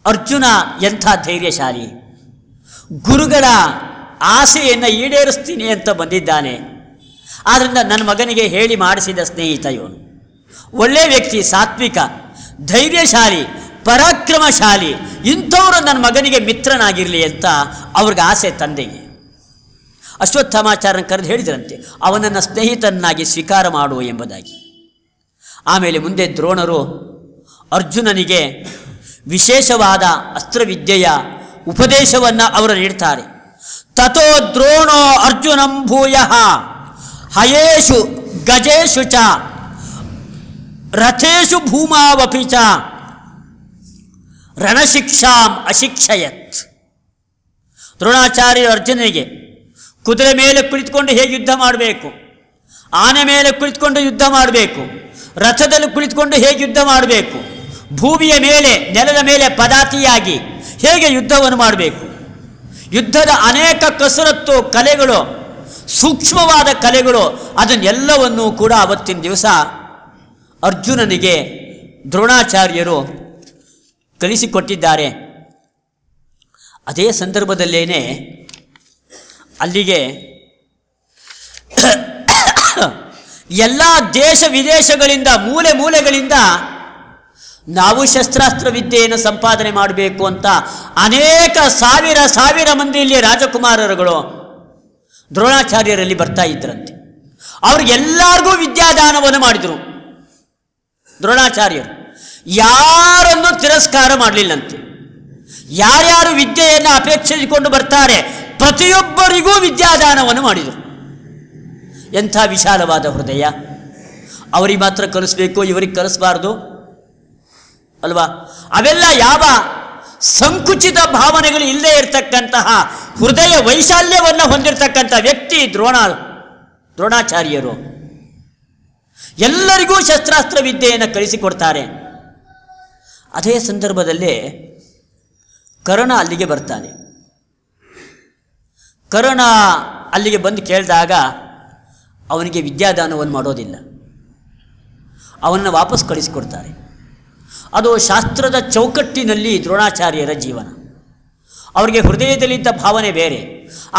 ಅರ್ಜುನ ಎಂಥ ಧೈರ್ಯಶಾಲಿ, ಗುರುಗಳ ಆಸೆಯನ್ನು ಈಡೇರಿಸ್ತೀನಿ ಅಂತ ಬಂದಿದ್ದಾನೆ. ಆದ್ದರಿಂದ ನನ್ನ ಮಗನಿಗೆ ಹೇಳಿ ಮಾಡಿಸಿದ ಸ್ನೇಹಿತ ಇವನು. ಒಳ್ಳೆಯ ವ್ಯಕ್ತಿ, ಸಾತ್ವಿಕ, ಧೈರ್ಯಶಾಲಿ, ಪರಾಕ್ರಮಶಾಲಿ, ಇಂಥವರು ನನ್ನ ಮಗನಿಗೆ ಮಿತ್ರನಾಗಿರಲಿ ಅಂತ ಅವ್ರಿಗೆ ಆಸೆ ತಂದೆಗೆ. ಅಶ್ವತ್ಥಾಮಾಚಾರ್ಯನ ಕರೆದು ಹೇಳಿದ್ರಂತೆ, ಅವನನ್ನು ಸ್ನೇಹಿತನಾಗಿ ಸ್ವೀಕಾರ ಮಾಡು ಎಂಬುದಾಗಿ. ಆಮೇಲೆ ಮುಂದೆ ದ್ರೋಣರು ಅರ್ಜುನನಿಗೆ ವಿಶೇಷವಾದ ಅಸ್ತ್ರವಿದ್ಯೆಯ ಉಪದೇಶವನ್ನು ಅವರು ನೀಡ್ತಾರೆ. ತಥೋ ದ್ರೋಣೋ ಅರ್ಜುನಂ ಭೂಯಃ ಹಯೇಷು ಗಜೇಶು ಚ ರಥೇಶು ಭೂಮಾವಪಿ ಚ ರಣಶಿಕ್ಷಾಂ ಅಶಿಕ್ಷಯತ್. ದ್ರೋಣಾಚಾರ್ಯರು ಅರ್ಜುನನಿಗೆ ಕುದುರೆ ಮೇಲೆ ಕುಳಿತುಕೊಂಡು ಹೇಗೆ ಯುದ್ಧ ಮಾಡಬೇಕು, ಆನೆ ಮೇಲೆ ಕುಳಿತುಕೊಂಡು ಯುದ್ಧ ಮಾಡಬೇಕು, ರಥದಲ್ಲಿ ಕುಳಿತುಕೊಂಡು ಹೇಗೆ ಯುದ್ಧ ಮಾಡಬೇಕು, ಭೂಮಿಯ ಮೇಲೆ, ನೆಲದ ಮೇಲೆ ಪದಾತಿಯಾಗಿ ಹೇಗೆ ಯುದ್ಧವನ್ನು ಮಾಡಬೇಕು, ಯುದ್ಧದ ಅನೇಕ ಕಸರತ್ತು ಕಲೆಗಳು, ಸೂಕ್ಷ್ಮವಾದ ಕಲೆಗಳು, ಅದನ್ನೆಲ್ಲವನ್ನೂ ಕೂಡ ಅವತ್ತಿನ ದಿವಸ ಅರ್ಜುನನಿಗೆ ದ್ರೋಣಾಚಾರ್ಯರು ಕಲಿಸಿಕೊಟ್ಟಿದ್ದಾರೆ. ಅದೇ ಸಂದರ್ಭದಲ್ಲೇನೆ ಅಲ್ಲಿಗೆ ಎಲ್ಲ ದೇಶ ವಿದೇಶಗಳಿಂದ, ಮೂಲೆ ಮೂಲೆಗಳಿಂದ ನಾವು ಶಸ್ತ್ರಾಸ್ತ್ರ ವಿದ್ಯೆಯನ್ನು ಸಂಪಾದನೆ ಮಾಡಬೇಕು ಅಂತ ಅನೇಕ ಸಾವಿರ ಮಂದಿಯಲ್ಲಿ ರಾಜಕುಮಾರರುಗಳು ದ್ರೋಣಾಚಾರ್ಯರಲ್ಲಿ ಬರ್ತಾ ಇದ್ದರಂತೆ. ಅವ್ರಿಗೆಲ್ಲರಿಗೂ ವಿದ್ಯಾದಾನವನ್ನು ಮಾಡಿದರು ದ್ರೋಣಾಚಾರ್ಯರು. ಯಾರನ್ನು ತಿರಸ್ಕಾರ ಮಾಡಲಿಲ್ಲಂತೆ. ಯಾರ್ಯಾರು ವಿದ್ಯೆಯನ್ನು ಅಪೇಕ್ಷಿಸಿಕೊಂಡು ಬರ್ತಾರೆ ಪ್ರತಿಯೊಬ್ಬರಿಗೂ ವಿದ್ಯಾದಾನವನ್ನು ಮಾಡಿದರು. ಎಂಥ ವಿಶಾಲವಾದ ಹೃದಯ! ಅವರಿಗೆ ಮಾತ್ರ ಕಲಿಸ್ಬೇಕು, ಇವರಿಗೆ ಕಲಿಸಬಾರ್ದು ಅಲ್ವಾ? ಅವೆಲ್ಲ ಯಾವ ಸಂಕುಚಿತ ಭಾವನೆಗಳು ಇಲ್ಲದೆ ಇರತಕ್ಕಂತಹ ಹೃದಯ ವೈಶಾಲ್ಯವನ್ನು ಹೊಂದಿರತಕ್ಕಂಥ ವ್ಯಕ್ತಿ ದ್ರೋಣಾಚಾರ್ಯರು. ಎಲ್ಲರಿಗೂ ಶಸ್ತ್ರಾಸ್ತ್ರ ವಿದ್ಯೆಯನ್ನು ಕಲಿಸಿಕೊಡ್ತಾರೆ. ಅದೇ ಸಂದರ್ಭದಲ್ಲೇ ಕರ್ಣ ಅಲ್ಲಿಗೆ ಬರ್ತಾನೆ. ಕರ್ಣ ಅಲ್ಲಿಗೆ ಬಂದು ಕೇಳಿದಾಗ ಅವನಿಗೆ ವಿದ್ಯಾದಾನವನ್ನು ಮಾಡೋದಿಲ್ಲ, ಅವನನ್ನು ವಾಪಸ್ ಕಳಿಸಿಕೊಡ್ತಾರೆ. ಅದು ಶಾಸ್ತ್ರದ ಚೌಕಟ್ಟಿನಲ್ಲಿ ದ್ರೋಣಾಚಾರ್ಯರ ಜೀವನ. ಅವರಿಗೆ ಹೃದಯದಲ್ಲಿದ್ದ ಭಾವನೆ ಬೇರೆ,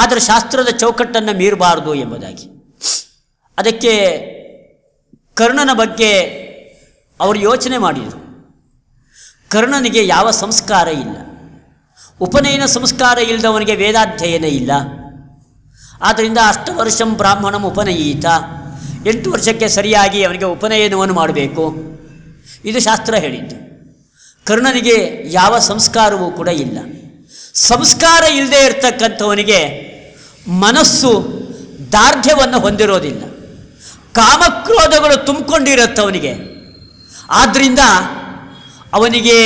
ಆದರೆ ಶಾಸ್ತ್ರದ ಚೌಕಟ್ಟನ್ನು ಮೀರಬಾರದು ಎಂಬುದಾಗಿ. ಅದಕ್ಕೆ ಕರ್ಣನ ಬಗ್ಗೆ ಅವರು ಯೋಚನೆ ಮಾಡಿದರು. ಕರ್ಣನಿಗೆ ಯಾವ ಸಂಸ್ಕಾರ ಇಲ್ಲ, ಉಪನಯನ ಸಂಸ್ಕಾರ ಇಲ್ಲದವನಿಗೆ ವೇದಾಧ್ಯಯನ ಇಲ್ಲ. ಆದ್ದರಿಂದ 8 ವರ್ಷಂ ಬ್ರಾಹ್ಮಣಂ ಉಪನಯೀತ, 8 ವರ್ಷಕ್ಕೆ ಸರಿಯಾಗಿ ಅವನಿಗೆ ಉಪನಯನವನ್ನು ಮಾಡಬೇಕು, ಇದು ಶಾಸ್ತ್ರ ಹೇಳಿದ್ದು. ಕರ್ಣನಿಗೆ ಯಾವ ಸಂಸ್ಕಾರವೂ ಕೂಡ ಇಲ್ಲ. ಸಂಸ್ಕಾರ ಇಲ್ಲದೆ ಇರತಕ್ಕಂಥವನಿಗೆ ಮನಸ್ಸು ದಾರ್ಢ್ಯವನ್ನು ಹೊಂದಿರೋದಿಲ್ಲ, ಕಾಮಕ್ರೋಧಗಳು ತುಂಬಿಕೊಂಡಿರುತ್ತವನಿಗೆ. ಆದ್ದರಿಂದ ಅವನಿಗೆ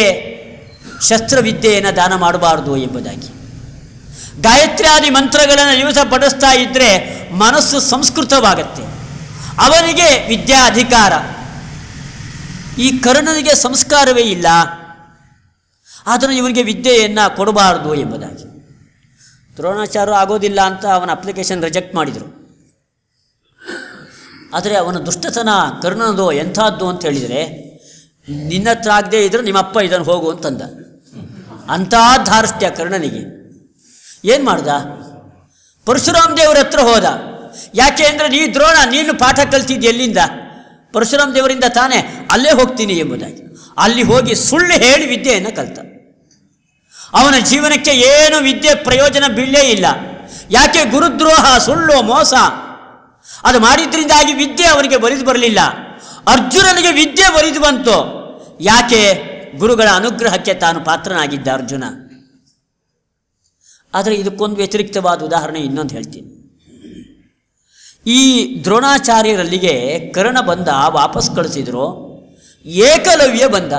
ಶಸ್ತ್ರವಿದ್ಯೆಯನ್ನು ದಾನ ಮಾಡಬಾರ್ದು ಎಂಬುದಾಗಿ. ಗಾಯತ್ರ್ಯಾದಿ ಮಂತ್ರಗಳನ್ನು ದಿವಸ ಪಡಿಸ್ತಾ ಇದ್ದರೆ ಮನಸ್ಸು ಸಂಸ್ಕೃತವಾಗತ್ತೆ, ಅವನಿಗೆ ವಿದ್ಯಾ ಅಧಿಕಾರ. ಈ ಕರ್ಣನಿಗೆ ಸಂಸ್ಕಾರವೇ ಇಲ್ಲ, ಆದರೆ ಇವನಿಗೆ ವಿದ್ಯೆಯನ್ನು ಕೊಡಬಾರ್ದು ಎಂಬುದಾಗಿ. ದ್ರೋಣಾಚಾರ್ಯರು ಆಗೋದಿಲ್ಲ ಅಂತ ಅವನ ಅಪ್ಲಿಕೇಶನ್ ರಿಜೆಕ್ಟ್ ಮಾಡಿದರು. ಆದರೆ ಅವನ ದುಷ್ಟತನ ಕರ್ಣನದು ಎಂಥದ್ದು ಅಂತ ಹೇಳಿದರೆ, ನಿನ್ನ ಹತ್ರ ಆಗದೆ ಇದ್ದರೆ ನಿಮ್ಮಪ್ಪ ಇದನ್ನು ಹೋಗು ಅಂತಂದ. ಅಂಥ ಧಾರ್ಷ್ಟ್ಯ ಕರ್ಣನಿಗೆ. ಏನು ಮಾಡ್ದ? ಪರಶುರಾಮ ದೇವರ ಹತ್ರ ಹೋದ. ಯಾಕೆ ಅಂದರೆ, ನೀನು ಪಾಠ ಕಲ್ತಿದ್ದು ಎಲ್ಲಿಂದ? ಪರಶುರಾಮ ದೇವರಿಂದ ತಾನೇ, ಅಲ್ಲೇ ಹೋಗ್ತೀನಿ ಎಂಬುದಾಗಿ. ಅಲ್ಲಿ ಹೋಗಿ ಸುಳ್ಳು ಹೇಳಿ ವಿದ್ಯೆಯನ್ನು ಕಲ್ತ. ಅವನ ಜೀವನಕ್ಕೆ ಏನು ವಿದ್ಯೆ ಪ್ರಯೋಜನ ಬೀಳಲೇ ಇಲ್ಲ. ಯಾಕೆ? ಗುರುದ್ರೋಹ, ಸುಳ್ಳು, ಮೋಸ ಅದು ಮಾಡಿದ್ರಿಂದಾಗಿ ವಿದ್ಯೆ ಅವನಿಗೆ ಬರಿದು ಬರಲಿಲ್ಲ. ಅರ್ಜುನನಿಗೆ ವಿದ್ಯೆ ಬರಿದು ಬಂತು. ಯಾಕೆ? ಗುರುಗಳ ಅನುಗ್ರಹಕ್ಕೆ ತಾನು ಪಾತ್ರನಾಗಿದ್ದ ಅರ್ಜುನ. ಆದರೆ ಇದಕ್ಕೊಂದು ವ್ಯತಿರಿಕ್ತವಾದ ಉದಾಹರಣೆ ಇನ್ನೊಂದು ಹೇಳ್ತೀನಿ. ಈ ದ್ರೋಣಾಚಾರ್ಯರಲ್ಲಿಗೆ ಕರ್ಣ ಬಂದ, ವಾಪಸ್ ಕಳಿಸಿದ್ರು. ಏಕಲವ್ಯ ಬಂದ.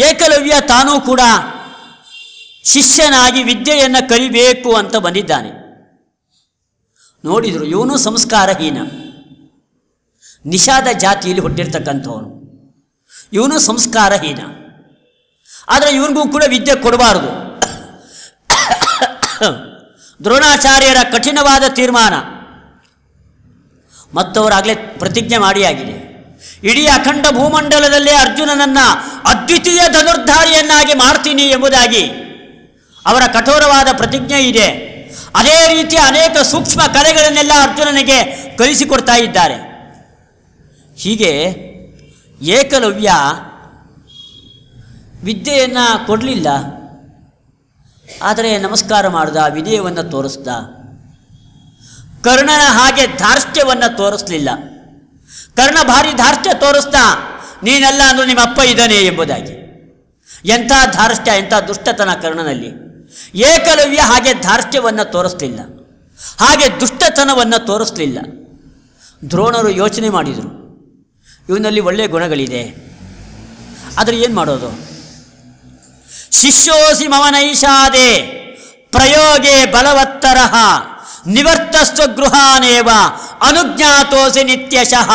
ಏಕಲವ್ಯ ತಾನೂ ಕೂಡ ಶಿಷ್ಯನಾಗಿ ವಿದ್ಯೆಯನ್ನು ಕಲಿಬೇಕು ಅಂತ ಬಂದಿದ್ದಾನೆ. ನೋಡಿದರು, ಇವನು ಸಂಸ್ಕಾರಹೀನ, ನಿಷಾದ ಜಾತಿಯಲ್ಲಿ ಹುಟ್ಟಿರ್ತಕ್ಕಂಥವನು, ಇವನು ಸಂಸ್ಕಾರಹೀನ. ಆದರೆ ಇವನಿಗೂ ಕೂಡ ವಿದ್ಯೆ ಕೊಡಬಾರದು. ದ್ರೋಣಾಚಾರ್ಯರ ಕಠಿಣವಾದ ತೀರ್ಮಾನ, ಮತ್ತವರಾಗಲೇ ಪ್ರತಿಜ್ಞೆ ಮಾಡಿಯಾಗಿದೆ. ಇಡೀ ಅಖಂಡ ಭೂಮಂಡಲದಲ್ಲೇ ಅರ್ಜುನನನ್ನು ಅದ್ವಿತೀಯ ಧನುರ್ಧಾರಿಯನ್ನಾಗಿ ಮಾಡ್ತೀನಿ ಎಂಬುದಾಗಿ ಅವರ ಕಠೋರವಾದ ಪ್ರತಿಜ್ಞೆ ಇದೆ. ಅದೇ ರೀತಿ ಅನೇಕ ಸೂಕ್ಷ್ಮ ಕಲೆಗಳನ್ನೆಲ್ಲ ಅರ್ಜುನನಿಗೆ ಕಲಿಸಿಕೊಡ್ತಾ ಇದ್ದಾರೆ. ಹೀಗೆ ಏಕಲವ್ಯ ವಿದ್ಯೆಯನ್ನು ಕೊಡಲಿಲ್ಲ, ಆದರೆ ನಮಸ್ಕಾರ ಮಾಡ್ದ, ವಿನಯವನ್ನು ತೋರಿಸ್ದ. ಕರ್ಣನ ಹಾಗೆ ಧಾರ್ಷ್ಟ್ಯವನ್ನು ತೋರಿಸಲಿಲ್ಲ. ಕರ್ಣ ಭಾರಿ ಧಾರ್ಷ್ಟ್ಯ ತೋರಿಸ್ತಾ, ನೀನಲ್ಲ ಅಂದರೂ ನಿಮ್ಮ ಅಪ್ಪ ಇದ್ದಾನೆ ಎಂಬುದಾಗಿ. ಎಂಥ ಧಾರ್ಷ್ಟ್ಯ, ಎಂಥ ದುಷ್ಟತನ ಕರ್ಣನಲ್ಲಿ. ಏಕಲವ್ಯ ಹಾಗೆ ಧಾರ್ಷ್ಟ್ಯವನ್ನು ತೋರಿಸಲಿಲ್ಲ, ಹಾಗೆ ದುಷ್ಟತನವನ್ನು ತೋರಿಸಲಿಲ್ಲ. ದ್ರೋಣರು ಯೋಚನೆ ಮಾಡಿದರು, ಇವನಲ್ಲಿ ಒಳ್ಳೆಯ ಗುಣಗಳಿದೆ, ಆದರೆ ಏನು ಮಾಡೋದು? ಶಿಷ್ಯೋಸಿ ಮಮ ನೈಷಾದೆ ಪ್ರಯೋಗೆ ಬಲವತ್ತರಃ ನಿವರ್ತಸ್ವ ಗೃಹಾನೇವ ಅನುಜ್ಞಾತೋಸಿ ನಿತ್ಯಶಃ.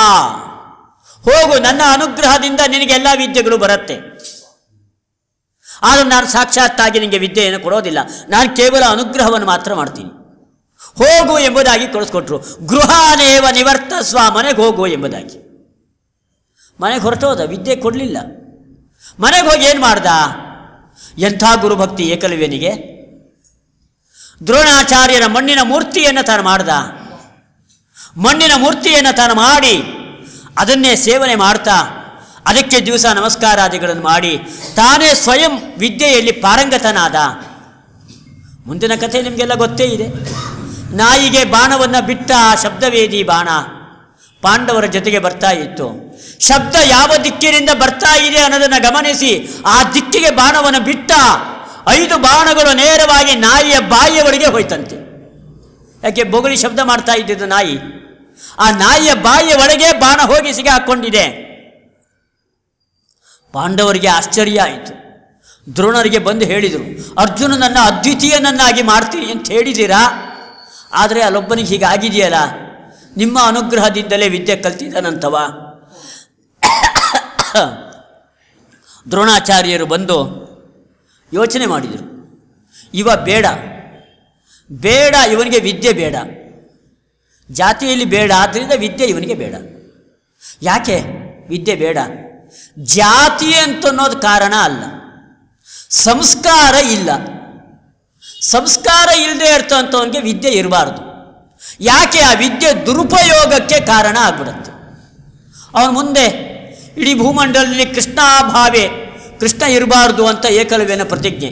ಹೋಗು, ನನ್ನ ಅನುಗ್ರಹದಿಂದ ನಿನಗೆಲ್ಲ ವಿದ್ಯೆಗಳು ಬರುತ್ತೆ, ಆದರೆ ನಾನು ಸಾಕ್ಷಾತ್ತಾಗಿ ನಿನಗೆ ವಿದ್ಯೆಯನ್ನು ಕೊಡೋದಿಲ್ಲ, ನಾನು ಕೇವಲ ಅನುಗ್ರಹವನ್ನು ಮಾತ್ರ ಮಾಡ್ತೀನಿ. ಹೋಗು ಎಂಬುದಾಗಿ ಕಳಿಸ್ಕೊಟ್ರು. ಗೃಹಾನೇವ ನಿವರ್ತಸ್ವ, ಮನೆಗೆ ಹೋಗು ಎಂಬುದಾಗಿ. ಮನೆಗೆ ಹೊರಟೋದ, ವಿದ್ಯೆ ಕೊಡಲಿಲ್ಲ. ಮನೆಗೆ ಹೋಗಿ ಏನು ಮಾಡ್ದ? ಎಂಥ ಗುರುಭಕ್ತಿ ಏಕಲವ್ಯನಿಗೆ! ದ್ರೋಣಾಚಾರ್ಯರ ಮಣ್ಣಿನ ಮೂರ್ತಿಯನ್ನು ತಾನು ಮಾಡ್ದ. ಮಣ್ಣಿನ ಮೂರ್ತಿಯನ್ನು ತಾನು ಮಾಡಿ ಅದನ್ನೇ ಸೇವನೆ ಮಾಡ್ತಾ, ಅದಕ್ಕೆ ದಿವಸ ನಮಸ್ಕಾರಾದಿಗಳನ್ನು ಮಾಡಿ ತಾನೇ ಸ್ವಯಂ ವಿದ್ಯೆಯಲ್ಲಿ ಪಾರಂಗತನಾದ. ಮುಂದಿನ ಕಥೆ ನಿಮಗೆಲ್ಲ ಗೊತ್ತೇ ಇದೆ. ನಾಯಿಗೆ ಬಾಣವನ್ನು ಬಿಟ್ಟ ಆ ಶಬ್ದವೇದಿ ಬಾಣ ಪಾಂಡವರ ಜೊತೆಗೆ ಬರ್ತಾ ಇತ್ತು. ಶಬ್ದ ಯಾವ ದಿಕ್ಕಿನಿಂದ ಬರ್ತಾ ಇದೆ ಅನ್ನೋದನ್ನು ಗಮನಿಸಿ ಆ ದಿಕ್ಕಿಗೆ ಬಾಣವನ್ನು ಬಿಟ್ಟ. 5 ಬಾಣಗಳು ನೇರವಾಗಿ ನಾಯಿಯ ಬಾಯಿಯವರೆಗೆ ಹೋಯ್ತಂತೆ. ಯಾಕೆ? ಬೊಗಳಿ ಶಬ್ದ ಮಾಡ್ತಾ ಇದ್ದಿದ್ದು ನಾಯಿ. ಆ ನಾಯಿಯ ಬಾಯಿಯ ಒಳಗೆ ಬಾಣ ಹೋಗಿ ಸಿಗಾಕೊಂಡಿದೆ. ಪಾಂಡವರಿಗೆ ಆಶ್ಚರ್ಯ ಆಯಿತು. ದ್ರೋಣರಿಗೆ ಬಂದು ಹೇಳಿದರು, ಅರ್ಜುನನನ್ನು ಅದ್ವಿತೀಯನನ್ನಾಗಿ ಮಾಡ್ತೀನಿ ಅಂತ ಹೇಳಿದ್ದೀರಾ, ಆದರೆ ಅಲ್ಲೊಬ್ಬನಿಗೆ ಹೀಗಾಗಿದೆಯಲ್ಲ, ನಿಮ್ಮ ಅನುಗ್ರಹದಿಂದಲೇ ವಿದ್ಯೆ ಕಲ್ತಿದ್ದಾನಂತವ. ದ್ರೋಣಾಚಾರ್ಯರು ಬಂದು ಯೋಚನೆ ಮಾಡಿದರು, ಇವ ಬೇಡ, ಇವನಿಗೆ ವಿದ್ಯೆ ಬೇಡ, ಜಾತಿಯಲ್ಲಿ ಬೇಡ, ಆದ್ದರಿಂದ ವಿದ್ಯೆ ಇವನಿಗೆ ಬೇಡ. ಯಾಕೆ ವಿದ್ಯೆ ಬೇಡ? ಜಾತಿ ಅಂತನ್ನೋದು ಕಾರಣ ಅಲ್ಲ, ಸಂಸ್ಕಾರ ಇಲ್ಲ. ಸಂಸ್ಕಾರ ಇಲ್ಲದೆ ಇರ್ತಂಥವನಿಗೆ ವಿದ್ಯೆ ಇರಬಾರ್ದು. ಯಾಕೆ? ಆ ವಿದ್ಯೆ ದುರುಪಯೋಗಕ್ಕೆ ಕಾರಣ ಆಗ್ಬಿಡುತ್ತೆ. ಅವನು ಮುಂದೆ ಇಡೀ ಭೂಮಂಡಲದಲ್ಲಿ ಕೃಷ್ಣಾಭಾವೆ, ಕೃಷ್ಣ ಇರಬಾರ್ದು ಅಂತ ಏಕಲವ್ಯನ ಪ್ರತಿಜ್ಞೆ.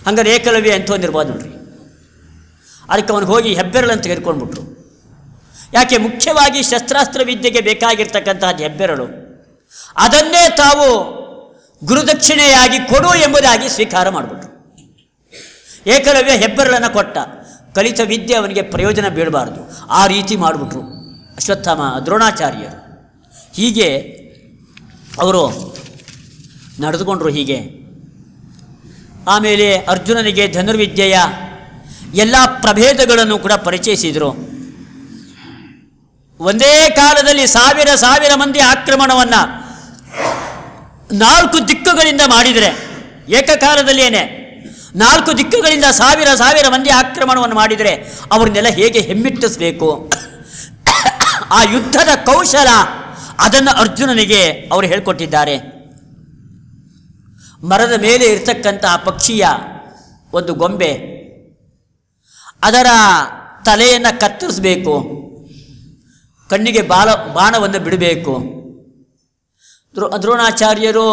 ಹಂಗಾರೆ ಏಕಲವ್ಯ ಎಂಥವನಿರ್ಬಾರ್ದು ನೋಡ್ರಿ. ಅದಕ್ಕೆ ಅವನು ಹೋಗಿ ಹೆಬ್ಬೆರಳನ್ನು ತೆಗೆದುಕೊಂಡ್ಬಿಟ್ರು. ಯಾಕೆ? ಮುಖ್ಯವಾಗಿ ಶಸ್ತ್ರಾಸ್ತ್ರ ವಿದ್ಯೆಗೆ ಬೇಕಾಗಿರ್ತಕ್ಕಂಥದ್ದು ಹೆಬ್ಬೆರಳು. ಅದನ್ನೇ ತಾವು ಗುರುದಕ್ಷಿಣೆಯಾಗಿ ಕೊಡು ಎಂಬುದಾಗಿ ಸ್ವೀಕಾರ ಮಾಡಿಬಿಟ್ರು. ಏಕಲವ್ಯ ಹೆಬ್ಬೆರಳನ್ನು ಕೊಟ್ಟ. ಕಲಿತ ವಿದ್ಯೆ ಅವನಿಗೆ ಪ್ರಯೋಜನ ಬೀಳಬಾರ್ದು, ಆ ರೀತಿ ಮಾಡಿಬಿಟ್ರು ಅಶ್ವತ್ಥಾಮ ದ್ರೋಣಾಚಾರ್ಯರು. ಹೀಗೆ ಅವರು ನಡೆದುಕೊಂಡ್ರು. ಹೀಗೆ ಆಮೇಲೆ ಅರ್ಜುನನಿಗೆ ಧನುರ್ವಿದ್ಯೆಯ ಎಲ್ಲ ಪ್ರಭೇದಗಳನ್ನು ಕೂಡ ಪರಿಚಯಿಸಿದರು. ಒಂದೇ ಕಾಲದಲ್ಲಿ ಸಾವಿರ ಮಂದಿ ಆಕ್ರಮಣವನ್ನು 4 ದಿಕ್ಕುಗಳಿಂದ ಮಾಡಿದರೆ, ಏಕಕಾಲದಲ್ಲೇನೆ 4 ದಿಕ್ಕುಗಳಿಂದ ಸಾವಿರ ಮಂದಿ ಆಕ್ರಮಣವನ್ನು ಮಾಡಿದರೆ ಅವ್ರನ್ನೆಲ್ಲ ಹೇಗೆ ಹೆಮ್ಮಿಟ್ಟಿಸಬೇಕು, ಆ ಯುದ್ಧದ ಕೌಶಲ, ಅದನ್ನು ಅರ್ಜುನನಿಗೆ ಅವರು ಹೇಳಿಕೊಟ್ಟಿದ್ದಾರೆ. ಮರದ ಮೇಲೆ ಇರ್ತಕ್ಕಂಥ ಪಕ್ಷಿಯ ಒಂದು ಗೊಂಬೆ, ಅದರ ತಲೆಯನ್ನು ಕತ್ತರಿಸಬೇಕು, ಕಣ್ಣಿಗೆ ಬಾಣವನ್ನು ಬಿಡಬೇಕು. ದ್ರೋಣಾಚಾರ್ಯರು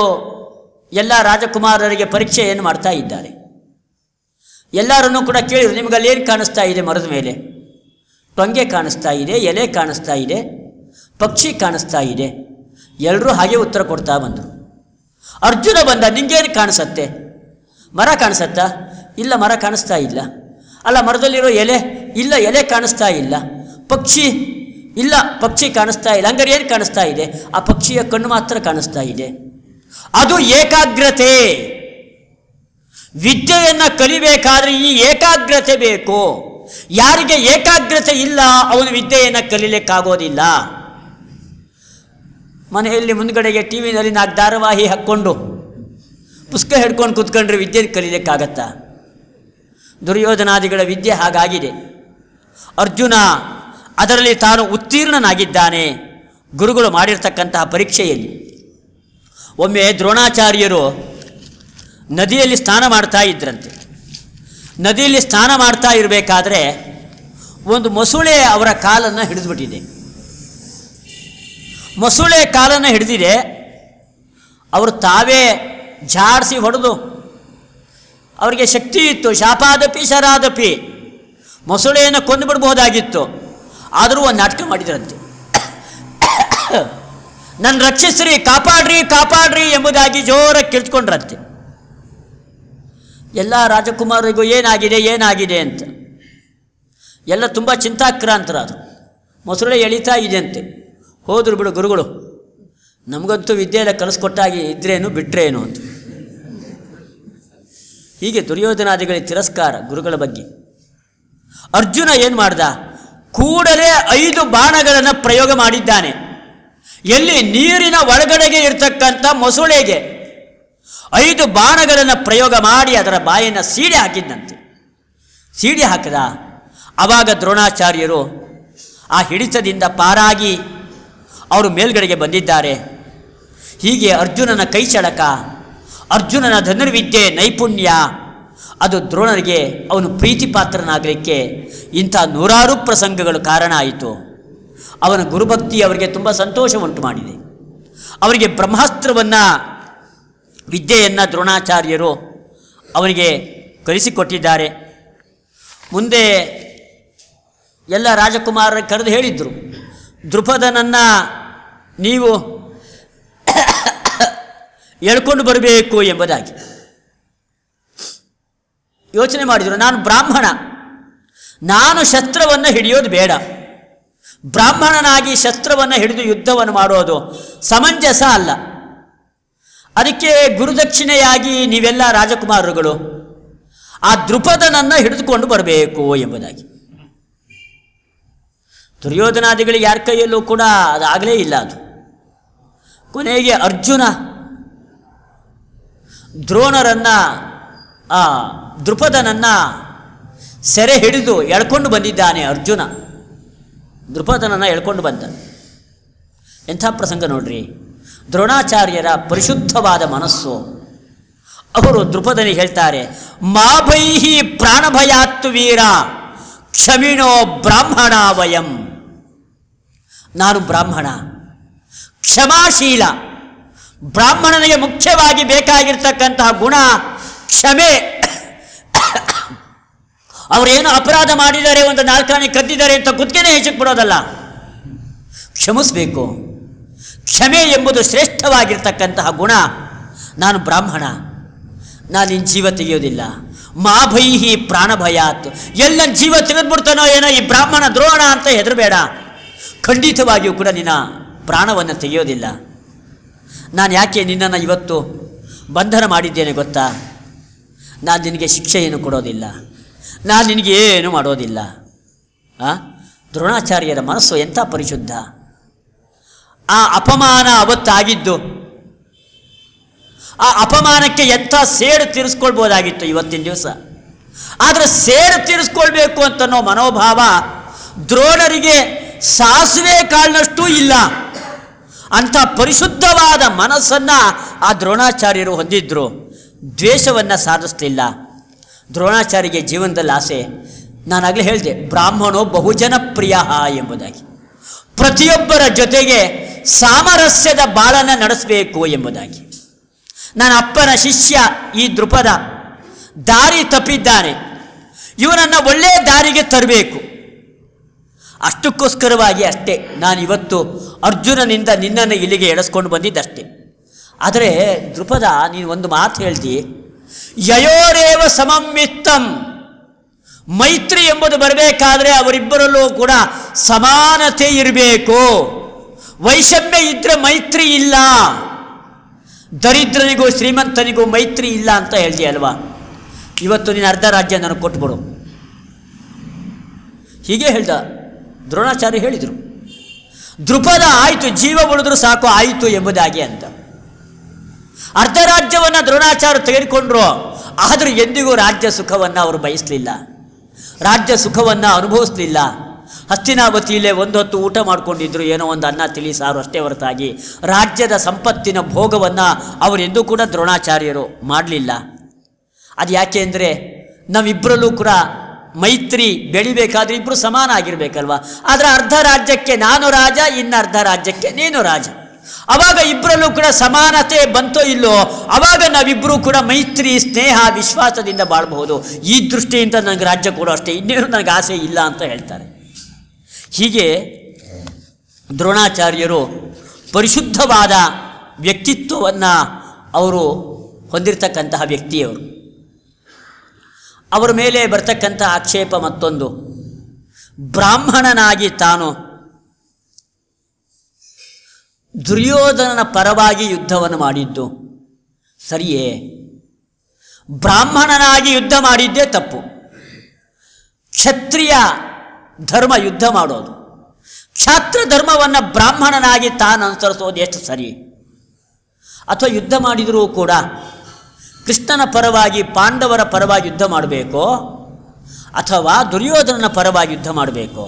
ಎಲ್ಲ ರಾಜಕುಮಾರರಿಗೆ ಪರೀಕ್ಷೆಯನ್ನು ಮಾಡ್ತಾ ಇದ್ದಾರೆ. ಎಲ್ಲರನ್ನೂ ಕೂಡ ಕೇಳಿದರು, ನಿಮಗೆ ಅಲ್ಲೇನು ಕಾಣಿಸ್ತಾ ಇದೆ? ಮರದ ಮೇಲೆ ಟೊಂಗೆ ಕಾಣಿಸ್ತಾ ಇದೆ, ಎಲೆ ಕಾಣಿಸ್ತಾ ಇದೆ, ಪಕ್ಷಿ ಕಾಣಿಸ್ತಾ ಇದೆ. ಎಲ್ಲರೂ ಹಾಗೆ ಉತ್ತರ ಕೊಡ್ತಾ ಬಂದರು. ಅರ್ಜುನ ಬಂದ, ನಿಂಗೇನು ಕಾಣಿಸತ್ತೆ? ಮರ ಕಾಣಿಸತ್ತಾ? ಇಲ್ಲ, ಮರ ಕಾಣಿಸ್ತಾ ಇಲ್ಲ. ಅಲ್ಲ, ಮರದಲ್ಲಿರೋ ಎಲೆ? ಇಲ್ಲ, ಎಲೆ ಕಾಣಿಸ್ತಾ ಇಲ್ಲ. ಪಕ್ಷಿ? ಇಲ್ಲ, ಪಕ್ಷಿ ಕಾಣಿಸ್ತಾ ಇಲ್ಲ. ಹಂಗಾರೆ ಏನು ಕಾಣಿಸ್ತಾ ಇದೆ? ಆ ಪಕ್ಷಿಯ ಕಣ್ಣು ಮಾತ್ರ ಕಾಣಿಸ್ತಾ ಇದೆ. ಅದು ಏಕಾಗ್ರತೆ. ವಿದ್ಯೆಯನ್ನು ಕಲಿಬೇಕಾದ್ರೆ ಈ ಏಕಾಗ್ರತೆ ಬೇಕು. ಯಾರಿಗೆ ಏಕಾಗ್ರತೆ ಇಲ್ಲ ಅವನು ವಿದ್ಯೆಯನ್ನು ಕಲೀಲಿಕ್ಕಾಗೋದಿಲ್ಲ. ಮನೆಯಲ್ಲಿ ಮುಂದ್ಗಡೆಗೆ ಟಿ ವಿನಲ್ಲಿ 4 ಧಾರಾವಾಹಿ ಹಾಕ್ಕೊಂಡು ಪುಸ್ತಕ ಹಿಡ್ಕೊಂಡು ಕೂತ್ಕೊಂಡ್ರೆ ವಿದ್ಯೆ ಕಲೀಲಿಕ್ಕಾಗತ್ತಾ? ದುರ್ಯೋಧನಾದಿಗಳ ವಿದ್ಯೆ ಹಾಗಾಗಿದೆ. ಅರ್ಜುನ ಅದರಲ್ಲಿ ತಾನು ಉತ್ತೀರ್ಣನಾಗಿದ್ದಾನೆ ಗುರುಗಳು ಮಾಡಿರ್ತಕ್ಕಂತಹ ಪರೀಕ್ಷೆಯಲ್ಲಿ. ಒಮ್ಮೆ ದ್ರೋಣಾಚಾರ್ಯರು ನದಿಯಲ್ಲಿ ಸ್ನಾನ ಮಾಡ್ತಾ ಇದ್ರಂತೆ. ನದಿಯಲ್ಲಿ ಸ್ನಾನ ಮಾಡ್ತಾ ಇರಬೇಕಾದ್ರೆ ಒಂದು ಮೊಸಳೆ ಅವರ ಕಾಲನ್ನು ಹಿಡಿದುಬಿಟ್ಟಿದೆ. ಮೊಸಳೆ ಕಾಲನ್ನು ಹಿಡಿದಿದೆ. ಅವರು ತಾವೇ ಜಾಡಿಸಿ ಹೊಡೆದು, ಅವರಿಗೆ ಶಕ್ತಿ ಇತ್ತು, ಶಾಪಾದಪಿ ಶರಾದಪಿ, ಮೊಸಳೆಯನ್ನು ಕೊಂದು ಬಿಡ್ಬೋದಾಗಿತ್ತು. ಆದರೂ ಒಂದು ನಾಟಕ ಮಾಡಿದ್ರಂತೆ. ನನ್ನ ರಕ್ಷಿಸ್ರಿ, ಕಾಪಾಡ್ರಿ ಕಾಪಾಡ್ರಿ ಎಂಬುದಾಗಿ ಜೋರಾಗಿ ಕಿರ್ಚ್ಕೊಂಡ್ರಂತೆ. ಎಲ್ಲ ರಾಜಕುಮಾರಿಗೂ ಏನಾಗಿದೆ ಏನಾಗಿದೆ ಅಂತ ಎಲ್ಲ ತುಂಬ ಚಿಂತಾಕ್ರಾಂತರಾದರು. ಮೊಸಳೆ ಎಳಿತಾ ಇದೆ ಅಂತೆ. ಹೋದ್ರು ಬಿಡು ಗುರುಗಳು, ನಮಗಂತೂ ವಿದ್ಯೆ ಎಲ್ಲ ಕಲಿಸ್ಕೊಟ್ಟಾಗಿ ಇದ್ರೇನು ಬಿಟ್ರೇನು ಅಂತ. ಹೀಗೆ ದುರ್ಯೋಧನಾದಿಗಳಿಗೆ ತಿರಸ್ಕಾರ ಗುರುಗಳ ಬಗ್ಗೆ. ಅರ್ಜುನ ಏನು ಮಾಡ್ದ? ಕೂಡಲೇ 5 ಬಾಣಗಳನ್ನು ಪ್ರಯೋಗ ಮಾಡಿದ್ದಾನೆ. ಎಲ್ಲಿ? ನೀರಿನ ಒಳಗಡೆಗೆ ಇರ್ತಕ್ಕಂಥ ಮೊಸಳೆಗೆ 5 ಬಾಣಗಳನ್ನು ಪ್ರಯೋಗ ಮಾಡಿ ಅದರ ಬಾಯನ್ನು ಸೀಡೆ ಹಾಕಿದ್ದಂತೆ. ಸೀಡೆ ಹಾಕಿದ. ಆವಾಗ ದ್ರೋಣಾಚಾರ್ಯರು ಆ ಹಿಡಿತದಿಂದ ಪಾರಾಗಿ ಅವರು ಮೇಲ್ಗಡೆಗೆ ಬಂದಿದ್ದಾರೆ. ಹೀಗೆ ಅರ್ಜುನನ ಕೈ ಚಳಕ, ಅರ್ಜುನನ ಧನುರ್ವಿದ್ಯೆ ನೈಪುಣ್ಯ, ಅದು ದ್ರೋಣರಿಗೆ ಅವನು ಪ್ರೀತಿ ಪಾತ್ರನಾಗಲಿಕ್ಕೆ ಇಂಥ 100 ಪ್ರಸಂಗಗಳು ಕಾರಣ ಆಯಿತು. ಅವನ ಗುರುಭಕ್ತಿ ಅವರಿಗೆ ತುಂಬ ಸಂತೋಷ ಉಂಟು ಮಾಡಿದೆ. ಅವರಿಗೆ ಬ್ರಹ್ಮಾಸ್ತ್ರವನ್ನು, ವಿದ್ಯೆಯನ್ನು ದ್ರೋಣಾಚಾರ್ಯರು ಅವನಿಗೆ ಕಲಿಸಿಕೊಟ್ಟಿದ್ದಾರೆ. ಮುಂದೆ ಎಲ್ಲ ರಾಜಕುಮಾರರ ಕರೆದು ಹೇಳಿದರು, ದ್ರುಪದನನ್ನು ನೀವು ಎಳ್ಕೊಂಡು ಬರಬೇಕು ಎಂಬುದಾಗಿ. ಯೋಚನೆ ಮಾಡಿದರು, ನಾನು ಬ್ರಾಹ್ಮಣ, ನಾನು ಶಸ್ತ್ರವನ್ನು ಹಿಡಿಯೋದು ಬೇಡ. ಬ್ರಾಹ್ಮಣನಾಗಿ ಶಸ್ತ್ರವನ್ನು ಹಿಡಿದು ಯುದ್ಧವನ್ನು ಮಾಡೋದು ಸಮಂಜಸ ಅಲ್ಲ. ಅದಕ್ಕೆ ಗುರುದಕ್ಷಿಣೆಯಾಗಿ ನೀವೆಲ್ಲ ರಾಜಕುಮಾರರುಗಳು ಆ ದ್ರುಪದನನ್ನು ಹಿಡಿದುಕೊಂಡು ಬರಬೇಕು ಎಂಬುದಾಗಿ. ದುರ್ಯೋಧನಾದಿಗಳಿಗೆ ಯಾರ ಕೈಯಲ್ಲೂ ಕೂಡ ಅದಾಗಲೇ ಇಲ್ಲ. ಅದು ಕೊನೆಗೆ ಅರ್ಜುನ ದ್ರೋಣರನ್ನು, ಆ ದ್ರುಪದನನ್ನು ಸೆರೆ ಹಿಡಿದು ಎಳ್ಕೊಂಡು ಬಂದಿದ್ದಾನೆ. ಅರ್ಜುನ ದ್ರುಪದನನ್ನು ಎಳ್ಕೊಂಡು ಬಂದ. ಎಂಥ ಪ್ರಸಂಗ ನೋಡ್ರಿ. ದ್ರೋಣಾಚಾರ್ಯರ ಪರಿಶುದ್ಧವಾದ ಮನಸ್ಸು. ಅವರು ದ್ರುಪದನಿಗೆ ಹೇಳ್ತಾರೆ, ಮಾ ಭೈಹಿ ಪ್ರಾಣಭಯಾತ್ತು ವೀರ ಕ್ಷಮಿಣೋ ಬ್ರಾಹ್ಮಣ ವಯಂ. ನಾನು ಬ್ರಾಹ್ಮಣ, ಕ್ಷಮಾಶೀಲ. ಬ್ರಾಹ್ಮಣನಿಗೆ ಮುಖ್ಯವಾಗಿ ಬೇಕಾಗಿರ್ತಕ್ಕಂತಹ ಗುಣ ಕ್ಷಮೆ. ಅವರೇನು ಅಪರಾಧ ಮಾಡಿದ್ದಾರೆ, ಒಂದು 4 ಆನೆ ಕದ್ದಿದ್ದಾರೆ ಅಂತ ಕುತ್ತಿಗೆನೇ ಹೆಚ್ಚಕ್ಕೆ ಬಿಡೋದಲ್ಲ, ಕ್ಷಮಿಸಬೇಕು. ಕ್ಷಮೆ ಎಂಬುದು ಶ್ರೇಷ್ಠವಾಗಿರ್ತಕ್ಕಂತಹ ಗುಣ. ನಾನು ಬ್ರಾಹ್ಮಣ, ನಾನು ನಿನ್ನ ಜೀವ ತೆಗೆಯೋದಿಲ್ಲ. ಮಾ ಭೈಹಿ ಪ್ರಾಣಭಯಾತ್. ಎಲ್ಲ ಜೀವ ತೆಗೆದ್ಬಿಡ್ತಾನೋ ಏನೋ ಈ ಬ್ರಾಹ್ಮಣ ದ್ರೋಣ ಅಂತ ಹೆದರಬೇಡ. ಖಂಡಿತವಾಗಿಯೂ ಕೂಡ ನಿನ್ನ ಪ್ರಾಣವನ್ನು ತೆಗೆಯೋದಿಲ್ಲ. ನಾನು ಯಾಕೆ ನಿನ್ನನ್ನು ಇವತ್ತು ಬಂಧನ ಮಾಡಿದ್ದೇನೆ ಗೊತ್ತಾ? ನಾನು ನಿನಗೆ ಶಿಕ್ಷೆಯನ್ನು ಕೊಡೋದಿಲ್ಲ, ನಾನು ನಿನಗೆ ಏನು ಮಾಡೋದಿಲ್ಲ. ದ್ರೋಣಾಚಾರ್ಯರ ಮನಸ್ಸು ಎಂಥ ಪರಿಶುದ್ಧ. ಆ ಅಪಮಾನ ಅವತ್ತಾಗಿದ್ದು, ಆ ಅಪಮಾನಕ್ಕೆ ಎಂಥ ಸೇಡು ತೀರಿಸ್ಕೊಳ್ಬೋದಾಗಿತ್ತು ಇವತ್ತಿನ ದಿವಸ. ಆದರೆ ಸೇಡು ತೀರಿಸ್ಕೊಳ್ಬೇಕು ಅಂತನೋ ಮನೋಭಾವ ದ್ರೋಣರಿಗೆ ಸಾಸುವೆ ಕಾಳಿನಷ್ಟೂ ಇಲ್ಲ. ಅಂಥ ಪರಿಶುದ್ಧವಾದ ಮನಸ್ಸನ್ನು ಆ ದ್ರೋಣಾಚಾರ್ಯರು ಹೊಂದಿದ್ರು. ದ್ವೇಷವನ್ನು ಸಾಧಿಸಲಿಲ್ಲ. ದ್ರೋಣಾಚಾರ್ಯಗೆ ಜೀವನದಲ್ಲಿ ಆಸೆ, ನಾನಾಗಲೇ ಹೇಳಿದೆ, ಬ್ರಾಹ್ಮಣೋ ಬಹುಜನ ಪ್ರಿಯ ಎಂಬುದಾಗಿ. ಪ್ರತಿಯೊಬ್ಬರ ಜೊತೆಗೆ ಸಾಮರಸ್ಯದ ಬಾಳನ್ನು ನಡೆಸಬೇಕು ಎಂಬುದಾಗಿ. ನನ್ನ ಅಪ್ಪನ ಶಿಷ್ಯ ಈ ದ್ರುಪದ ದಾರಿ ತಪ್ಪಿದ್ದಾನೆ, ಇವನನ್ನು ಒಳ್ಳೆಯ ದಾರಿಗೆ ತರಬೇಕು. ಅಷ್ಟಕ್ಕೋಸ್ಕರವಾಗಿ ಅಷ್ಟೇ ನಾನು ಇವತ್ತು ಅರ್ಜುನನಿಂದ ನಿನ್ನನ್ನು ಇಲ್ಲಿಗೆ ಎಳೆಸ್ಕೊಂಡು ಬಂದಿದ್ದಷ್ಟೇ. ಆದರೆ ದ್ರುಪದ, ನೀನು ಒಂದು ಮಾತು ಹೇಳ್ದಿ, ಯಯೋರೇವ ಸಮಮಿತ್ತಂ. ಮೈತ್ರಿ ಎಂಬುದು ಬರಬೇಕಾದ್ರೆ ಅವರಿಬ್ಬರಲ್ಲೂ ಕೂಡ ಸಮಾನತೆ ಇರಬೇಕು. ವೈಷಮ್ಯ ಇದ್ದರೆ ಮೈತ್ರಿ ಇಲ್ಲ. ದರಿದ್ರನಿಗೂ ಶ್ರೀಮಂತನಿಗೂ ಮೈತ್ರಿ ಇಲ್ಲ ಅಂತ ಹೇಳ್ದಿ ಅಲ್ವಾ? ಇವತ್ತು ನೀನು ಅರ್ಧ ರಾಜ್ಯ ನನಗೆ ಕೊಟ್ಬಿಡು. ಹೀಗೆ ಹೇಳ್ದ ದ್ರೋಣಾಚಾರ್ಯ. ಹೇಳಿದರು, ದ್ರುಪದ ಆಯಿತು, ಜೀವ ಉಳಿದ್ರು ಸಾಕು ಆಯಿತು ಎಂಬುದಾಗಿ ಅಂತ. ಅರ್ಧ ರಾಜ್ಯವನ್ನು ದ್ರೋಣಾಚಾರ್ಯ ತೆಗೆದುಕೊಂಡ್ರು. ಆದರೂ ಎಂದಿಗೂ ರಾಜ್ಯ ಸುಖವನ್ನು ಅವರು ಬಯಸಲಿಲ್ಲ, ರಾಜ್ಯ ಸುಖವನ್ನು ಅನುಭವಿಸಲಿಲ್ಲ. ಹಸ್ತಿನಾವತಿಯಲ್ಲೇ ಒಂದು ಹೊತ್ತು ಊಟ ಮಾಡಿಕೊಂಡಿದ್ರು, ಏನೋ ಒಂದು ಅನ್ನ ತಿಳಿ ಸಾರು ಅಷ್ಟೇ ಹೊರತಾಗಿ ರಾಜ್ಯದ ಸಂಪತ್ತಿನ ಭೋಗವನ್ನು ಅವರೆಂದೂ ಕೂಡ ದ್ರೋಣಾಚಾರ್ಯರು ಮಾಡಲಿಲ್ಲ. ಅದು ಯಾಕೆ ಅಂದರೆ ನಾವಿಬ್ಬರಲ್ಲೂ ಕೂಡ ಮೈತ್ರಿ ಬೆಳಿಬೇಕಾದ್ರೆ ಇಬ್ಬರು ಸಮಾನ ಆಗಿರಬೇಕಲ್ವ. ಆದರೆ ಅರ್ಧ ರಾಜ್ಯಕ್ಕೆ ನಾನು ರಾಜ, ಇನ್ನು ಅರ್ಧ ರಾಜ್ಯಕ್ಕೆ ನೀನು ರಾಜ. ಆವಾಗ ಇಬ್ಬರಲ್ಲೂ ಕೂಡ ಸಮಾನತೆ ಬಂತೋ ಇಲ್ಲೋ, ಆವಾಗ ನಾವಿಬ್ಬರೂ ಕೂಡ ಮೈತ್ರಿ, ಸ್ನೇಹ, ವಿಶ್ವಾಸದಿಂದ ಬಾಳಬಹುದು. ಈ ದೃಷ್ಟಿಯಿಂದ ನನಗೆ ರಾಜ್ಯ ಕೂಡ ಅಷ್ಟೇ, ಇನ್ನೇನು ನನಗೆ ಆಸೆ ಇಲ್ಲ ಅಂತ ಹೇಳ್ತಾರೆ. ಹೀಗೆ ದ್ರೋಣಾಚಾರ್ಯರು ಪರಿಶುದ್ಧವಾದ ವ್ಯಕ್ತಿತ್ವವನ್ನು ಅವರು ಹೊಂದಿರತಕ್ಕಂತಹ ವ್ಯಕ್ತಿಯವರು. ಅವರ ಮೇಲೆ ಬರ್ತಕ್ಕಂಥ ಆಕ್ಷೇಪ ಮತ್ತೊಂದು, ಬ್ರಾಹ್ಮಣನಾಗಿ ತಾನು ದುರ್ಯೋಧನನ ಪರವಾಗಿ ಯುದ್ಧವನ್ನು ಮಾಡಿದ್ದು ಸರಿಯೇ? ಬ್ರಾಹ್ಮಣನಾಗಿ ಯುದ್ಧ ಮಾಡಿದ್ದೇ ತಪ್ಪು. ಕ್ಷತ್ರಿಯ ಧರ್ಮ ಯುದ್ಧ ಮಾಡೋದು, ಕ್ಷಾತ್ರ ಧರ್ಮವನ್ನು ಬ್ರಾಹ್ಮಣನಾಗಿ ತಾನು ಅನುಸರಿಸೋದು ಎಷ್ಟು ಸರಿ? ಅಥವಾ ಯುದ್ಧ ಮಾಡಿದರೂ ಕೂಡ ಕೃಷ್ಣನ ಪರವಾಗಿ ಪಾಂಡವರ ಪರವಾಗಿ ಯುದ್ಧ ಮಾಡಬೇಕೋ ಅಥವಾ ದುರ್ಯೋಧನನ ಪರವಾಗಿ ಯುದ್ಧ ಮಾಡಬೇಕೋ?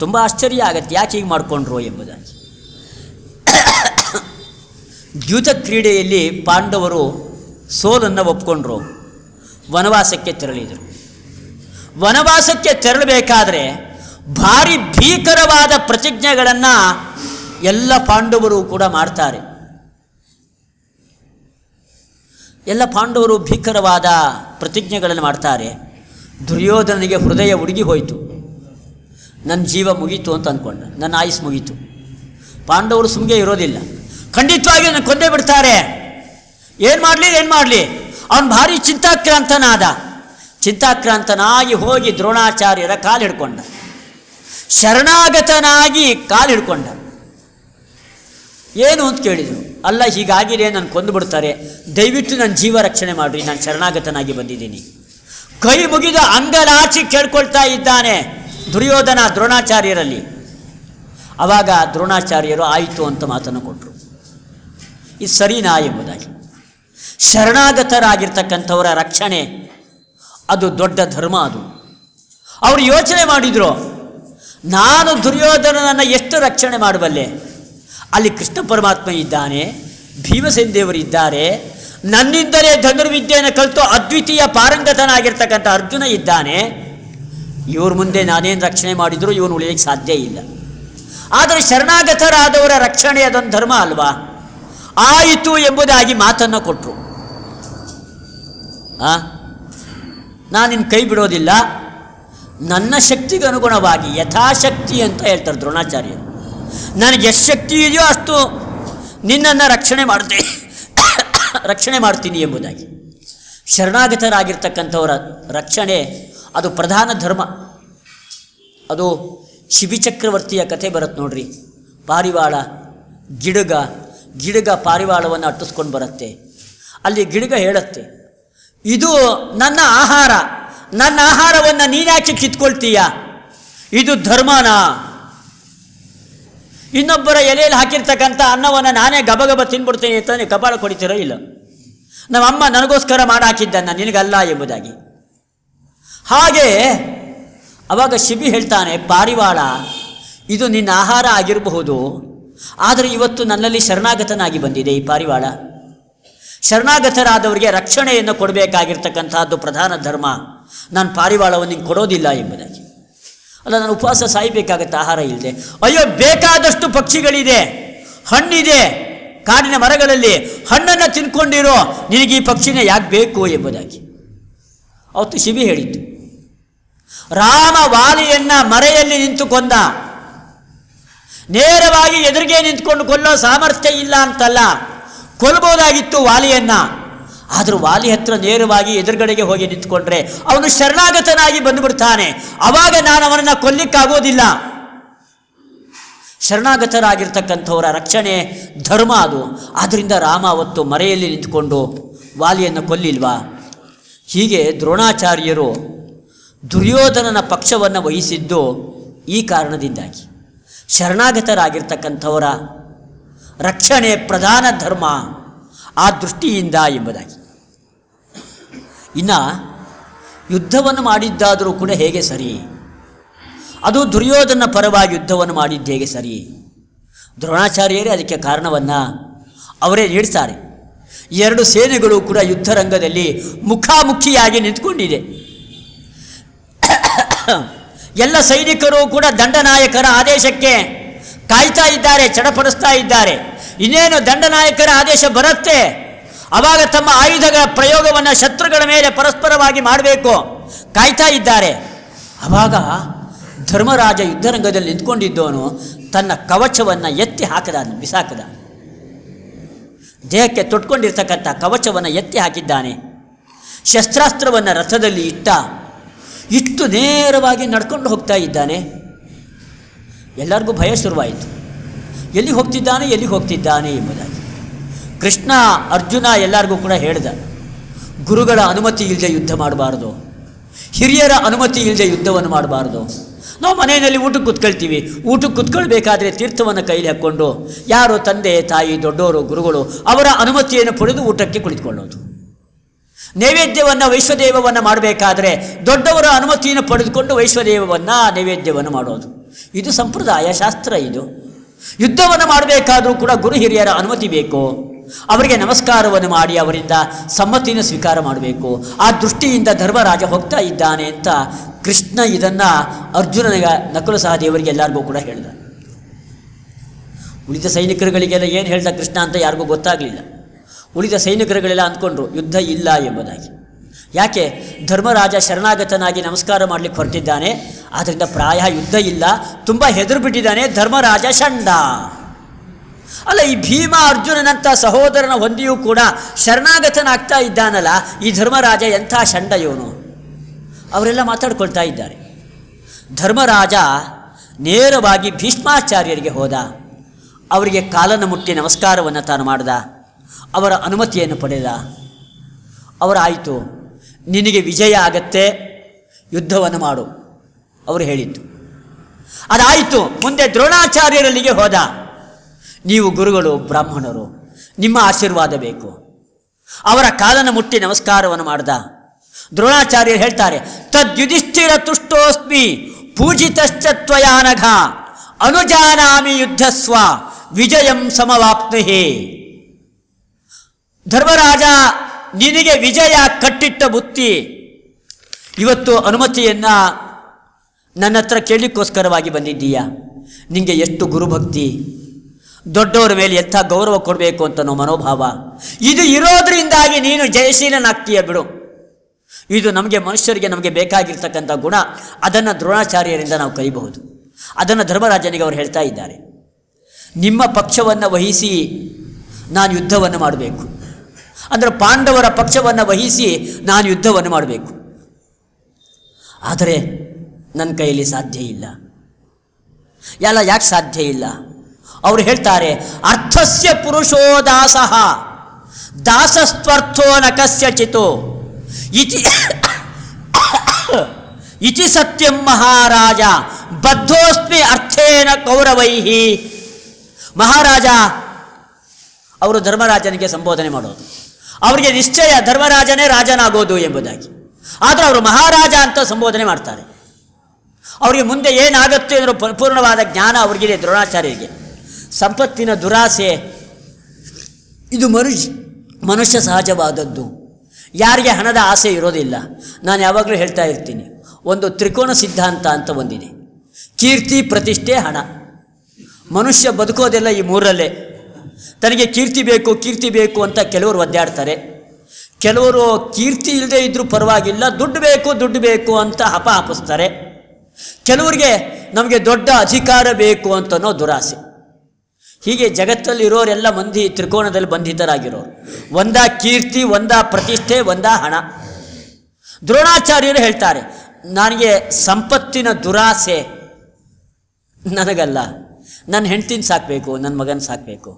ತುಂಬ ಆಶ್ಚರ್ಯ ಆಗತ್ತೆ, ಯಾಕೆ ಹೀಗೆ ಮಾಡಿಕೊಂಡ್ರು ಎಂಬುದಾಗಿ. ದ್ಯೂತ ಕ್ರೀಡೆಯಲ್ಲಿ ಪಾಂಡವರು ಸೋಲನ್ನು ಒಪ್ಕೊಂಡ್ರು, ವನವಾಸಕ್ಕೆ ತೆರಳಿದರು. ವನವಾಸಕ್ಕೆ ತೆರಳಬೇಕಾದ್ರೆ ಭಾರಿ ಭೀಕರವಾದ ಪ್ರತಿಜ್ಞೆಗಳನ್ನು ಎಲ್ಲ ಪಾಂಡವರು ಕೂಡ ಮಾಡ್ತಾರೆ. ಎಲ್ಲ ಪಾಂಡವರು ಭೀಕರವಾದ ಪ್ರತಿಜ್ಞೆಗಳನ್ನು ಮಾಡ್ತಾರೆ. ದುರ್ಯೋಧನನಿಗೆ ಹೃದಯ ಉಡುಗಿ ಹೋಯಿತು, ನನ್ನ ಜೀವ ಮುಗೀತು ಅಂತ ಅಂದ್ಕೊಂಡ, ನನ್ನ ಆಯುಸ್ ಮುಗೀತು. ಪಾಂಡವರು ಸುಮ್ಮನೆ ಇರೋದಿಲ್ಲ, ಖಂಡಿತವಾಗಿ ನನ್ನ ಕೊಂದೇ ಬಿಡ್ತಾರೆ. ಏನು ಮಾಡಲಿ ಅವನು ಭಾರಿ ಚಿಂತಾಕ್ರಾಂತನಾದ. ಚಿಂತಾಕ್ರಾಂತನಾಗಿ ಹೋಗಿ ದ್ರೋಣಾಚಾರ್ಯರ ಕಾಲು ಹಿಡ್ಕೊಂಡ, ಶರಣಾಗತನಾಗಿ ಕಾಲು ಹಿಡ್ಕೊಂಡ. ಏನು ಅಂತ ಕೇಳಿದರು. ಅಲ್ಲ, ಹೀಗಾಗಿದೆ, ನಾನು ಕೊಂದು ಬಿಡ್ತಾರೆ, ದಯವಿಟ್ಟು ನನ್ನ ಜೀವ ರಕ್ಷಣೆ ಮಾಡಿರಿ, ನಾನು ಶರಣಾಗತನಾಗಿ ಬಂದಿದ್ದೀನಿ. ಕೈ ಮುಗಿದು ಅಂಗಲಾಚಿ ಕೇಳ್ಕೊಳ್ತಾ ಇದ್ದಾನೆ ದುರ್ಯೋಧನ ದ್ರೋಣಾಚಾರ್ಯರಲ್ಲಿ. ಆವಾಗ ದ್ರೋಣಾಚಾರ್ಯರು ಆಯಿತು ಅಂತ ಮಾತನ್ನು ಕೊಟ್ಟರು. ಇದು ಸರಿನಾ ಎಂಬುದಾಗಿ. ಶರಣಾಗತರಾಗಿರ್ತಕ್ಕಂಥವರ ರಕ್ಷಣೆ ಅದು ದೊಡ್ಡ ಧರ್ಮ. ಅದು ಅವರು ಯೋಚನೆ ಮಾಡಿದರು, ನಾನು ದುರ್ಯೋಧನನನ್ನು ಎಷ್ಟು ರಕ್ಷಣೆ ಮಾಡಬಲ್ಲೆ? ಅಲ್ಲಿ ಕೃಷ್ಣ ಪರಮಾತ್ಮ ಇದ್ದಾನೆ, ಭೀಮಸೇನ ದೇವರು ಇದ್ದಾರೆ, ನನ್ನಿಂದಲೇ ಧನುರ್ವಿದ್ಯೆಯನ್ನು ಕಲಿತು ಅದ್ವಿತೀಯ ಪಾರಂಗತನಾಗಿರ್ತಕ್ಕಂಥ ಅರ್ಜುನ ಇದ್ದಾನೆ. ಇವ್ರ ಮುಂದೆ ನಾನೇನು ರಕ್ಷಣೆ ಮಾಡಿದರೂ ಇವನು ಉಳಿಯಲಿಕ್ಕೆ ಸಾಧ್ಯ ಇಲ್ಲ. ಆದರೆ ಶರಣಾಗತರಾದವರ ರಕ್ಷಣೆ ಅದೊಂದು ಧರ್ಮ ಅಲ್ವಾ? ಆಯಿತು ಎಂಬುದಾಗಿ ಮಾತನ್ನು ಕೊಟ್ಟರು. ನಾನು ನಿನ್ನ ಕೈ ಬಿಡೋದಿಲ್ಲ, ನನ್ನ ಶಕ್ತಿಗೆ ಅನುಗುಣವಾಗಿ ಯಥಾಶಕ್ತಿ ಅಂತ ಹೇಳ್ತಾರೆ ದ್ರೋಣಾಚಾರ್ಯರು. ನನಗೆ ಎಷ್ಟು ಶಕ್ತಿ ಇದೆಯೋ ಅಷ್ಟು ನಿನ್ನನ್ನು ರಕ್ಷಣೆ ಮಾಡ್ತೀನಿ ಎಂಬುದಾಗಿ. ಶರಣಾಗತರಾಗಿರ್ತಕ್ಕಂಥವರ ರಕ್ಷಣೆ ಅದು ಪ್ರಧಾನ ಧರ್ಮ. ಅದು ಶಿಬಿಚಕ್ರವರ್ತಿಯ ಕಥೆ ಬರುತ್ತೆ ನೋಡ್ರಿ. ಪಾರಿವಾಳ ಗಿಡಗ ಪಾರಿವಾಳವನ್ನು ಅಟ್ಟಿಸ್ಕೊಂಡು ಬರುತ್ತೆ. ಅಲ್ಲಿ ಗಿಡಗ ಹೇಳುತ್ತೆ, ಇದು ನನ್ನ ಆಹಾರ, ನನ್ನ ಆಹಾರವನ್ನು ನೀನ್ಯಾಕೆ ಕಿತ್ಕೊಳ್ತೀಯ? ಇದು ಧರ್ಮನಾ? ಇನ್ನೊಬ್ಬರ ಎಲೆಯಲ್ಲಿ ಹಾಕಿರ್ತಕ್ಕಂಥ ಅನ್ನವನ್ನು ನಾನೇ ಗಬಗಬ ತಿನ್ಬಿಡ್ತೀನಿ ಅಂತಾನೆ ಕಪಾಳ ಕೊಡಿತೀರೋ ಇಲ್ಲ? ನಮ್ಮಮ್ಮ ನನಗೋಸ್ಕರ ಮಾಡಾಕಿದ್ದನ್ನು ನಿನಗಲ್ಲ ಎಂಬುದಾಗಿ. ಹಾಗೆ ಅವಾಗ ಶಿಬಿ ಹೇಳ್ತಾನೆ, ಪಾರಿವಾಳ ಇದು ನಿನ್ನ ಆಹಾರ ಆಗಿರಬಹುದು, ಆದರೆ ಇವತ್ತು ನನ್ನಲ್ಲಿ ಶರಣಾಗತನಾಗಿ ಬಂದಿದೆ ಈ ಪಾರಿವಾಳ. ಶರಣಾಗತರಾದವರಿಗೆ ರಕ್ಷಣೆಯನ್ನು ಕೊಡಬೇಕಾಗಿರ್ತಕ್ಕಂಥದ್ದು ಪ್ರಧಾನ ಧರ್ಮ. ನಾನು ಪಾರಿವಾಳವನ್ನು ನಿಂಗೆ ಕೊಡೋದಿಲ್ಲ ಎಂಬುದಾಗಿ. ಅಲ್ಲ, ನಾನು ಉಪವಾಸ ಸಾಯಬೇಕಾಗತ್ತೆ ಆಹಾರ ಇಲ್ಲದೆ. ಅಯ್ಯೋ, ಬೇಕಾದಷ್ಟು ಪಕ್ಷಿಗಳಿದೆ, ಹಣ್ಣಿದೆ, ಕಾಡಿನ ಮರಗಳಲ್ಲಿ ಹಣ್ಣನ್ನು ತಿನ್ಕೊಂಡಿರೋ, ನಿನಗೆ ಈ ಪಕ್ಷಿನೇ ಯಾಕೆ ಬೇಕು ಎಂಬುದಾಗಿ. ಅವತ್ತು ಶಿಬಿ ಹೇಳಿತ್ತು, ರಾಮ ವಾಲಿಯನ್ನು ಮರೆಯಲ್ಲಿ ನಿಂತು ಕೊಂದ, ನೇರವಾಗಿ ಎದುರಿಗೆ ನಿಂತ್ಕೊಂಡು ಕೊಲ್ಲೋ ಸಾಮರ್ಥ್ಯ ಇಲ್ಲ ಅಂತಲ್ಲ, ಕೊಲ್ಲಬಹುದಾಗಿತ್ತು ವಾಲಿಯನ್ನು. ಆದರೂ ವಾಲಿ ಹತ್ರ ನೇರವಾಗಿ ಎದುರುಗಡೆಗೆ ಹೋಗಿ ನಿಂತ್ಕೊಂಡ್ರೆ ಅವನು ಶರಣಾಗತನಾಗಿ ಬಂದುಬಿಡ್ತಾನೆ. ಆವಾಗ ನಾನು ಅವನನ್ನು ಕೊಲ್ಲಿಕ್ಕಾಗೋದಿಲ್ಲ. ಶರಣಾಗತರಾಗಿರ್ತಕ್ಕಂಥವರ ರಕ್ಷಣೆ ಧರ್ಮ ಅದು. ಆದ್ದರಿಂದ ರಾಮ ಅವತ್ತು ಮರೆಯಲ್ಲಿ ನಿಂತ್ಕೊಂಡು ವಾಲಿಯನ್ನು ಕೊಲ್ಲಿಲ್ವಾ? ಹೀಗೆ ದ್ರೋಣಾಚಾರ್ಯರು ದುರ್ಯೋಧನನ ಪಕ್ಷವನ್ನು ವಹಿಸಿದ್ದು ಈ ಕಾರಣದಿಂದಾಗಿ. ಶರಣಾಗತರಾಗಿರ್ತಕ್ಕಂಥವರ ರಕ್ಷಣೆ ಪ್ರಧಾನ ಧರ್ಮ ಆ ದೃಷ್ಟಿಯಿಂದ ಎಂಬುದಾಗಿ. ಇನ್ನು ಯುದ್ಧವನ್ನು ಮಾಡಿದ್ದಾದರೂ ಕೂಡ ಹೇಗೆ ಸರಿ? ಅದು ದುರ್ಯೋಧನ ಪರವಾಗಿ ಯುದ್ಧವನ್ನು ಮಾಡಿದ್ದು ಹೇಗೆ ಸರಿ? ದ್ರೋಣಾಚಾರ್ಯರೇ ಅದಕ್ಕೆ ಕಾರಣವನ್ನು ಅವರೇ ನೀಡ್ತಾರೆ. ಎರಡು ಸೇನೆಗಳು ಕೂಡ ಯುದ್ಧರಂಗದಲ್ಲಿ ಮುಖಾಮುಖಿಯಾಗಿ ನಿಂತ್ಕೊಂಡಿದೆ. ಎಲ್ಲ ಸೈನಿಕರು ಕೂಡ ದಂಡನಾಯಕರ ಆದೇಶಕ್ಕೆ ಕಾಯ್ತಾ ಇದ್ದಾರೆ, ಚಡಪಡಿಸ್ತಾ ಇದ್ದಾರೆ. ಇನ್ನೇನು ದಂಡನಾಯಕರ ಆದೇಶ ಬರುತ್ತೆ, ಆವಾಗ ತಮ್ಮ ಆಯುಧಗಳ ಪ್ರಯೋಗವನ್ನು ಶತ್ರುಗಳ ಮೇಲೆ ಪರಸ್ಪರವಾಗಿ ಮಾಡಬೇಕು, ಕಾಯ್ತಾ ಇದ್ದಾರೆ. ಆವಾಗ ಧರ್ಮರಾಜ ಯುದ್ಧರಂಗದಲ್ಲಿ ನಿಂತ್ಕೊಂಡಿದ್ದವನು ತನ್ನ ಕವಚವನ್ನು ಎತ್ತಿ ಹಾಕದ, ಬಿಸಾಕದ. ದೇಹಕ್ಕೆ ತೊಟ್ಕೊಂಡಿರ್ತಕ್ಕಂಥ ಕವಚವನ್ನು ಎತ್ತಿ ಹಾಕಿದ್ದಾನೆ. ಶಸ್ತ್ರಾಸ್ತ್ರವನ್ನು ರಥದಲ್ಲಿ ಇಟ್ಟು ನೇರವಾಗಿ ನಡ್ಕೊಂಡು ಹೋಗ್ತಾ ಇದ್ದಾನೆ. ಎಲ್ಲರಿಗೂ ಭಯ ಶುರುವಾಯಿತು. ಎಲ್ಲಿಗೆ ಹೋಗ್ತಿದ್ದಾನೆ ಎಂಬುದಾಗಿ. ಕೃಷ್ಣ ಅರ್ಜುನ ಎಲ್ಲರಿಗೂ ಕೂಡ ಹೇಳಿದ, ಗುರುಗಳ ಅನುಮತಿ ಇಲ್ಲದೆ ಯುದ್ಧ ಮಾಡಬಾರ್ದು, ಹಿರಿಯರ ಅನುಮತಿ ಇಲ್ಲದೆ ಯುದ್ಧವನ್ನು ಮಾಡಬಾರ್ದು. ನಾವು ಮನೆಯಲ್ಲಿ ಊಟಕ್ಕೆ ಕೂತ್ಕೊಳ್ತೀವಿ, ಊಟಕ್ಕೆ ಕೂತ್ಕೊಳ್ಬೇಕಾದ್ರೆ ತೀರ್ಥವನ್ನು ಕೈಲಿ ಹಾಕ್ಕೊಂಡು ಯಾರು ತಂದೆ ತಾಯಿ ದೊಡ್ಡವರು ಗುರುಗಳು ಅವರ ಅನುಮತಿಯನ್ನು ಪಡೆದು ಊಟಕ್ಕೆ ಕುಳಿತುಕೊಳ್ಳೋದು. ನೈವೇದ್ಯವನ್ನು ವೈಶ್ವದೇವವನ್ನು ಮಾಡಬೇಕಾದ್ರೆ ದೊಡ್ಡವರ ಅನುಮತಿಯನ್ನು ಪಡೆದುಕೊಂಡು ವೈಶ್ವದೇವವನ್ನು ನೈವೇದ್ಯವನ್ನು ಮಾಡೋದು. ಇದು ಸಂಪ್ರದಾಯ ಶಾಸ್ತ್ರ. ಇದು ಯುದ್ಧವನ್ನು ಮಾಡಬೇಕಾದರೂ ಕೂಡ ಗುರು ಹಿರಿಯರ ಅನುಮತಿ ಬೇಕು. ಅವರಿಗೆ ನಮಸ್ಕಾರವನ್ನು ಮಾಡಿ ಅವರಿಂದ ಸಮ್ಮತಿಯನ್ನು ಸ್ವೀಕಾರ ಮಾಡಬೇಕು. ಆ ದೃಷ್ಟಿಯಿಂದ ಧರ್ಮರಾಜ ಹೋಗ್ತಾ ಇದ್ದಾನೆ ಅಂತ ಕೃಷ್ಣ ಇದನ್ನು ಅರ್ಜುನನಿಗೆ, ನಕುಲ ಸಹದೇವರಿಗೆ ಎಲ್ಲರಿಗೂ ಕೂಡ ಹೇಳಿದ. ಉಳಿದ ಸೈನಿಕರುಗಳಿಗೆಲ್ಲ ಏನು ಹೇಳ್ದ ಕೃಷ್ಣ ಅಂತ ಯಾರಿಗೂ ಗೊತ್ತಾಗಲಿಲ್ಲ. ಉಳಿದ ಸೈನಿಕರುಗಳೆಲ್ಲ ಅಂದ್ಕೊಂಡ್ರು ಯುದ್ಧ ಇಲ್ಲ ಎಂಬುದಾಗಿ. ಯಾಕೆ? ಧರ್ಮರಾಜ ಶರಣಾಗತನಾಗಿ ನಮಸ್ಕಾರ ಮಾಡಲಿಕ್ಕೆ ಹೊರಟಿದ್ದಾನೆ, ಆದ್ದರಿಂದ ಪ್ರಾಯ ಯುದ್ಧ ಇಲ್ಲ, ತುಂಬ ಹೆದರು ಬಿಟ್ಟಿದ್ದಾನೆ ಧರ್ಮರಾಜ ಷಂಡ. ಅಲ್ಲ, ಈ ಭೀಮ ಅರ್ಜುನನಂಥ ಸಹೋದರನ ಹೊಂದಿಯೂ ಕೂಡ ಶರಣಾಗತನಾಗ್ತಾ ಇದ್ದಾನಲ್ಲ, ಈ ಧರ್ಮರಾಜ ಎಂಥ ಷಂಡ ಇವನು. ಅವರೆಲ್ಲ ಮಾತಾಡ್ಕೊಳ್ತಾ ಇದ್ದಾರೆ. ಧರ್ಮರಾಜ ನೇರವಾಗಿ ಭೀಷ್ಮಾಚಾರ್ಯರಿಗೆ ಹೋದ. ಅವರಿಗೆ ಕಾಲನ್ನು ಮುಟ್ಟಿ ನಮಸ್ಕಾರವನ್ನು ತಾನು ಮಾಡಿದ. ಅವರ ಅನುಮತಿಯನ್ನು ಪಡೆದ. ಅವರಾಯಿತು, ನಿನಗೆ ವಿಜಯ ಆಗತ್ತೆ, ಯುದ್ಧವನ್ನು ಮಾಡು ಅವರು ಹೇಳಿದ್ದು. ಅದಾಯಿತು. ಮುಂದೆ ದ್ರೋಣಾಚಾರ್ಯರಲ್ಲಿಗೆ ಹೋದ. ನೀವು ಗುರುಗಳು, ಬ್ರಾಹ್ಮಣರು, ನಿಮ್ಮ ಆಶೀರ್ವಾದ ಬೇಕು. ಅವರ ಕಾಲನ್ನು ಮುಟ್ಟಿ ನಮಸ್ಕಾರವನ್ನು ಮಾಡ್ದ. ದ್ರೋಣಾಚಾರ್ಯರು ಹೇಳ್ತಾರೆ, ತದ್ಯುಧಿಷ್ಠಿರ ತುಷ್ಟೋಸ್ಮಿ ಪೂಜಿತಶ್ಚ ತ್ವಯಾನಘ ಅನುಜಾನಾಮಿ ಯುದ್ಧಸ್ವ ವಿಜಯಂ ಸಮವಾಪ್ನುಹಿ. ಧರ್ಮರಾಜ, ನಿನಗೆ ವಿಜಯ ಕಟ್ಟಿಟ್ಟ ಬುತ್ತಿ. ಇವತ್ತು ಅನುಮತಿಯನ್ನು ನನ್ನ ಹತ್ರ ಕೇಳಲಿಕ್ಕೋಸ್ಕರವಾಗಿ ಬಂದಿದ್ದೀಯಾ? ನಿನಗೆ ಎಷ್ಟು ಗುರುಭಕ್ತಿ, ದೊಡ್ಡವರ ಮೇಲೆ ಎಂಥ ಗೌರವ ಕೊಡಬೇಕು ಅಂತ ಮನೋಭಾವ, ಇದು ಇರೋದ್ರಿಂದಾಗಿ ನೀನು ಜಯಶೀಲನಾಗ್ತೀಯ ಬಿಡು. ಇದು ನಮಗೆ ಮನುಷ್ಯರಿಗೆ ನಮಗೆ ಬೇಕಾಗಿರ್ತಕ್ಕಂಥ ಗುಣ. ಅದನ್ನು ದ್ರೋಣಾಚಾರ್ಯರಿಂದ ನಾವು ಕಲಿಬಹುದು. ಅದನ್ನು ಧರ್ಮರಾಜನಿಗೆ ಅವರು ಹೇಳ್ತಾ ಇದ್ದಾರೆ. ನಿಮ್ಮ ಪಕ್ಷವನ್ನು ವಹಿಸಿ ನಾನು ಯುದ್ಧವನ್ನು ಮಾಡಬೇಕು, ಅಂದರೆ ಪಾಂಡವರ ಪಕ್ಷವನ್ನು ವಹಿಸಿ ನಾನು ಯುದ್ಧವನ್ನು ಮಾಡಬೇಕು. ಆದರೆ ನನ್ನ ಕೈಯಲ್ಲಿ ಸಾಧ್ಯ ಇಲ್ಲ. ಯಾಕೆ ಸಾಧ್ಯ ಇಲ್ಲ? ಅವರು ಹೇಳ್ತಾರೆ, ಅರ್ಥಸ್ಯ ಪುರುಷೋ ದಾಸಃ ದಾಸಸ್ತ್ವರ್ಥೋ ನ ಕಸ್ಯಚಿತೋ ಇತಿ ಸತ್ಯಂ ಮಹಾರಾಜ ಬದ್ಧೋಸ್ಮಿ ಅರ್ಥೇನ ಕೌರವೈಹಿ. ಮಹಾರಾಜ ಅವರು ಧರ್ಮರಾಜನಿಗೆ ಸಂಬೋಧನೆ ಮಾಡೋದು. ಅವರಿಗೆ ನಿಶ್ಚಯ ಧರ್ಮರಾಜನೇ ರಾಜನಾಗೋದು ಎಂಬುದಾಗಿ. ಆದರೆ ಅವರು ಮಹಾರಾಜ ಅಂತ ಸಂಬೋಧನೆ ಮಾಡ್ತಾರೆ. ಅವರಿಗೆ ಮುಂದೆ ಏನಾಗುತ್ತೆ ಅನ್ನೋ ಪರಿಪೂರ್ಣವಾದ ಜ್ಞಾನ ಅವರಿಗಿದೆ. ದ್ರೋಣಾಚಾರ್ಯರಿಗೆ ಸಂಪತ್ತಿನ ದುರಾಸೆ ಇದು ಮನುಷ್ಯ ಸಹಜವಾದದ್ದು. ಯಾರಿಗೆ ಹಣದ ಆಸೆ ಇರೋದಿಲ್ಲ. ನಾನು ಯಾವಾಗಲೂ ಹೇಳ್ತಾ ಇರ್ತೀನಿ, ಒಂದು ತ್ರಿಕೋನ ಸಿದ್ಧಾಂತ ಅಂತ ಒಂದಿದೆ. ಕೀರ್ತಿ, ಪ್ರತಿಷ್ಠೆ, ಹಣ. ಮನುಷ್ಯ ಬದುಕೋದೆಲ್ಲ ಈ ಮೂರಲ್ಲೇ. ತನಗೆ ಕೀರ್ತಿ ಬೇಕು ಅಂತ ಕೆಲವರು ಒದ್ದಾಡ್ತಾರೆ. ಕೆಲವರು ಕೀರ್ತಿ ಇಲ್ಲದೆ ಇದ್ದರೂ ಪರವಾಗಿಲ್ಲ, ದುಡ್ಡು ಬೇಕು ಅಂತ ಹಪಾಪಿಸ್ತಾರೆ. ಕೆಲವರಿಗೆ ನಮಗೆ ದೊಡ್ಡ ಅಧಿಕಾರ ಬೇಕು ಅಂತನೋ ದುರಾಸೆ. ಹೀಗೆ ಜಗತ್ತಲ್ಲಿರೋರೆಲ್ಲ ಮಂದಿ ತ್ರಿಕೋನದಲ್ಲಿ ಬಂಧಿತರಾಗಿರೋರು. ಒಂದ ಕೀರ್ತಿ, ಒಂದ ಪ್ರತಿಷ್ಠೆ, ಒಂದ ಹಣ. ದ್ರೋಣಾಚಾರ್ಯರು ಹೇಳ್ತಾರೆ, ನನಗೆ ಸಂಪತ್ತಿನ ದುರಾಸೆ ನನಗಲ್ಲ, ನನ್ನ ಹೆಂಡ್ತಿನ ಸಾಕಬೇಕು, ನನ್ನ ಮಗನ ಸಾಕಬೇಕು.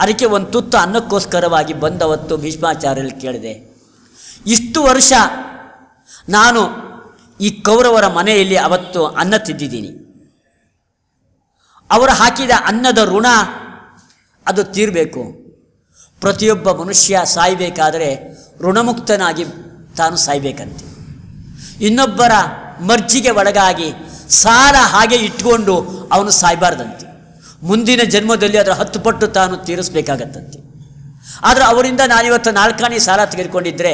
ಅದಕ್ಕೆ ಒಂದು ತುತ್ತು ಅನ್ನಕ್ಕೋಸ್ಕರವಾಗಿ ಬಂದವತ್ತು ಭೀಷ್ಮಾಚಾರ್ಯರು ಕೇಳಿದೆ, ಇಷ್ಟು ವರ್ಷ ನಾನು ಈ ಕೌರವರ ಮನೆಯಲ್ಲಿ ಅವತ್ತು ಅನ್ನ ತಿದ್ದಿದ್ದೀನಿ, ಅವರು ಹಾಕಿದ ಅನ್ನದ ಋಣ ಅದು ತೀರಬೇಕು. ಪ್ರತಿಯೊಬ್ಬ ಮನುಷ್ಯ ಸಾಯಬೇಕಾದರೆ ಋಣಮುಕ್ತನಾಗಿ ತಾನು ಸಾಯ್ಬೇಕಂತೆ. ಇನ್ನೊಬ್ಬರ ಮರ್ಜಿಗೆ ಒಳಗಾಗಿ ಸಾಲ ಹಾಗೆ ಇಟ್ಕೊಂಡು ಅವನು ಸಾಯಬಾರ್ದಂತೆ. ಮುಂದಿನ ಜನ್ಮದಲ್ಲಿ ಅದರ 10 ಪಟ್ಟು ತಾನು ತೀರಿಸಬೇಕಾಗತ್ತಂತೆ. ಆದರೆ ಅವರಿಂದ ನಾನಿವತ್ತು 4 ಆನೆ ಸಾಲ ತೆಗೆದುಕೊಂಡಿದ್ದರೆ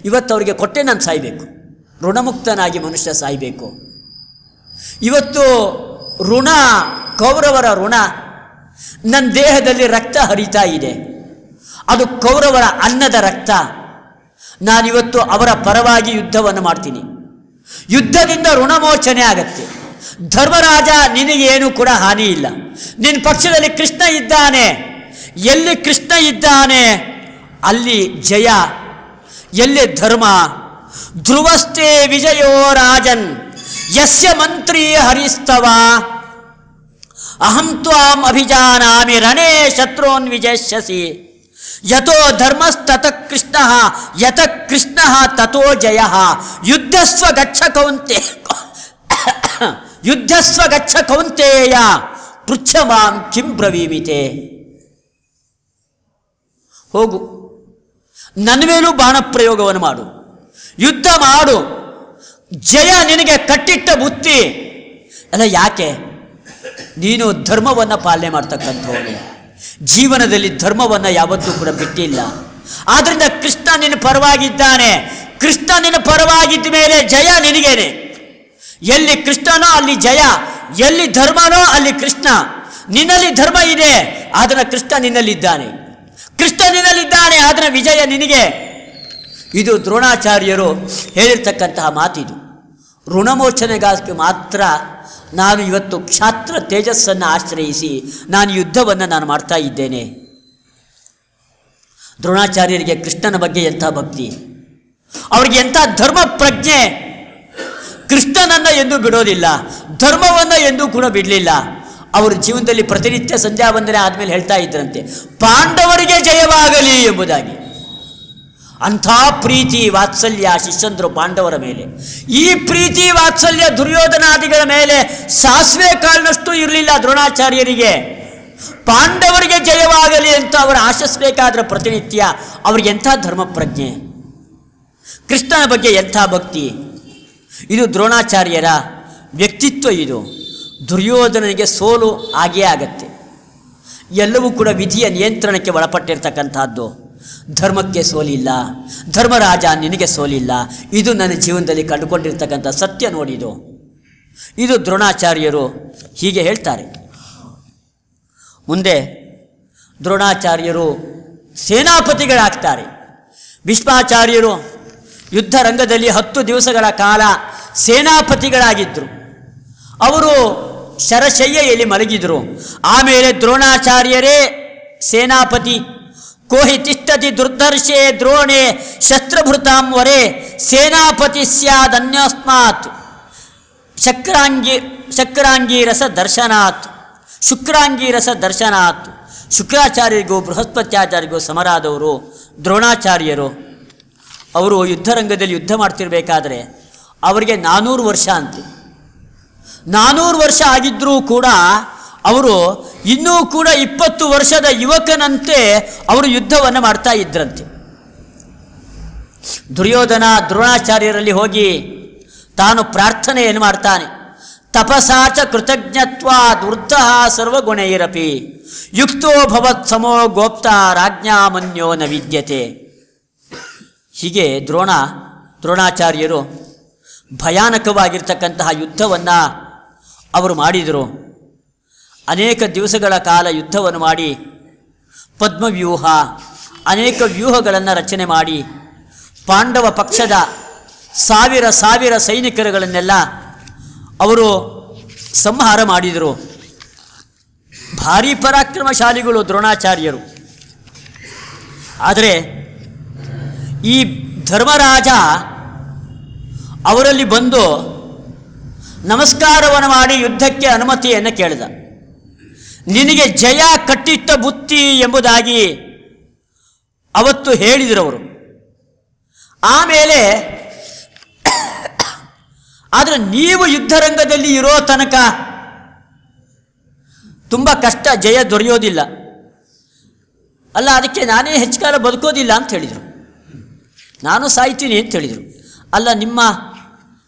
ಇವತ್ತು ಅವರಿಗೆ ಕೊಟ್ಟೆ ನಾನು ಸಾಯಬೇಕು. ಋಣಮುಕ್ತನಾಗಿ ಮನುಷ್ಯ ಸಾಯಬೇಕು. ಇವತ್ತು ಋಣ, ಕೌರವರ ಋಣ, ನನ್ನ ದೇಹದಲ್ಲಿ ರಕ್ತ ಹರಿತಾ ಇದೆ, ಅದು ಕೌರವರ ಅನ್ನದ ರಕ್ತ. ನಾನಿವತ್ತು ಅವರ ಪರವಾಗಿ ಯುದ್ಧವನ್ನು ಮಾಡ್ತೀನಿ. ಯುದ್ಧದಿಂದ ಋಣಮೋಚನೆ ಆಗತ್ತೆ. ಧರ್ಮರಾಜ, ನಿನಗೇನು ಕೂಡ ಹಾನಿ ಇಲ್ಲ. ನಿನ್ನ ಪಕ್ಷದಲ್ಲಿ ಕೃಷ್ಣ ಇದ್ದಾನೆ. ಎಲ್ಲಿ ಕೃಷ್ಣ ಇದ್ದಾನೆ ಅಲ್ಲಿ ಜಯ, ಎಲ್ಲಿ ಧರ್ಮ. ಧ್ರುವಸ್ಥೆ ವಿಜಯೋ ರಾಜನ್ ಯಸ್ಯ ಮಂತ್ರಿ ಹರಿಸ್ತವ ಅಹಂ ತ್ವಾಂ ಅಭಿಜಾನಾಮಿ ರಣೇ ಶತ್ರುನ್ ವಿಜಯಿಷ್ಯಸಿ ಯತೋ ಧರ್ಮಸ್ತತ ಕೃಷ್ಣ ಯತ ಕೃಷ್ಣ ತಥೋ ಜಯ ಯುದ್ಧಸ್ವ ಗಚ್ಚ ಕೌಂತೆ ಯುದ್ಧಸ್ವ ಗಚ್ಚ ಕೌಂತೇಯ ಪೃಚ್ಛ ಮಾಂ ಕಿಂ ಬ್ರವೀಮಿತೆ. ಹೋಗು, ನನ್ನ ಮೇಲೂ ಬಾಣ ಪ್ರಯೋಗವನ್ನು ಮಾಡು, ಯುದ್ಧ ಮಾಡು. ಜಯ ನಿನಗೆ ಕಟ್ಟಿಟ್ಟ ಬುತ್ತಿ ಅಲ್ಲ. ಯಾಕೆ? ನೀನು ಧರ್ಮವನ್ನು ಪಾಲನೆ ಮಾಡ್ತಕ್ಕಂಥವನು. ಜೀವನದಲ್ಲಿ ಧರ್ಮವನ್ನು ಯಾವತ್ತೂ ಕೂಡ ಬಿಟ್ಟಿಲ್ಲ. ಆದ್ದರಿಂದ ಕೃಷ್ಣ ನಿನ್ನ ಪರವಾಗಿದ್ದಾನೆ. ಕೃಷ್ಣ ನಿನ್ನ ಪರವಾಗಿದ್ದ ಮೇಲೆ ಜಯ ನಿನಗೇನೆ. ಎಲ್ಲಿ ಕೃಷ್ಣನೋ ಅಲ್ಲಿ ಜಯ, ಎಲ್ಲಿ ಧರ್ಮನೋ ಅಲ್ಲಿ ಕೃಷ್ಣ. ನಿನ್ನಲ್ಲಿ ಧರ್ಮ ಇದೆ, ಆದರೆ ಕೃಷ್ಣ ನಿನ್ನಲ್ಲಿದ್ದಾನೆ. ಕೃಷ್ಣ ನಿನ್ನಲ್ಲಿದ್ದಾನೆ, ಆದರೆ ವಿಜಯ ನಿನಗೆ. ಇದು ದ್ರೋಣಾಚಾರ್ಯರು ಹೇಳಿರ್ತಕ್ಕಂತಹ ಮಾತಿದು. ಋಣಮೋಚನೆಗಾಗಿ ಮಾತ್ರ ನಾನು ಇವತ್ತು ಕ್ಷಾತ್ರ ತೇಜಸ್ಸನ್ನು ಆಶ್ರಯಿಸಿ ನಾನು ಯುದ್ಧವನ್ನು ನಾನು ಮಾಡ್ತಾ ಇದ್ದೇನೆ. ದ್ರೋಣಾಚಾರ್ಯರಿಗೆ ಕೃಷ್ಣನ ಬಗ್ಗೆ ಎಂಥ ಭಕ್ತಿ, ಅವರಿಗೆ ಎಂಥ ಧರ್ಮ ಪ್ರಜ್ಞೆ. ಕೃಷ್ಣನನ್ನು ಎಂದೂ ಬಿಡೋದಿಲ್ಲ, ಧರ್ಮವನ್ನು ಎಂದೂ ಕೂಡ ಬಿಡಲಿಲ್ಲ. ಅವರು ಜೀವನದಲ್ಲಿ ಪ್ರತಿನಿತ್ಯ ಸಂಧ್ಯಾ ವಂದನೆ ಆದಮೇಲೆ ಹೇಳ್ತಾ ಇದ್ರಂತೆ, ಪಾಂಡವರಿಗೆ ಜಯವಾಗಲಿ ಎಂಬುದಾಗಿ. ಅಂಥ ಪ್ರೀತಿ ವಾತ್ಸಲ್ಯ ಶಿಷ್ಯಂದರು ಪಾಂಡವರ ಮೇಲೆ. ಈ ಪ್ರೀತಿ ವಾತ್ಸಲ್ಯ ದುರ್ಯೋಧನಾದಿಗಳ ಮೇಲೆ ಸಾಸಿವೆ ಕಾಳಿನಷ್ಟು ಇರಲಿಲ್ಲ ದ್ರೋಣಾಚಾರ್ಯರಿಗೆ. ಪಾಂಡವರಿಗೆ ಜಯವಾಗಲಿ ಅಂತ ಅವರು ಆಶಿಸಬೇಕಾದ್ರೆ ಪ್ರತಿನಿತ್ಯ ಅವ್ರಿಗೆ ಎಂಥ ಧರ್ಮ ಪ್ರಜ್ಞೆ, ಕೃಷ್ಣನ ಬಗ್ಗೆ ಎಂಥ ಭಕ್ತಿ. ಇದು ದ್ರೋಣಾಚಾರ್ಯರ ವ್ಯಕ್ತಿತ್ವ. ಇದು ದುರ್ಯೋಧನನಿಗೆ ಸೋಲು ಆಗೇ ಆಗತ್ತೆ. ಎಲ್ಲವೂ ಕೂಡ ವಿಧಿಯ ನಿಯಂತ್ರಣಕ್ಕೆ ಒಳಪಟ್ಟಿರ್ತಕ್ಕಂಥದ್ದು. ಧರ್ಮಕ್ಕೆ ಸೋಲಿಲ್ಲ, ಧರ್ಮರಾಜ ನಿನಗೆ ಸೋಲಿಲ್ಲ. ಇದು ನನ್ನ ಜೀವನದಲ್ಲಿ ಕಂಡುಕೊಂಡಿರ್ತಕ್ಕಂಥ ಸತ್ಯ ನೋಡಿದು. ಇದು ದ್ರೋಣಾಚಾರ್ಯರು ಹೀಗೆ ಹೇಳ್ತಾರೆ. ಮುಂದೆ ದ್ರೋಣಾಚಾರ್ಯರು ಸೇನಾಪತಿಗಳಾಗ್ತಾರೆ. ಭೀಷ್ಮಾಚಾರ್ಯರು ಯುದ್ಧ ರಂಗದಲ್ಲಿ 10 ದಿವಸಗಳ ಕಾಲ ಸೇನಾಪತಿಗಳಾಗಿದ್ದರು. ಅವರು ಶರಶಯ್ಯೆಯಲ್ಲಿ ಮಲಗಿದರು. ಆಮೇಲೆ ದ್ರೋಣಾಚಾರ್ಯರೇ ಸೇನಾಪತಿ. ಕೋಹಿ ತಿಷ್ಠತಿ ದುರ್ಧರ್ಷೆ ದ್ರೋಣೆ ಶಸ್ತ್ರಭೃತಾಂ ವರೆ ಸೇನಾಪತಿ ಸ್ಯಾದನ್ಯಸ್ಮಾತ್ ಶಕ್ರಾಂಗೀರಸ ದರ್ಶನಾತ್ ಶುಕ್ರಾಂಗೀರಸ ದರ್ಶನಾತ್. ಶುಕ್ರಾಚಾರ್ಯರಿಗೂ ಬೃಹಸ್ಪತ್ಯಾಚಾರ್ಯರಿಗೂ ಸಮರಾದವರು ದ್ರೋಣಾಚಾರ್ಯರು. ಅವರು ಯುದ್ಧರಂಗದಲ್ಲಿ ಯುದ್ಧ ಮಾಡ್ತಿರ್ಬೇಕಾದ್ರೆ ಅವರಿಗೆ 400 ವರ್ಷ ಅಂತೆ. 400 ವರ್ಷ ಆಗಿದ್ದರೂ ಕೂಡ ಅವರು ಇನ್ನೂ ಕೂಡ 20 ವರ್ಷದ ಯುವಕನಂತೆ ಅವರು ಯುದ್ಧವನ್ನು ಮಾಡ್ತಾ ಇದ್ರಂತೆ. ದುರ್ಯೋಧನ ದ್ರೋಣಾಚಾರ್ಯರಲ್ಲಿ ಹೋಗಿ ತಾನು ಪ್ರಾರ್ಥನೆಯನ್ನು ಮಾಡ್ತಾನೆ. ತಪಸಾಚ ಕೃತಜ್ಞತ್ವಾದ್ ವೃದ್ಧ ಸರ್ವಗುಣೈರಪಿ ಯುಕ್ತೋ ಭವತ್ ಸಮೋ ಗೋಪ್ತ ರಾಜ್ಞಾಮನ್ಯೋ ನ ವಿದ್ಯತೆ. ಹೀಗೆ ದ್ರೋಣಾಚಾರ್ಯರು ಭಯಾನಕವಾಗಿರ್ತಕ್ಕಂತಹ ಯುದ್ಧವನ್ನು ಅವರು ಮಾಡಿದರು. ಅನೇಕ ದಿವಸಗಳ ಕಾಲ ಯುದ್ಧವನ್ನು ಮಾಡಿ ಪದ್ಮವ್ಯೂಹ ಅನೇಕ ವ್ಯೂಹಗಳನ್ನು ರಚನೆ ಮಾಡಿ ಪಾಂಡವ ಪಕ್ಷದ ಸಾವಿರ ಸೈನಿಕರುಗಳನ್ನೆಲ್ಲ ಅವರು ಸಂಹಾರ ಮಾಡಿದರು. ಭಾರೀ ಪರಾಕ್ರಮಶಾಲಿಗಳು ದ್ರೋಣಾಚಾರ್ಯರು. ಆದರೆ ಈ ಧರ್ಮರಾಜ ಅವರಲ್ಲಿ ಬಂದು ನಮಸ್ಕಾರವನ್ನು ಮಾಡಿ ಯುದ್ಧಕ್ಕೆ ಅನುಮತಿಯನ್ನು ಕೇಳಿದ. ನಿನಗೆ ಜಯ ಕಟ್ಟಿಟ್ಟ ಬುತ್ತಿ ಎಂಬುದಾಗಿ ಅವತ್ತು ಹೇಳಿದರವರು. ಆಮೇಲೆ ಆದರೆ ನೀವು ಯುದ್ಧರಂಗದಲ್ಲಿ ಇರೋ ತನಕ ತುಂಬ ಕಷ್ಟ, ಜಯ ದೊರೆಯೋದಿಲ್ಲ ಅಲ್ಲ, ಅದಕ್ಕೆ ನಾನೇ ಹೆಚ್ಚು ಕಾಲ ಬದುಕೋದಿಲ್ಲ ಅಂತ ಹೇಳಿದರು. ನಾನು ಸಾಯ್ತೀನಿ ಅಂತ ಹೇಳಿದರು. ಅಲ್ಲ, ನಿಮ್ಮ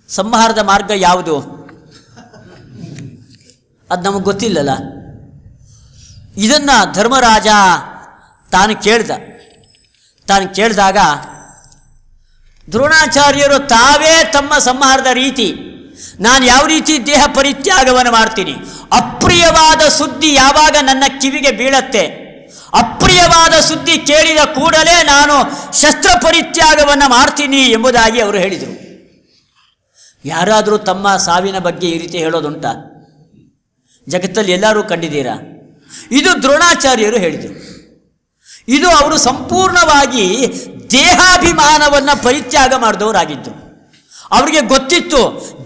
ಸಂಹಾರದ ಮಾರ್ಗ ಯಾವುದು? ಅದು ನಮಗೆ ಗೊತ್ತಿಲ್ಲಲ್ಲ. ಇದನ್ನು ಧರ್ಮರಾಜ ತಾನು ಕೇಳಿದಾಗ ದ್ರೋಣಾಚಾರ್ಯರು ತಾವೇ ತಮ್ಮ ಸಂಹಾರದ ರೀತಿ, ನಾನು ಯಾವ ರೀತಿ ದೇಹ ಪರಿತ್ಯಾಗವನ್ನು ಮಾಡ್ತೀನಿ, ಅಪ್ರಿಯವಾದ ಸುದ್ದಿ ಯಾವಾಗ ನನ್ನ ಕಿವಿಗೆ ಬೀಳತ್ತೆ, ಅಪ್ರಿಯವಾದ ಸುದ್ದಿ ಕೇಳಿದ ಕೂಡಲೇ ನಾನು ಶಸ್ತ್ರ ಪರಿತ್ಯಾಗವನ್ನು ಮಾಡ್ತೀನಿ ಎಂಬುದಾಗಿ ಅವರು ಹೇಳಿದರು. ಯಾರಾದರೂ ತಮ್ಮ ಸಾವಿನ ಬಗ್ಗೆ ಈ ರೀತಿ ಹೇಳೋದುಂಟಾ? ಜಗತ್ತಲ್ಲಿ ಎಲ್ಲರೂ ಕಂಡಿದ್ದೀರಾ? ಇದು ದ್ರೋಣಾಚಾರ್ಯರು ಹೇಳಿದರು. ಇದು ಅವರು ಸಂಪೂರ್ಣವಾಗಿ ದೇಹಾಭಿಮಾನವನ್ನು ಪರಿತ್ಯಾಗ ಮಾಡಿದವರಾಗಿದ್ದರು. ಅವರಿಗೆ ಗೊತ್ತಿತ್ತು,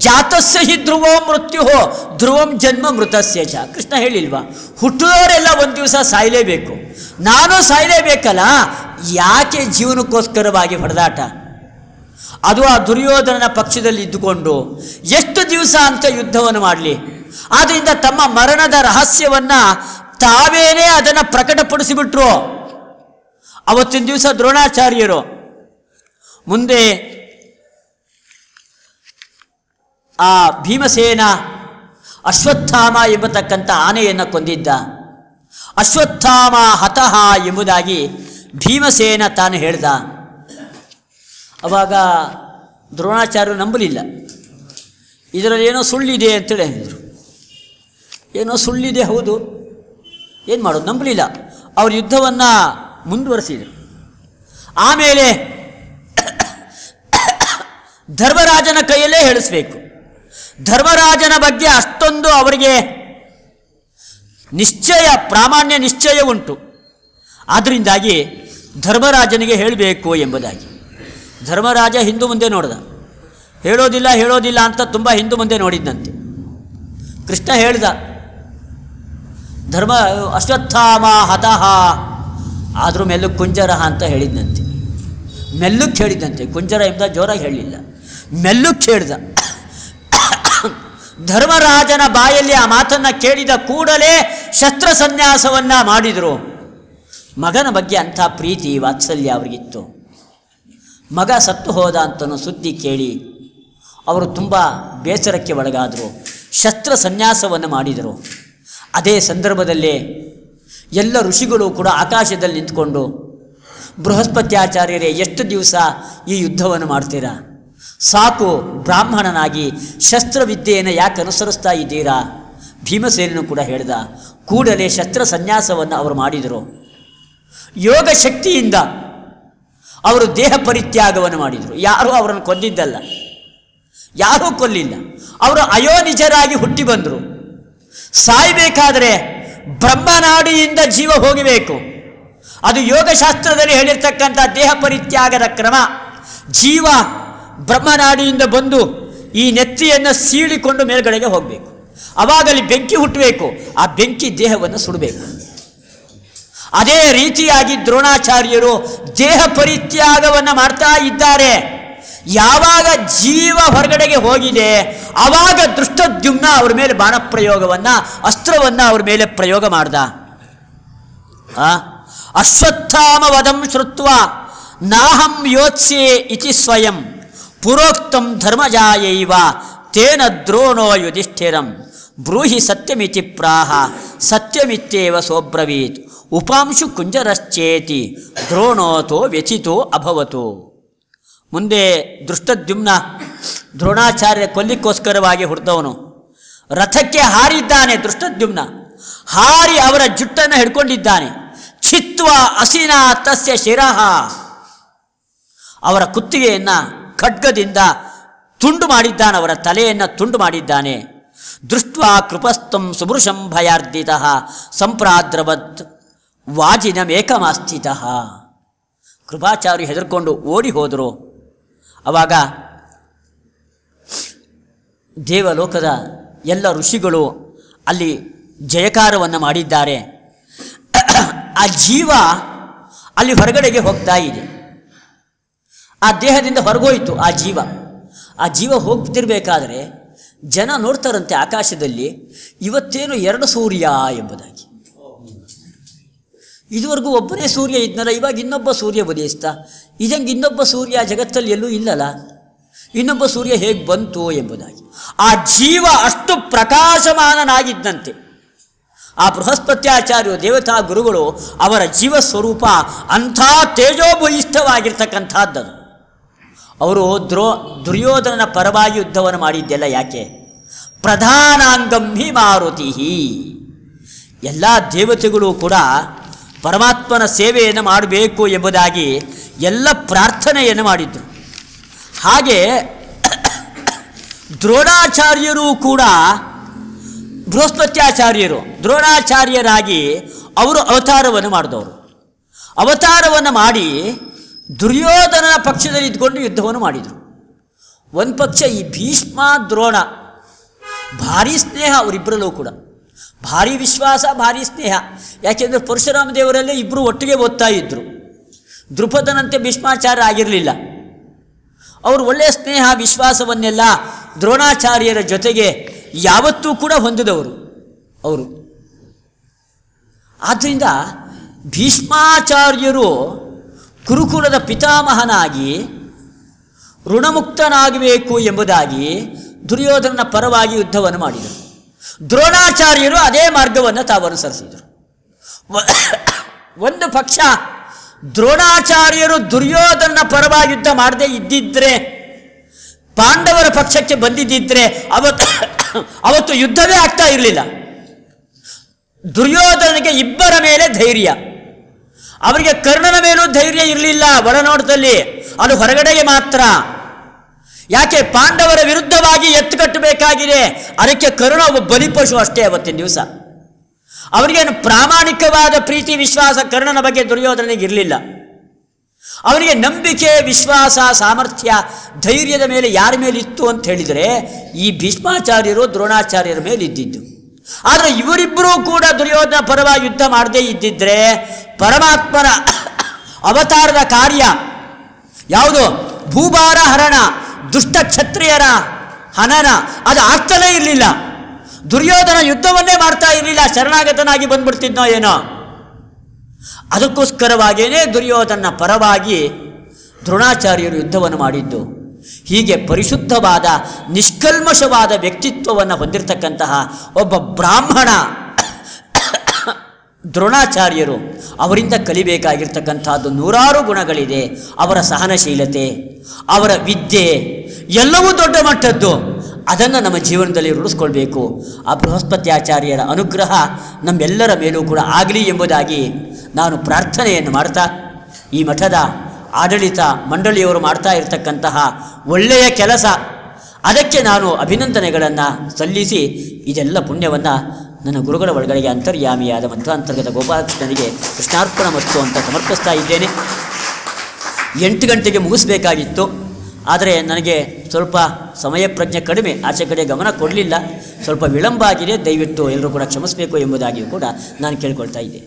ಜಾತಸ್ಯ ಹಿ ಧ್ರುವೋ ಮೃತ್ಯುಹೋ ಧ್ರುವಂ ಜನ್ಮ ಮೃತಸ್ಯ ಚ. ಕೃಷ್ಣ ಹೇಳಿಲ್ವಾ, ಹುಟ್ಟುವವರೆಲ್ಲ ಒಂದು ದಿವಸ ಸಾಯಲೇಬೇಕು, ನಾನು ಸಾಯಲೇಬೇಕಲ್ಲ, ಯಾಕೆ ಜೀವನಕ್ಕೋಸ್ಕರವಾಗಿ ಹೊಡೆದಾಟ? ಅದು ಆ ದುರ್ಯೋಧನನ ಪಕ್ಷದಲ್ಲಿ ಇದ್ದುಕೊಂಡು ಎಷ್ಟು ದಿವಸ ಅಂತ ಯುದ್ಧವನ್ನು ಮಾಡಲಿ. ಆದ್ದರಿಂದ ತಮ್ಮ ಮರಣದ ರಹಸ್ಯವನ್ನು ತಾವೇನೇ ಅದನ್ನು ಪ್ರಕಟಪಡಿಸಿಬಿಟ್ರು. ಅವತ್ತಿನ ದಿವಸ ದ್ರೋಣಾಚಾರ್ಯರು ಮುಂದೆ ಆ ಭೀಮಸೇನ ಅಶ್ವತ್ಥಾಮ ಎಂಬತಕ್ಕಂಥ ಆನೆಯನ್ನು ಕೊಂದಿದ್ದ. ಅಶ್ವತ್ಥಾಮ ಹತಃ ಎಂಬುದಾಗಿ ಭೀಮಸೇನ ತಾನು ಹೇಳ್ದ. ಅವಾಗ ದ್ರೋಣಾಚಾರ್ಯರು ನಂಬಲಿಲ್ಲ. ಇದರಲ್ಲಿ ಏನೋ ಸುಳ್ಳಿದೆ ಅಂತೇಳಿ ಹೇಳಿದರು. ಏನೋ ಸುಳ್ಳಿದೆ, ಹೌದು, ಏನು ಮಾಡೋದು, ನಂಬಲಿಲ್ಲ. ಅವರು ಯುದ್ಧವನ್ನು ಮುಂದುವರಿಸಿದರು. ಆಮೇಲೆ ಧರ್ಮರಾಜನ ಕೈಯಲ್ಲೇ ಹೇಳಿಸ್ಬೇಕು. ಧರ್ಮರಾಜನ ಬಗ್ಗೆ ಅಷ್ಟೊಂದು ಅವರಿಗೆ ಪ್ರಾಮಾಣ್ಯ ನಿಶ್ಚಯ ಉಂಟು. ಆದ್ದರಿಂದಾಗಿ ಧರ್ಮರಾಜನಿಗೆ ಹೇಳಬೇಕು ಎಂಬುದಾಗಿ ಧರ್ಮರಾಜ ಹಿಂದು ಮುಂದೆ ನೋಡಿದ. ಹೇಳೋದಿಲ್ಲ ಅಂತ ತುಂಬ ಹಿಂದು ಮುಂದೆ ನೋಡಿದ್ದಂತೆ. ಕೃಷ್ಣ ಹೇಳ್ದ, ಅಶ್ವತ್ಥಾಮ ಹತಃ, ಆದರೂ ಮೆಲ್ಲಕ್ಕೆ ಕುಂಜರ ಅಂತ ಹೇಳಿದ್ದಂತೆ. ಮೆಲ್ಲಕ್ಕೆ ಹೇಳಿದ್ದಂತೆ, ಕುಂಜರ ಎಂಬ ಜೋರಾಗಿ ಹೇಳಲಿಲ್ಲ, ಮೆಲ್ಲಕ್ಕೆ ಹೇಳ್ದ. ಧರ್ಮರಾಜನ ಬಾಯಲ್ಲಿ ಆ ಮಾತನ್ನು ಕೇಳಿದ ಕೂಡಲೇ ಶಸ್ತ್ರ ಸನ್ಯಾಸವನ್ನು ಮಾಡಿದರು. ಮಗನ ಬಗ್ಗೆ ಅಂಥ ಪ್ರೀತಿ ವಾತ್ಸಲ್ಯ ಅವರಿಗಿತ್ತು. ಮಗ ಸತ್ತು ಹೋದ ಅಂತನೋ ಸುದ್ದಿ ಕೇಳಿ ಅವರು ತುಂಬ ಬೇಸರಕ್ಕೆ ಒಳಗಾದರು. ಶಸ್ತ್ರ ಸನ್ಯಾಸವನ್ನು ಮಾಡಿದರು. ಅದೇ ಸಂದರ್ಭದಲ್ಲೇ ಎಲ್ಲ ಋಷಿಗಳು ಕೂಡ ಆಕಾಶದಲ್ಲಿ ನಿಂತ್ಕೊಂಡು, ಬೃಹಸ್ಪತ್ಯಾಚಾರ್ಯರೇ, ಎಷ್ಟು ದಿವಸ ಈ ಯುದ್ಧವನ್ನು ಮಾಡ್ತೀರಾ? ಸಾಕು, ಬ್ರಾಹ್ಮಣನಾಗಿ ಶಸ್ತ್ರವಿದ್ಯೆಯನ್ನು ಯಾಕೆ ಅನುಸರಿಸ್ತಾ ಇದ್ದೀರಾ? ಭೀಮಸೇನನು ಕೂಡ ಹೇಳ್ದ. ಕೂಡಲೇ ಶಸ್ತ್ರ ಸನ್ಯಾಸವನ್ನು ಅವರು ಮಾಡಿದರು. ಯೋಗ ಶಕ್ತಿಯಿಂದ ಅವರು ದೇಹ ಪರಿತ್ಯಾಗವನ್ನು ಮಾಡಿದರು. ಯಾರೂ ಅವರನ್ನು ಕೊಂದಿದ್ದಲ್ಲ, ಯಾರೂ ಕೊಲ್ಲಿಲ್ಲ. ಅವರು ಅಯೋನಿಜರಾಗಿ ಹುಟ್ಟಿ ಬಂದರು. ಸಾಯಬೇಕಾದರೆ ಬ್ರಹ್ಮನಾಡಿಯಿಂದ ಜೀವ ಹೋಗಬೇಕು. ಅದು ಯೋಗಶಾಸ್ತ್ರದಲ್ಲಿ ಹೇಳಿರ್ತಕ್ಕಂಥ ದೇಹ ಪರಿತ್ಯಾಗದ ಕ್ರಮ. ಜೀವ ಬ್ರಹ್ಮನಾಡಿಯಿಂದ ಬಂದು ಈ ನೆತ್ತಿಯನ್ನು ಸೀಳಿಕೊಂಡು ಮೇಲ್ಗಡೆಗೆ ಹೋಗಬೇಕು. ಅವಾಗಲ್ಲಿ ಬೆಂಕಿ ಹುಟ್ಟಬೇಕು. ಆ ಬೆಂಕಿ ದೇಹವನ್ನು ಸುಡಬೇಕು. ಅದೇ ರೀತಿಯಾಗಿ ದ್ರೋಣಾಚಾರ್ಯರು ದೇಹ ಪರಿತ್ಯಾಗವನ್ನು ಮಾಡ್ತಾ ಇದ್ದಾರೆ. ಯಾವಾಗ ಜೀವ ಹೊರಗಡೆಗೆ ಹೋಗಿದೆ ಆವಾಗ ದೃಷ್ಟದ್ಯುಮ್ನ ಅವ್ರ ಮೇಲೆ ಬಾಣಪ್ರಯೋಗವನ್ನು, ಅಸ್ತ್ರವನ್ನು ಅವ್ರ ಮೇಲೆ ಪ್ರಯೋಗ ಮಾಡ್ದ. ಅಶ್ವತ್ಥಾಮ ವದಂ ಶ್ರುತ್ವ ನಾಹಂ ಯೋತ್ಸೆ ಇತಿ ಸ್ವಯಂ ಪುರೋಕ್ತಂ ಧರ್ಮಜಾಯೈವ ತೇನ ದ್ರೋಣೋ ಯುಧಿಷ್ಠಿರಂ ಬ್ರೂಹಿ ಸತ್ಯಮಿತಿ ಪ್ರಾಹ ಸತ್ಯಮಿತ್ಯೇವ ಸೋಬ್ರವೀತ್ ಉಪಾಂಶು ಕುಂಜರಶ್ಚೇತಿ ದ್ರೋಣೋತೋ ವ್ಯಚಿತೋ ಅಭವತು. ಮುಂದೆ ದೃಷ್ಟದ್ಯುಮ್ನ ದ್ರೋಣಾಚಾರ್ಯ ಕೊಲ್ಲಿಕ್ಕೋಸ್ಕರವಾಗಿ ಹುಟ್ಟಿದವನು. ರಥಕ್ಕೆ ಹಾರಿದ್ದಾನೆ ದೃಷ್ಟದ್ಯುಮ್ನ. ಹಾರಿ ಅವರ ಜುಟ್ಟನ್ನು ಹಿಡ್ಕೊಂಡಿದ್ದಾನೆ. ಚಿತ್ವ ಅಸಿನ ತಸ್ಯ ಶಿರಃ, ಅವರ ಕುತ್ತಿಗೆಯನ್ನು ಖಡ್ಗದಿಂದ ತುಂಡು ಮಾಡಿದ್ದಾನೆ, ಅವರ ತಲೆಯನ್ನು ತುಂಡು ಮಾಡಿದ್ದಾನೆ. ದೃಷ್ಟ್ವಾ ಕೃಪಸ್ಥಂ ಸುಭೃಶಂ ಭಯಾರ್ಧಿತಃ ಸಂಪ್ರಾದ್ರವತ್ ವಾಜಿನಮೇಕಮಾಸ್ಥಿತಃ. ಕೃಪಾಚಾರ್ಯ ಹೆದರ್ಕೊಂಡು ಓಡಿ ಹೋದರು. ಆವಾಗ ದೇವಲೋಕದ ಎಲ್ಲ ಋಷಿಗಳು ಅಲ್ಲಿ ಜಯಕಾರವನ್ನು ಮಾಡಿದ್ದಾರೆ. ಆ ಜೀವ ಅಲ್ಲಿ ಹೊರಗಡೆಗೆ ಹೋಗ್ತಾ ಇದೆ. ಆ ದೇಹದಿಂದ ಹೊರಗೋಯ್ತು ಆ ಜೀವ ಹೋಗ್ತಿರ್ಬೇಕಾದ್ರೆ ಜನ ನೋಡ್ತಾರಂತೆ ಆಕಾಶದಲ್ಲಿ, ಇವತ್ತೇನು 2 ಸೂರ್ಯ ಎಂಬುದಾಗಿ. ಇದುವರೆಗೂ ಒಬ್ಬನೇ ಸೂರ್ಯ ಇದ್ನಲ್ಲ, ಇವಾಗ ಇನ್ನೊಬ್ಬ ಸೂರ್ಯ ಉದಯಿಸ್ತಾ. ಇದಂಗೆ ಇನ್ನೊಬ್ಬ ಸೂರ್ಯ ಜಗತ್ತಲ್ಲಿ ಎಲ್ಲೂ ಇಲ್ಲಲ್ಲ, ಇನ್ನೊಬ್ಬ ಸೂರ್ಯ ಹೇಗೆ ಬಂತು ಎಂಬುದಾಗಿ. ಆ ಜೀವ ಅಷ್ಟು ಪ್ರಕಾಶಮಾನನಾಗಿದ್ದಂತೆ. ಆ ಬೃಹಸ್ಪತ್ಯಾಚಾರ್ಯರು ದೇವತಾ ಗುರುಗಳು ಅವರ ಜೀವ ಸ್ವರೂಪ ಅಂಥ ತೇಜೋಭೂಯಿಷ್ಠವಾಗಿರ್ತಕ್ಕಂಥದ್ದು. ಅವರು ದುರ್ಯೋಧನನ ಪರವಾಗಿ ಯುದ್ಧವನ್ನು ಮಾಡಿದ್ದೆಲ್ಲ ಯಾಕೆ? ಪ್ರಧಾನಾಂಗಂ ಹಿ ಮಾರುತಿ. ಎಲ್ಲ ದೇವತೆಗಳು ಕೂಡ ಪರಮಾತ್ಮನ ಸೇವೆಯನ್ನು ಮಾಡಬೇಕು ಎಂಬುದಾಗಿ ಎಲ್ಲ ಪ್ರಾರ್ಥನೆಯನ್ನು ಮಾಡಿದರು. ಹಾಗೆ ದ್ರೋಣಾಚಾರ್ಯರು ಕೂಡ ಬೃಹಸ್ಪತ್ಯಾಚಾರ್ಯರು ದ್ರೋಣಾಚಾರ್ಯರಾಗಿ ಅವರು ಅವತಾರವನ್ನು ಮಾಡಿದವರು. ಅವತಾರವನ್ನು ಮಾಡಿ ದುರ್ಯೋಧನನ ಪಕ್ಷದಲ್ಲಿ ಇದ್ಕೊಂಡು ಯುದ್ಧವನ್ನು ಮಾಡಿದರು. ಒಂದು ಪಕ್ಷ ಈ ಭೀಷ್ಮ ದ್ರೋಣ ಭಾರೀ ಸ್ನೇಹ ಅವರಿಬ್ಬರಲ್ಲೂ ಕೂಡ, ಭಾರೀ ವಿಶ್ವಾಸ, ಭಾರೀ ಸ್ನೇಹ. ಯಾಕೆಂದರೆ ಪರಶುರಾಮ ದೇವರಲ್ಲೇ ಇಬ್ಬರು ಒಟ್ಟಿಗೆ ಓದ್ತಾ ಇದ್ದರು. ದೃಪದನಂತೆ ಭೀಷ್ಮಾಚಾರ್ಯ ಆಗಿರಲಿಲ್ಲ. ಅವರು ಒಳ್ಳೆಯ ಸ್ನೇಹ ವಿಶ್ವಾಸವನ್ನೆಲ್ಲ ದ್ರೋಣಾಚಾರ್ಯರ ಜೊತೆಗೆ ಯಾವತ್ತೂ ಕೂಡ ಹೊಂದಿದವರು ಅವರು. ಆದ್ದರಿಂದ ಭೀಷ್ಮಾಚಾರ್ಯರು ಕುರುಕುಲದ ಪಿತಾಮಹನಾಗಿ ಋಣಮುಕ್ತನಾಗಬೇಕು ಎಂಬುದಾಗಿ ದುರ್ಯೋಧನನ ಪರವಾಗಿ ಯುದ್ಧವನ್ನು ಮಾಡಿದರು. ದ್ರೋಣಾಚಾರ್ಯರು ಅದೇ ಮಾರ್ಗವನ್ನು ತಾವು ಅನುಸರಿಸಿದರು. ಒಂದು ಪಕ್ಷ ದ್ರೋಣಾಚಾರ್ಯರು ದುರ್ಯೋಧನನ ಪರವಾಗಿ ಯುದ್ಧ ಮಾಡದೇ ಇದ್ದಿದ್ರೆ, ಪಾಂಡವರ ಪಕ್ಷಕ್ಕೆ ಬಂದಿದ್ದಿದ್ರೆ ಅವತ್ತು ಯುದ್ಧವೇ ಆಗ್ತಾ ಇರಲಿಲ್ಲ. ದುರ್ಯೋಧನಿಗೆ ಇಬ್ಬರ ಮೇಲೆ ಧೈರ್ಯ, ಅವರಿಗೆ ಕರ್ಣನ ಮೇಲೂ ಧೈರ್ಯ ಇರಲಿಲ್ಲ ಒಳನೋಟದಲ್ಲಿ, ಅದು ಹೊರಗಡೆಗೆ ಮಾತ್ರ. ಯಾಕೆ? ಪಾಂಡವರ ವಿರುದ್ಧವಾಗಿ ಎತ್ತು ಕಟ್ಟಬೇಕಾಗಿದೆ. ಅದಕ್ಕೆ ಕರ್ಣ ಒಬ್ಬ ಬಲಿಪಶು ಅಷ್ಟೇ ಅವತ್ತಿನ ದಿವಸ. ಅವನಿಗೇನು ಪ್ರಾಮಾಣಿಕವಾದ ಪ್ರೀತಿ ವಿಶ್ವಾಸ ಕರ್ಣನ ಬಗ್ಗೆ ದುರ್ಯೋಧನಿಗೆ ಇರಲಿಲ್ಲ. ಅವನಿಗೆ ನಂಬಿಕೆ, ವಿಶ್ವಾಸ, ಸಾಮರ್ಥ್ಯ, ಧೈರ್ಯದ ಮೇಲೆ ಯಾರ ಮೇಲಿತ್ತು ಅಂತ ಹೇಳಿದರೆ ಈ ಭೀಷ್ಮಾಚಾರ್ಯರು ದ್ರೋಣಾಚಾರ್ಯರ ಮೇಲೆ ಇದ್ದಿದ್ದು. ಆದರೆ ಇವರಿಬ್ಬರೂ ಕೂಡ ದುರ್ಯೋಧನ ಪರವಾಗಿ ಯುದ್ಧ ಮಾಡದೇ ಇದ್ದಿದ್ರೆ ಪರಮಾತ್ಮನ ಅವತಾರದ ಕಾರ್ಯ ಯಾವುದು? ಭೂಭಾರ ಹರಣ, ದುಷ್ಟ ಕ್ಷತ್ರಿಯರ ಹನನ, ಅದು ಆಗ್ತಾನೇ ಇರಲಿಲ್ಲ. ದುರ್ಯೋಧನ ಯುದ್ಧವನ್ನೇ ಮಾಡ್ತಾ ಇರಲಿಲ್ಲ, ಶರಣಾಗತನಾಗಿ ಬಂದ್ಬಿಡ್ತಿದ್ನೋ ಏನೋ. ಅದಕ್ಕೋಸ್ಕರವಾಗಿಯೇ ದುರ್ಯೋಧನ ಪರವಾಗಿ ದ್ರೋಣಾಚಾರ್ಯರು ಯುದ್ಧವನ್ನು ಮಾಡಿದ್ದು. ಹೀಗೆ ಪರಿಶುದ್ಧವಾದ ನಿಷ್ಕಲ್ಮಶವಾದ ವ್ಯಕ್ತಿತ್ವವನ್ನು ಹೊಂದಿರತಕ್ಕಂತಹ ಒಬ್ಬ ಬ್ರಾಹ್ಮಣ ದ್ರೋಣಾಚಾರ್ಯರು. ಅವರಿಂದ ಕಲಿಬೇಕಾಗಿರ್ತಕ್ಕಂಥದ್ದು ನೂರಾರು ಗುಣಗಳಿದೆ. ಅವರ ಸಹನಶೀಲತೆ, ಅವರ ವಿದ್ಯೆ ಎಲ್ಲವೂ ದೊಡ್ಡ ಮಟ್ಟದ್ದು. ಅದನ್ನು ನಮ್ಮ ಜೀವನದಲ್ಲಿ ರೂಢಿಸ್ಕೊಳ್ಬೇಕು. ಆ ಬೃಹಸ್ಪತ್ಯಾಚಾರ್ಯರ ಅನುಗ್ರಹ ನಮ್ಮೆಲ್ಲರ ಮೇಲೂ ಕೂಡ ಆಗಲಿ ಎಂಬುದಾಗಿ ನಾನು ಪ್ರಾರ್ಥನೆಯನ್ನು ಮಾಡ್ತಾ, ಈ ಮಠದ ಆಡಳಿತ ಮಂಡಳಿಯವರು ಮಾಡ್ತಾ ಇರತಕ್ಕಂತಹ ಒಳ್ಳೆಯ ಕೆಲಸ, ಅದಕ್ಕೆ ನಾನು ಅಭಿನಂದನೆಗಳನ್ನು ಸಲ್ಲಿಸಿ ಇದೆಲ್ಲ ಪುಣ್ಯವನ್ನು ನನ್ನ ಗುರುಗಳ ಒಳಗಡೆಗೆ ಅಂತರ್ಯಾಮಿಯಾದ ಮಧ್ವಾಂತರ್ಗತ ಗೋಪಾಲಕೃಷ್ಣನಿಗೆ ಕೃಷ್ಣಾರ್ಪಣ ಮಸ್ತು ಅಂತ ಸಮರ್ಪಿಸ್ತಾ ಇದ್ದೇನೆ. 8 ಗಂಟೆಗೆ ಮುಗಿಸ್ಬೇಕಾಗಿತ್ತು, ಆದರೆ ನನಗೆ ಸ್ವಲ್ಪ ಸಮಯ ಪ್ರಜ್ಞೆ ಕಡಿಮೆ, ಆಚೆ ಕಡೆ ಗಮನ ಕೊಡಲಿಲ್ಲ, ಸ್ವಲ್ಪ ವಿಳಂಬ ಆಗಿದೆ. ದಯವಿಟ್ಟು ಎಲ್ಲರೂ ಕೂಡ ಕ್ಷಮಿಸಬೇಕು ಎಂಬುದಾಗಿಯೂ ಕೂಡ ನಾನು ಕೇಳ್ಕೊಳ್ತಾ ಇದ್ದೆ.